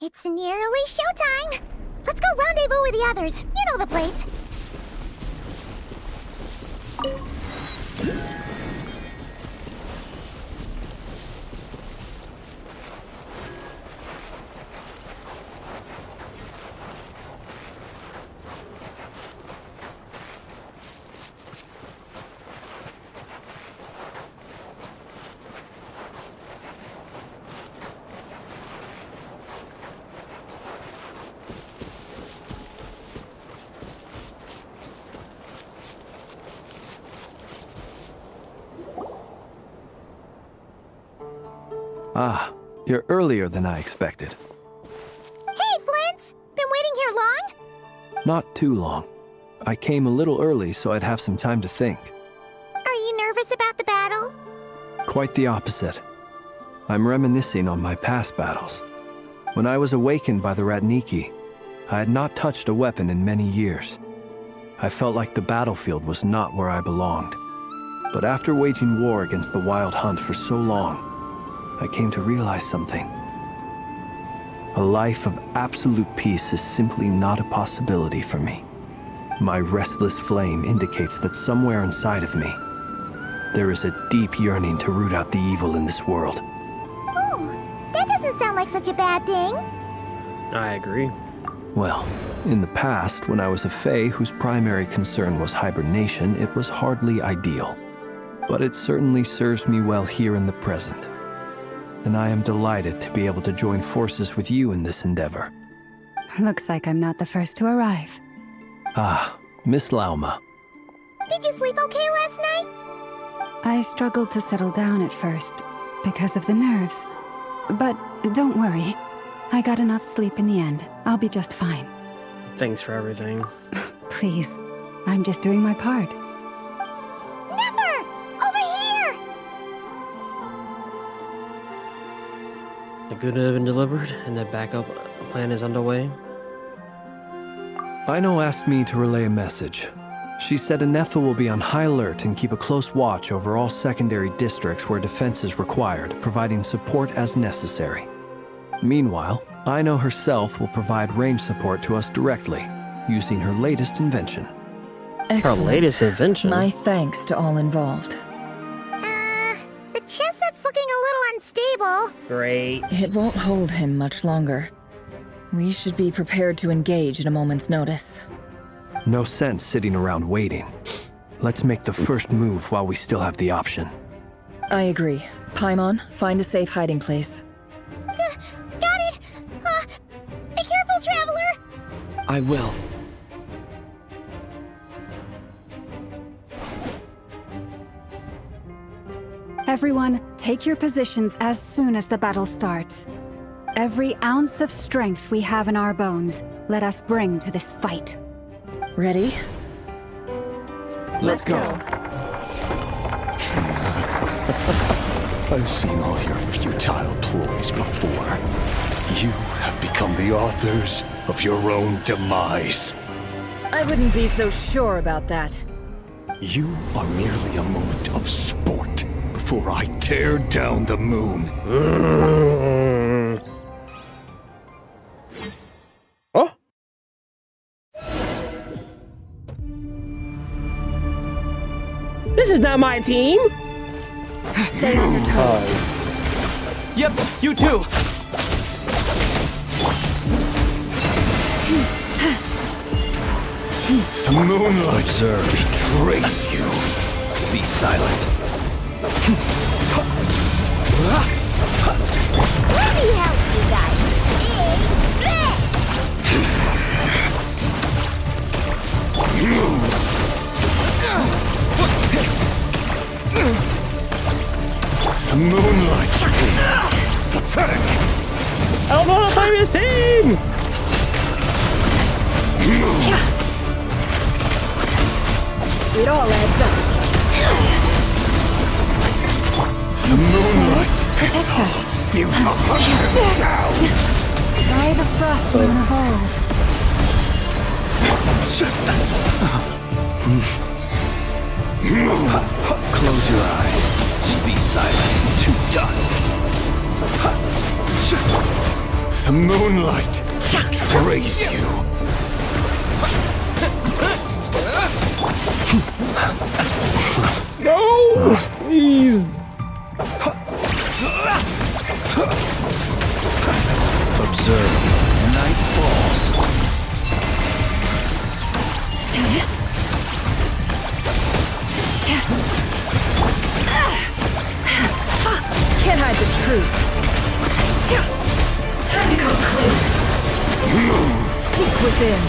It's nearly showtime! Let's go rendezvous with the others. You know the place.
Ah, you're earlier than I expected.
Hey, Flint's! Been waiting here long?
Not too long. I came a little early so I'd have some time to think.
Are you nervous about the battle?
Quite the opposite. I'm reminiscing on my past battles. When I was awakened by the Ratniki, I had not touched a weapon in many years. I felt like the battlefield was not where I belonged. But after waging war against the Wild Hunt for so long, I came to realize something. A life of absolute peace is simply not a possibility for me. My restless flame indicates that somewhere inside of me, there is a deep yearning to root out the evil in this world.
Oh, that doesn't sound like such a bad thing.
I agree.
Well, in the past, when I was a Fae whose primary concern was hibernation, it was hardly ideal. But it certainly serves me well here in the present. And I am delighted to be able to join forces with you in this endeavor.
Looks like I'm not the first to arrive.
Ah, Miss Lauma.
Did you sleep okay last night?
I struggled to settle down at first, because of the nerves. But don't worry, I got enough sleep in the end. I'll be just fine.
Thanks for everything.
Please, I'm just doing my part.
Never! Over here!
The good have been delivered, and the backup plan is underway.
Aino asked me to relay a message. She said Anefa will be on high alert and keep a close watch over all secondary districts where defense is required, providing support as necessary. Meanwhile, Aino herself will provide range support to us directly, using her latest invention.
Excellent.
Her latest invention?
My thanks to all involved.
The chess set's looking a little unstable.
Great.
It won't hold him much longer. We should be prepared to engage at a moment's notice.
No sense sitting around waiting. Let's make the first move while we still have the option.
I agree. Paimon, find a safe hiding place.
Got it! Be careful, Traveler!
I will.
Everyone, take your positions as soon as the battle starts. Every ounce of strength we have in our bones, let us bring to this fight.
Ready?
Let's go.
I've seen all your futile ploys before. You have become the authors of your own demise.
I wouldn't be so sure about that.
You are merely a moment of sport before I tear down the moon.
Oh! This is not my team!
Stay on your toes.
Yep, you too.
The moonlight betrays you. Be silent.
Let me help you guys.
The moonlight. Pathetic.
I don't want to play this team!
It all adds up.
The moonlight.
Protect us.
Feel to hunt him down.
By the frost moon of old.
Close your eyes. Be silent to dust. The moonlight betrays you.
No! Please!
Observe. Night falls.
Can't hide the truth.
Time to come clean.
Seek within.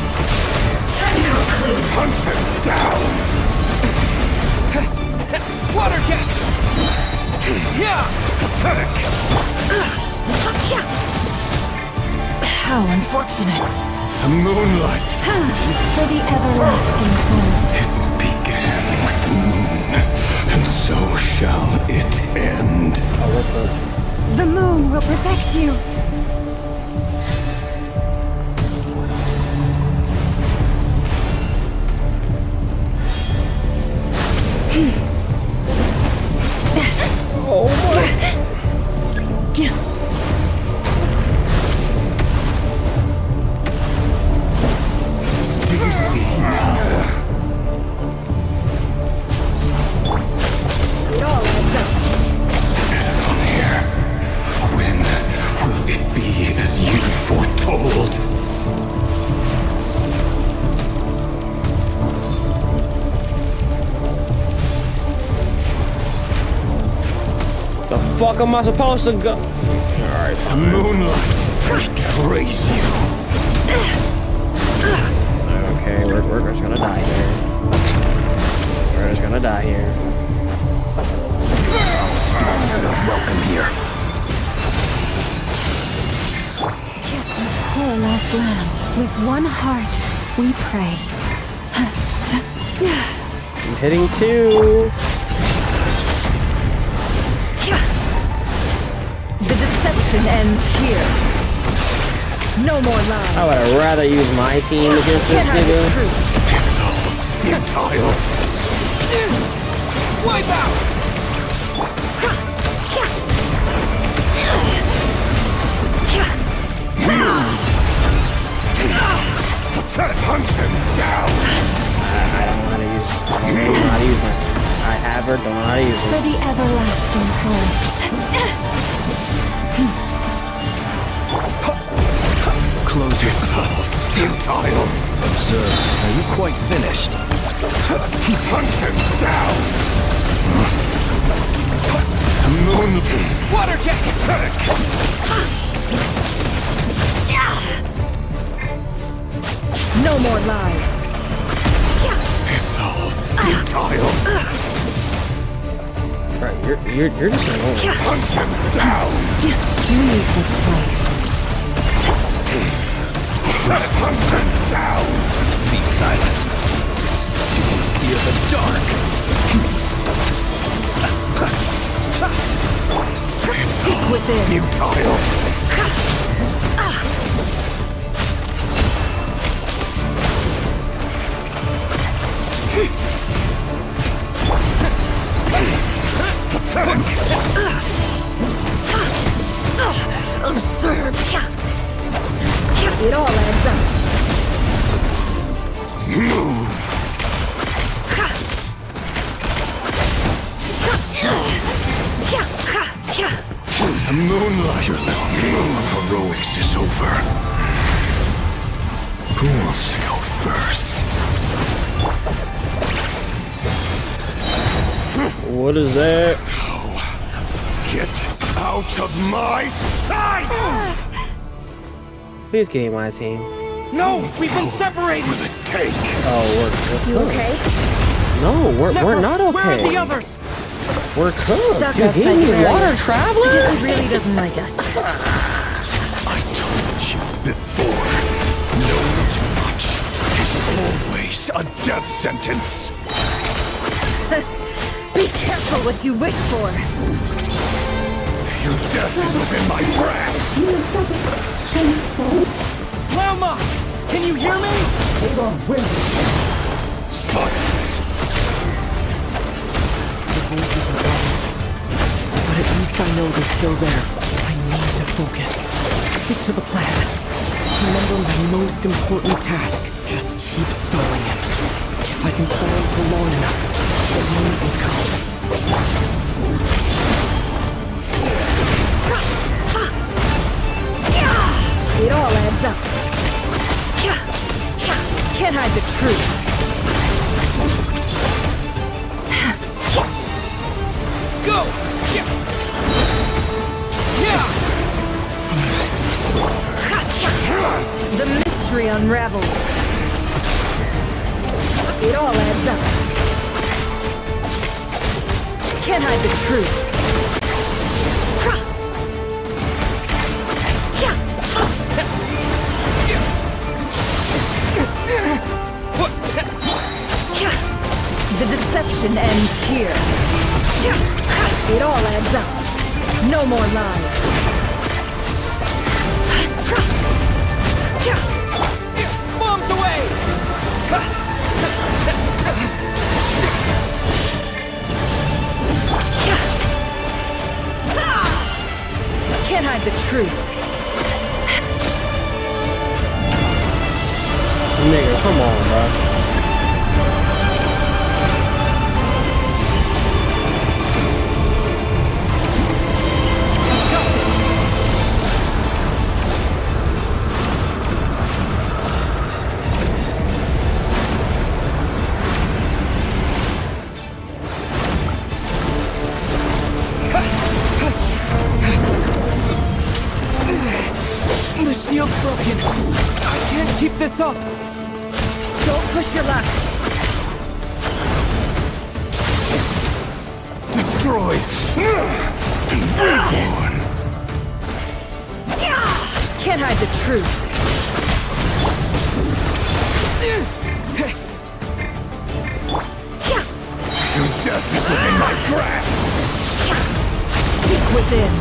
Time to come clean.
Hunt him down.
Water jet! Yeah!
Pathetic.
How unfortunate.
The moonlight.
For the everlasting cause.
It began with the moon, and so shall it end.
The moon will protect you.
Oh my.
Do you see now?
It all adds up.
From here, when will it be as you foretold?
The fuck am I supposed to go? Alright,
The moonlight betrays you.
okay, we're just gonna die here. We're just gonna die here.
You're not welcome here.
Poor lost lamb. With one heart, we pray.
I'm hitting 2.
The deception ends here. No more lies.
I would have rather use my team against this nigga.
It's all futile.
Wipe out!
Pathetic. Hunt him down.
I don't know how to use it. I have her, don't know how to use
For
it.
the everlasting cause.
Close your mouth. Futile. Observe. Are you quite finished? Hunt him down. Moon.
Water jet!
Pathetic.
No more lies.
It's all futile.
Right, you're just annoying.
Hunt him down.
Leave this place.
Hunt him down.
Be silent. You will fear the dark.
Seek within.
Futile. Pathetic.
Absurd. It all adds up.
Move. The moonlight. Your little moon of heroics is over. Who wants to go first.
What is that?
Get out of my sight!
Please get my team.
No, we've been separated.
Take.
Oh, we're
You okay?
No, we're not okay.
Where are the others?
We're cooked.
Stuck
You
outside
gave me
the barrier.
water, traveler.
I guess he really doesn't like us.
I told you before. Knowing too much is always a death sentence.
Be careful what you wish for.
Your death is within my grasp.
Mama, can you hear me?
Silence.
The voices are gone, but at least I know they're still there. I need to focus. Stick to the plan. Remember my most important task. Just keep stalling him. If I can stall him for long enough, the moment will come.
It all adds up. Can't hide the truth.
Go!
The mystery unravels. It all adds up. Can't hide the truth. The deception ends here. It all adds up. No more lies.
Bombs away!
Can't hide the truth.
Nigga, come on, bro.
The shield's broken. I can't keep this up.
Don't push your luck.
Destroyed. Reborn.
Can't hide the truth.
Your death is within my grasp.
Seek within.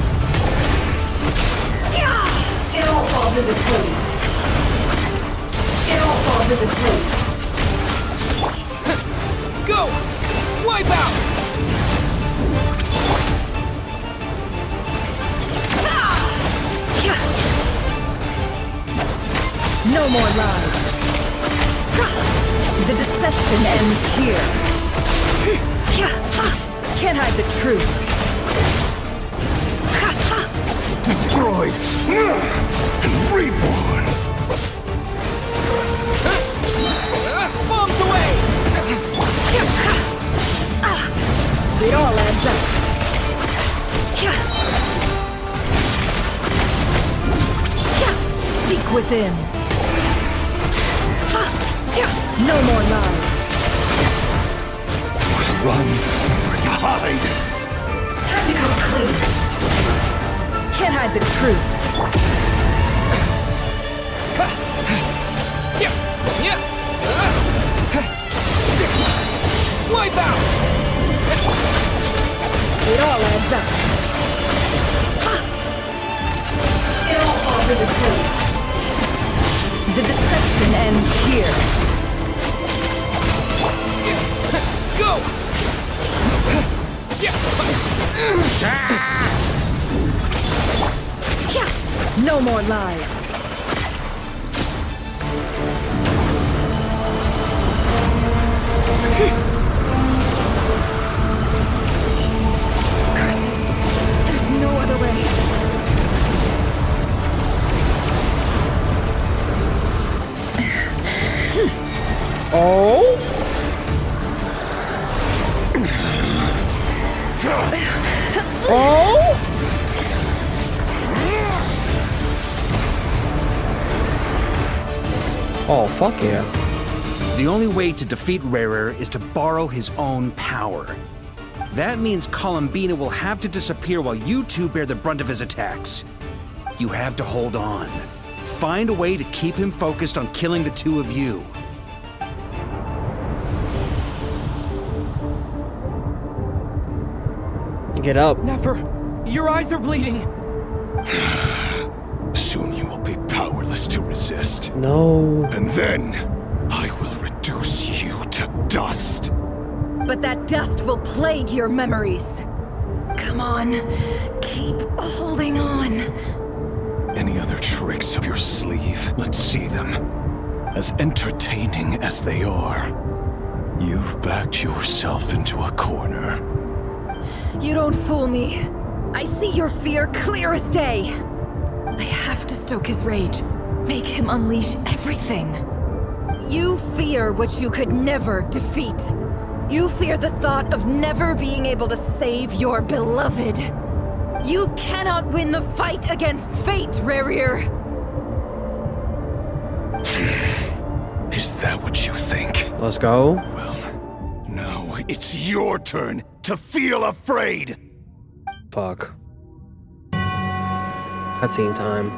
It all falls into place. It all falls into place.
Go! Wipe out!
No more lies. The deception ends here. Can't hide the truth.
Destroyed. And reborn.
Bombs away!
It all adds up. Seek within. No more lies.
Run or to hide.
Time to come clean. Can't hide the truth.
Wipe out!
It all adds up. It all falls into place. The deception ends here.
Go!
No more lies. Curses. There's no other way.
fuck yeah.
The only way to defeat Rarer is to borrow his own power. That means Columbina will have to disappear while you two bear the brunt of his attacks. You have to hold on. Find a way to keep him focused on killing the two of you.
Get up.
Never. Your eyes are bleeding.
Soon you will be powerless to resist.
No.
And then I will reduce you to dust.
But that dust will plague your memories. Come on, keep holding on.
Any other tricks up your sleeve? Let's see them. As entertaining as they are, you've backed yourself into a corner.
You don't fool me. I see your fear clear as day. I have to stoke his rage, make him unleash everything. You fear what you could never defeat. You fear the thought of never being able to save your beloved. You cannot win the fight against fate, Rarir.
Is that what you think?
Let's go.
Well, now it's your turn to feel afraid.
Fuck. Cutscene time.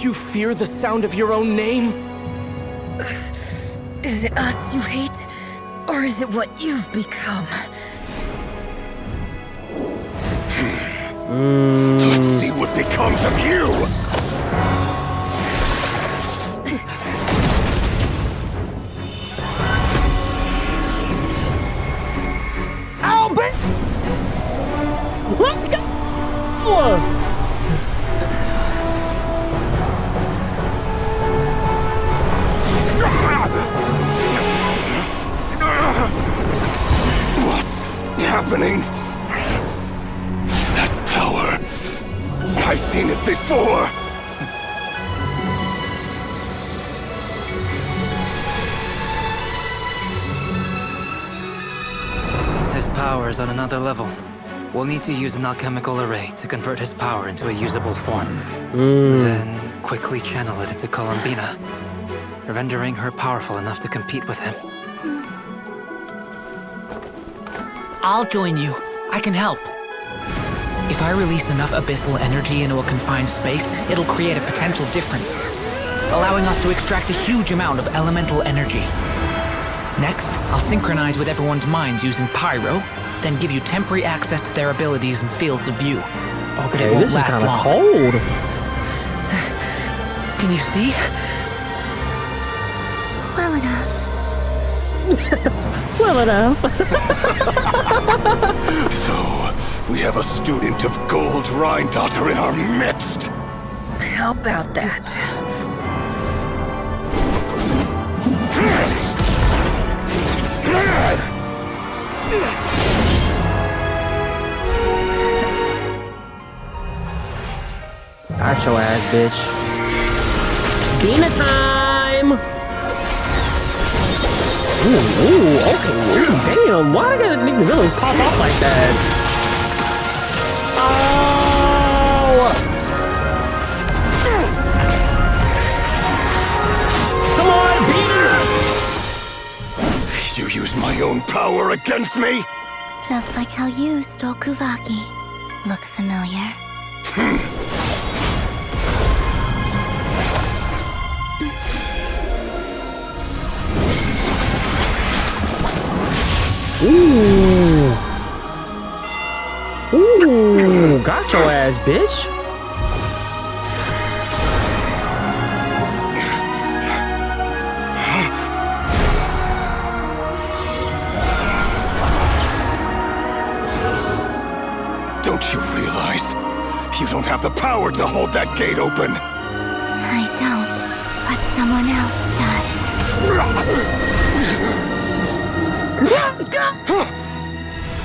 You fear the sound of your own name?
Is it us you hate? Or is it what you've become?
Let's see what becomes of you!
Albert! Let's go!
What's happening? That power. I've seen it before.
His power is on another level. We'll need to use an alchemical array to convert his power into a usable form. Then quickly channel it into Columbina, rendering her powerful enough to compete with him.
I'll join you. I can help. If I release enough abyssal energy into a confined space, it'll create a potential difference, allowing us to extract a huge amount of elemental energy. Next, I'll synchronize with everyone's minds using Pyro, then give you temporary access to their abilities and fields of view.
Okay, this is kind of cold.
Can you see?
Well enough.
Well enough.
So, we have a student of Gold Rhine-Daughter in our midst.
How about that?
Got your ass, bitch. Dina time! Ooh, okay. Ooh, damn. Why do I gotta make the villains pop off like that? Oh! Come on, beat her!
You use my own power against me?
Just like how you stole Kuvaki. Look familiar?
Ooh. Ooh, got your ass, bitch.
Don't you realize? You don't have the power to hold that gate open.
I don't, but someone else does.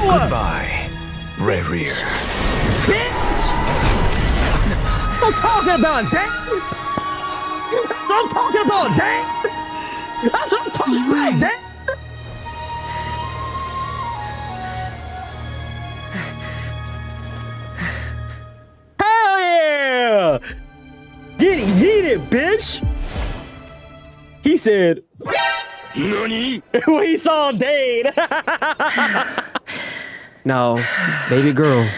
Goodbye, Rarir.
Bitch! I'm talking about that! I'm talking about that! That's what I'm talking about, that! Hell yeah! Get it, bitch! He
said. Nani? When he saw Dane. No, baby girl.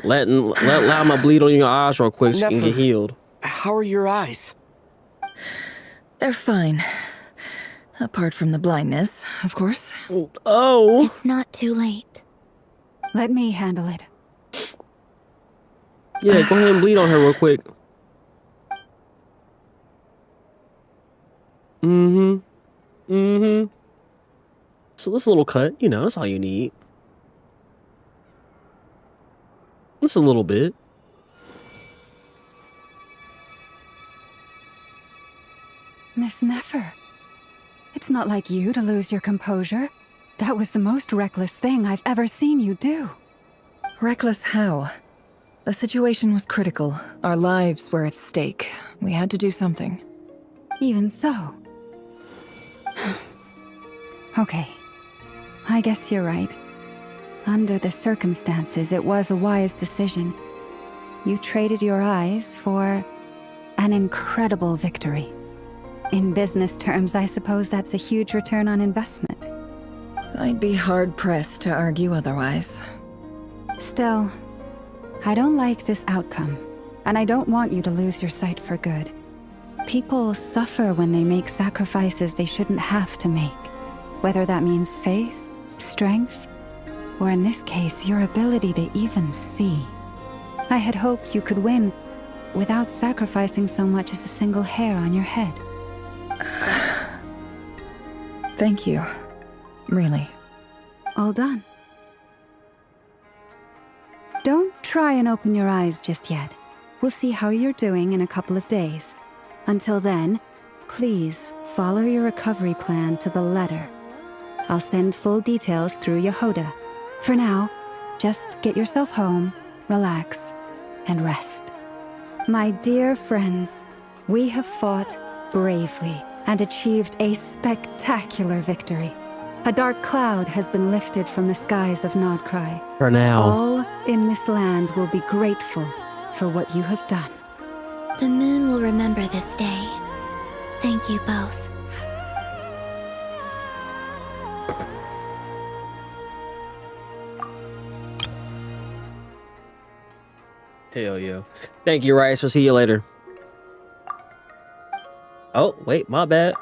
Let Llama bleed on your eyes real quick so you can get healed.
How are your eyes?
They're fine. Apart from the blindness, of course.
Oh.
It's not too late.
Let me handle it.
Yeah, go ahead and bleed on her real quick. So this little cut, you know, that's all you need. Just a little bit.
Miss Nefer, it's not like you to lose your composure. That was the most reckless thing I've ever seen you do.
Reckless how? The situation was critical. Our lives were at stake. We had to do something.
Even so. Okay. I guess you're right. Under the circumstances, it was a wise decision. You traded your eyes for an incredible victory. In business terms, I suppose that's a huge return on investment.
I'd be hard-pressed to argue otherwise.
Still, I don't like this outcome, and I don't want you to lose your sight for good. People suffer when they make sacrifices they shouldn't have to make, whether that means faith, strength, or in this case, your ability to even see. I had hoped you could win without sacrificing so much as a single hair on your head.
Thank you. Really.
All done. Don't try and open your eyes just yet. We'll see how you're doing in a couple of days. Until then, please follow your recovery plan to the letter. I'll send full details through Yehoda. For now, just get yourself home, relax, and rest. My dear friends, we have fought bravely and achieved a spectacular victory. A dark cloud has been lifted from the skies of Nod Krai.
For now.
All in this land will be grateful for what you have done.
The moon will remember this day. Thank you both.
Hell yeah. Thank you, Rice. We'll see you later. Oh, wait, my bad.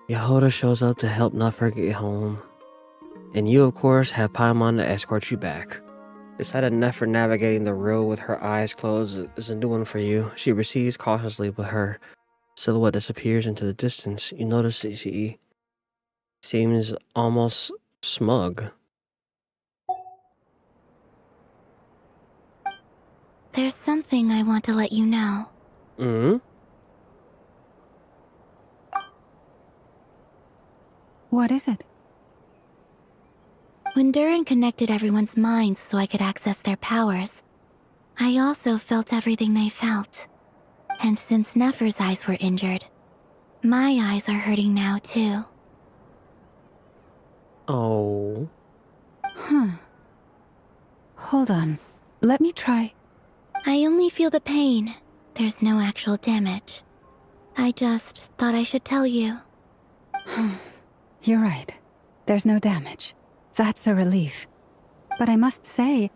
Yehoda shows up to help Nefer get home. And you, of course, have Paimon to escort you back. The sight of Nefer navigating the road with her eyes closed isn't doing for you. She recedes cautiously, but her silhouette disappears into the distance. You notice that she seems almost smug.
There's something I want to let you know.
What is it?
When Durin connected everyone's minds so I could access their powers, I also felt everything they felt. And since Nefer's eyes were injured, my eyes are hurting now too.
Oh.
Hold on. Let me try.
I only feel the pain. There's no actual damage. I just thought I should tell you.
You're right. There's no damage. That's a relief. But I must say,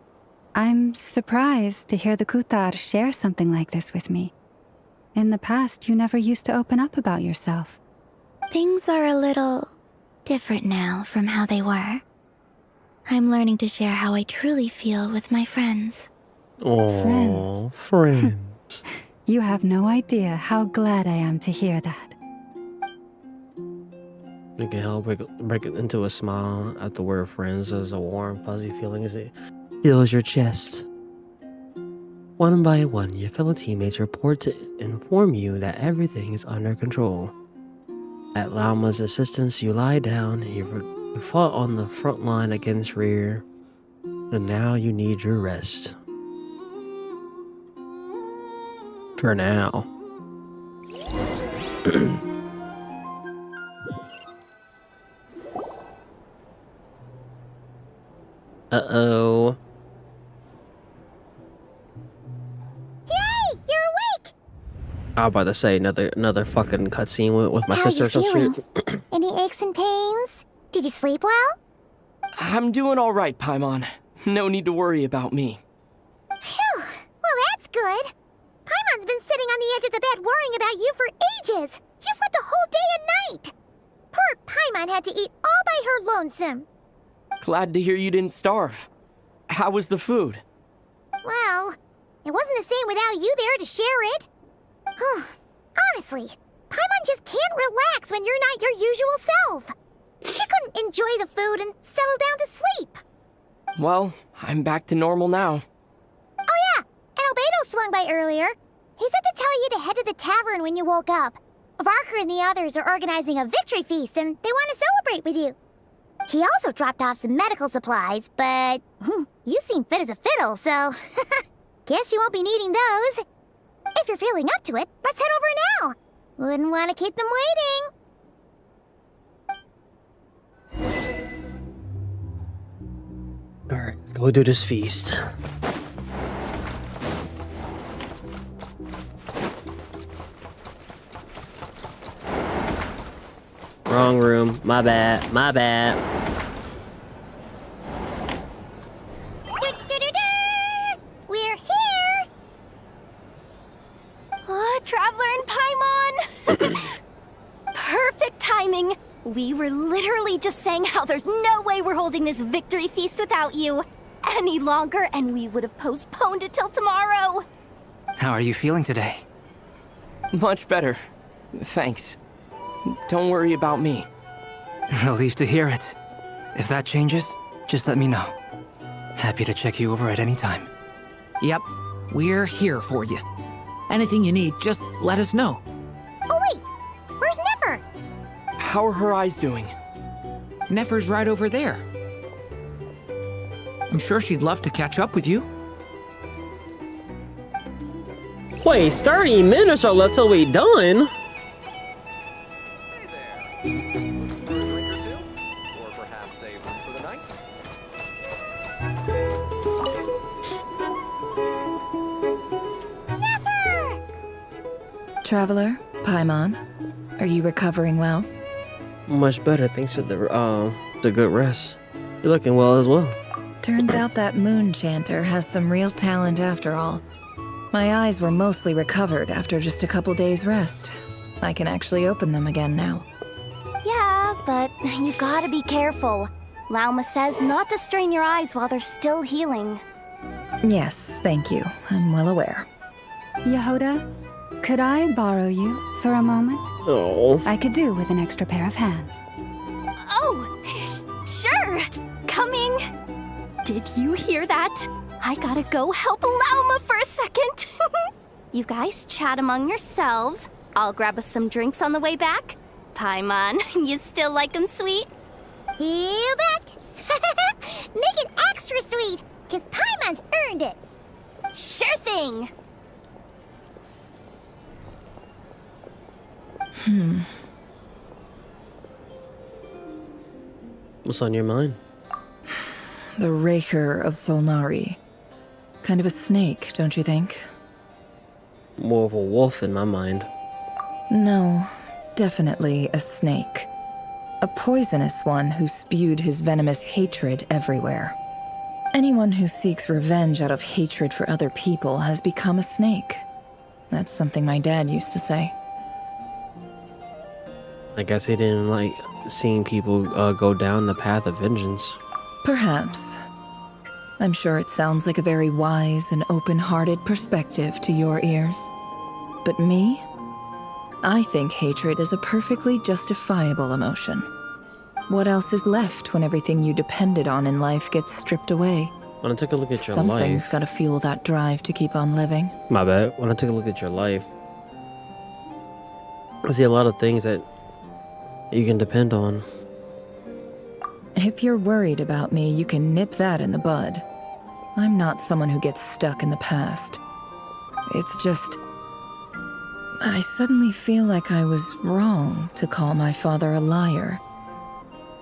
I'm surprised to hear the Kutar share something like this with me. In the past, you never used to open up about yourself.
Things are a little different now from how they were. I'm learning to share how I truly feel with my friends.
Oh, friends.
You have no idea how glad I am to hear that.
You can help break it into a smile at the word friends. There's a warm, fuzzy feeling as it fills your chest. One by one, your fellow teammates report to inform you that everything is under control. At Lauma's assistance, you lie down. You fought on the front line against Rear, and now you need your rest. For now. Uh-oh.
Yay! You're awake!
I was about to say another fucking cutscene with my
How
sister
you
or some
feeling?
shit.
Any aches and pains? Did you sleep well?
I'm doing all right, Paimon. No need to worry about me.
Phew. Well, that's good. Paimon's been sitting on the edge of the bed worrying about you for ages. You slept a whole day and night. Poor Paimon had to eat all by her lonesome.
Glad to hear you didn't starve. How was the food?
Well, it wasn't the same without you there to share it. Honestly, Paimon just can't relax when you're not your usual self. She couldn't enjoy the food and settle down to sleep.
Well, I'm back to normal now.
Oh yeah, and Albedo swung by earlier. He said to tell you to head to the tavern when you woke up. Varker and the others are organizing a victory feast and they want to celebrate with you. He also dropped off some medical supplies, but you seem fit as a fiddle, so guess you won't be needing those. If you're feeling up to it, let's head over now. Wouldn't want to keep them waiting.
Alright, let's go do this feast. Wrong room. My bad. My bad.
We're here!
Traveler and Paimon! Perfect timing! We were literally just saying how there's no way we're holding this victory feast without you any longer, and we would have postponed it till tomorrow.
How are you feeling today?
Much better. Thanks. Don't worry about me.
Relief to hear it. If that changes, just let me know. Happy to check you over at any time.
Yep, we're here for you. Anything you need, just let us know.
Oh wait, where's Nefer?
How are her eyes doing?
Nefer's right over there. I'm sure she'd love to catch up with you.
Wait, 30 minutes or left till we done?
Traveler, Paimon, are you recovering well?
Much better thanks to the good rest. You're looking well as well.
Turns out that moon chanter has some real talent after all. My eyes were mostly recovered after just a couple days rest. I can actually open them again now.
Yeah, but you gotta be careful. Lauma says not to strain your eyes while they're still healing.
Yes, thank you. I'm well aware.
Yehoda, could I borrow you for a moment?
Oh.
I could do with an extra pair of hands.
Oh, sure. Coming. Did you hear that? I gotta go help Lauma for a second. You guys chat among yourselves. I'll grab us some drinks on the way back. Paimon, you still like 'em sweet?
You bet. Make it extra sweet, because Paimon's earned it.
Sure thing.
What's on your mind?
The Raker of Solnari. Kind of a snake, don't you think?
More of a wolf in my mind.
No, definitely a snake. A poisonous one who spewed his venomous hatred everywhere. Anyone who seeks revenge out of hatred for other people has become a snake. That's something my dad used to say.
I guess he didn't like seeing people go down the path of vengeance.
Perhaps. I'm sure it sounds like a very wise and open-hearted perspective to your ears. But me? I think hatred is a perfectly justifiable emotion. What else is left when everything you depended on in life gets stripped away?
When I took a look at your
Something's
life...
gotta fuel that drive to keep on living.
My bad. When I took a look at your life, I see a lot of things that you can depend on.
If you're worried about me, you can nip that in the bud. I'm not someone who gets stuck in the past. It's just... I suddenly feel like I was wrong to call my father a liar.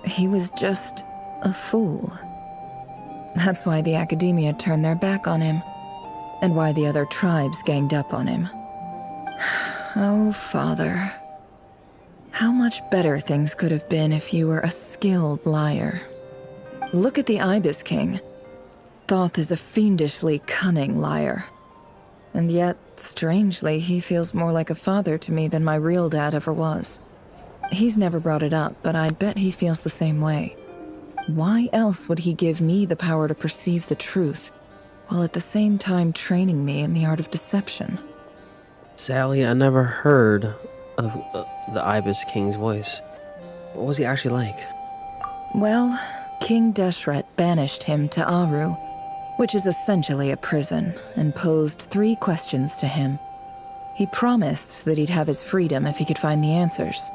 He was just a fool. That's why the academia turned their back on him, and why the other tribes ganged up on him. Oh, Father. How much better things could have been if you were a skilled liar. Look at the Ibis King. Thoth is a fiendishly cunning liar. And yet, strangely, he feels more like a father to me than my real dad ever was. He's never brought it up, but I'd bet he feels the same way. Why else would he give me the power to perceive the truth, while at the same time training me in the art of deception?
Sally, I never heard of the Ibis King's voice. What was he actually like?
Well, King Deshret banished him to Aru, which is essentially a prison, and posed 3 questions to him. He promised that he'd have his freedom if he could find the answers.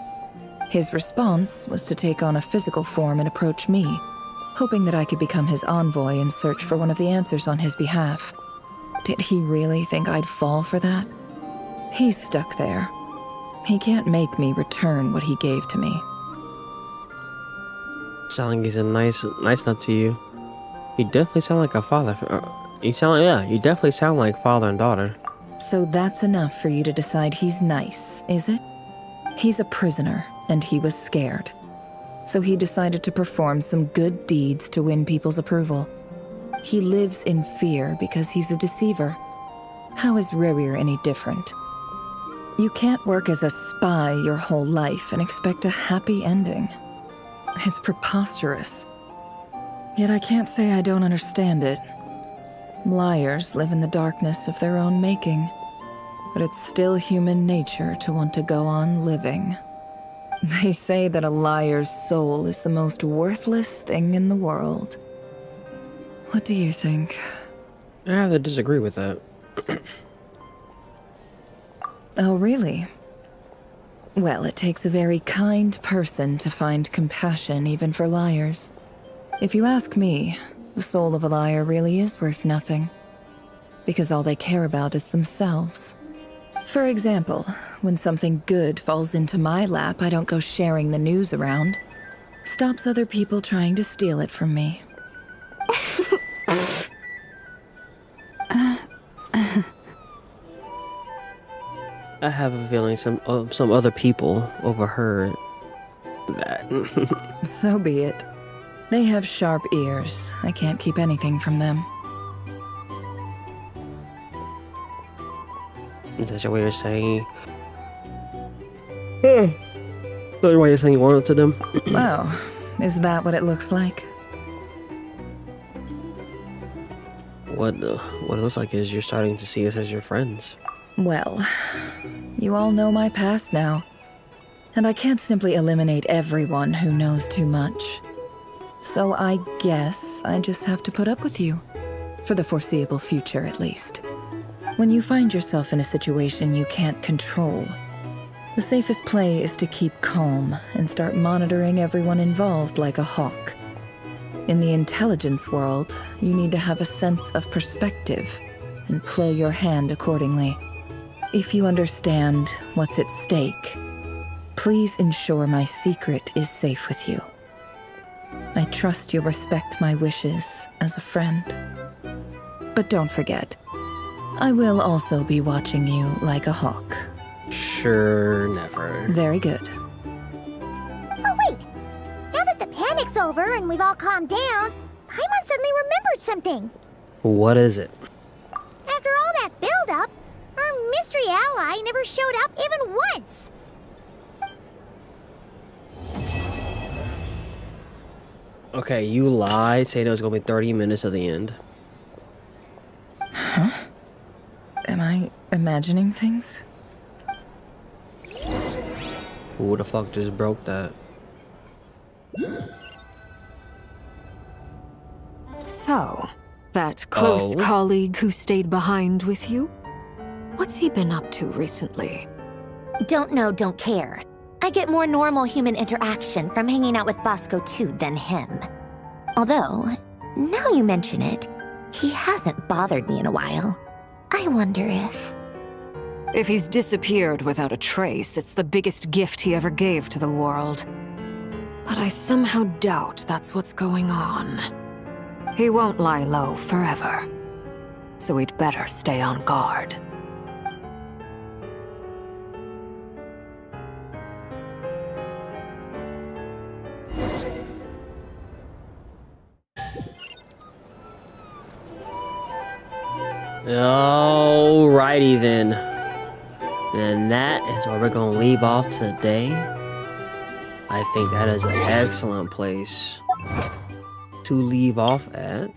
His response was to take on a physical form and approach me, hoping that I could become his envoy and search for one of the answers on his behalf. Did he really think I'd fall for that? He's stuck there. He can't make me return what he gave to me.
Sound like he's a nice enough to you. You definitely sound like a father. You definitely sound like father and daughter.
So that's enough for you to decide he's nice, is it? He's a prisoner, and he was scared. So he decided to perform some good deeds to win people's approval. He lives in fear because he's a deceiver. How is Rerir any different? You can't work as a spy your whole life and expect a happy ending. It's preposterous. Yet I can't say I don't understand it. Liars live in the darkness of their own making, but it's still human nature to want to go on living. They say that a liar's soul is the most worthless thing in the world. What do you think?
I have to disagree with that.
Oh, really? Well, it takes a very kind person to find compassion even for liars. If you ask me, the soul of a liar really is worth nothing, because all they care about is themselves. For example, when something good falls into my lap, I don't go sharing the news around. Stops other people trying to steal it from me.
I have a feeling some other people overheard that.
So be it. They have sharp ears. I can't keep anything from them.
Is that your way of saying? Is that your way of saying you want it to them?
Oh, is that what it looks like?
What it looks like is you're starting to see us as your friends.
Well, you all know my past now, and I can't simply eliminate everyone who knows too much. So I guess I just have to put up with you. For the foreseeable future, at least. When you find yourself in a situation you can't control, the safest play is to keep calm and start monitoring everyone involved like a hawk. In the intelligence world, you need to have a sense of perspective and play your hand accordingly. If you understand what's at stake, please ensure my secret is safe with you. I trust you'll respect my wishes as a friend. But don't forget, I will also be watching you like a hawk.
Sure, never.
Very good.
Oh, wait! Now that the panic's over and we've all calmed down, Paimon suddenly remembered something.
What is it?
After all that build-up, our mystery ally never showed up even once.
Okay, you lied, saying it was gonna be 30 minutes at the end.
Huh? Am I imagining things?
Who the fuck just broke that?
So, that close colleague who stayed behind with you? What's he been up to recently?
Don't know, don't care. I get more normal human interaction from hanging out with Bosco too than him. Although, now you mention it, he hasn't bothered me in a while. I wonder if...
If he's disappeared without a trace, it's the biggest gift he ever gave to the world. But I somehow doubt that's what's going on. He won't lie low forever. So we'd better stay on guard.
Alrighty then. And that is where we're gonna leave off today. I think that is an excellent place to leave off at.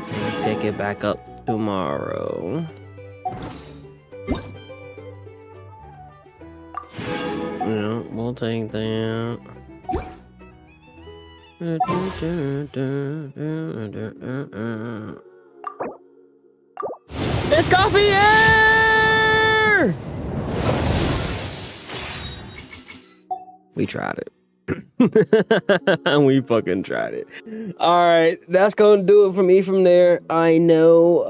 And pick it back up tomorrow. Yeah, we'll take that. It's coffee air! We tried it. We fucking tried it. All right, that's gonna do it for me from there. I know.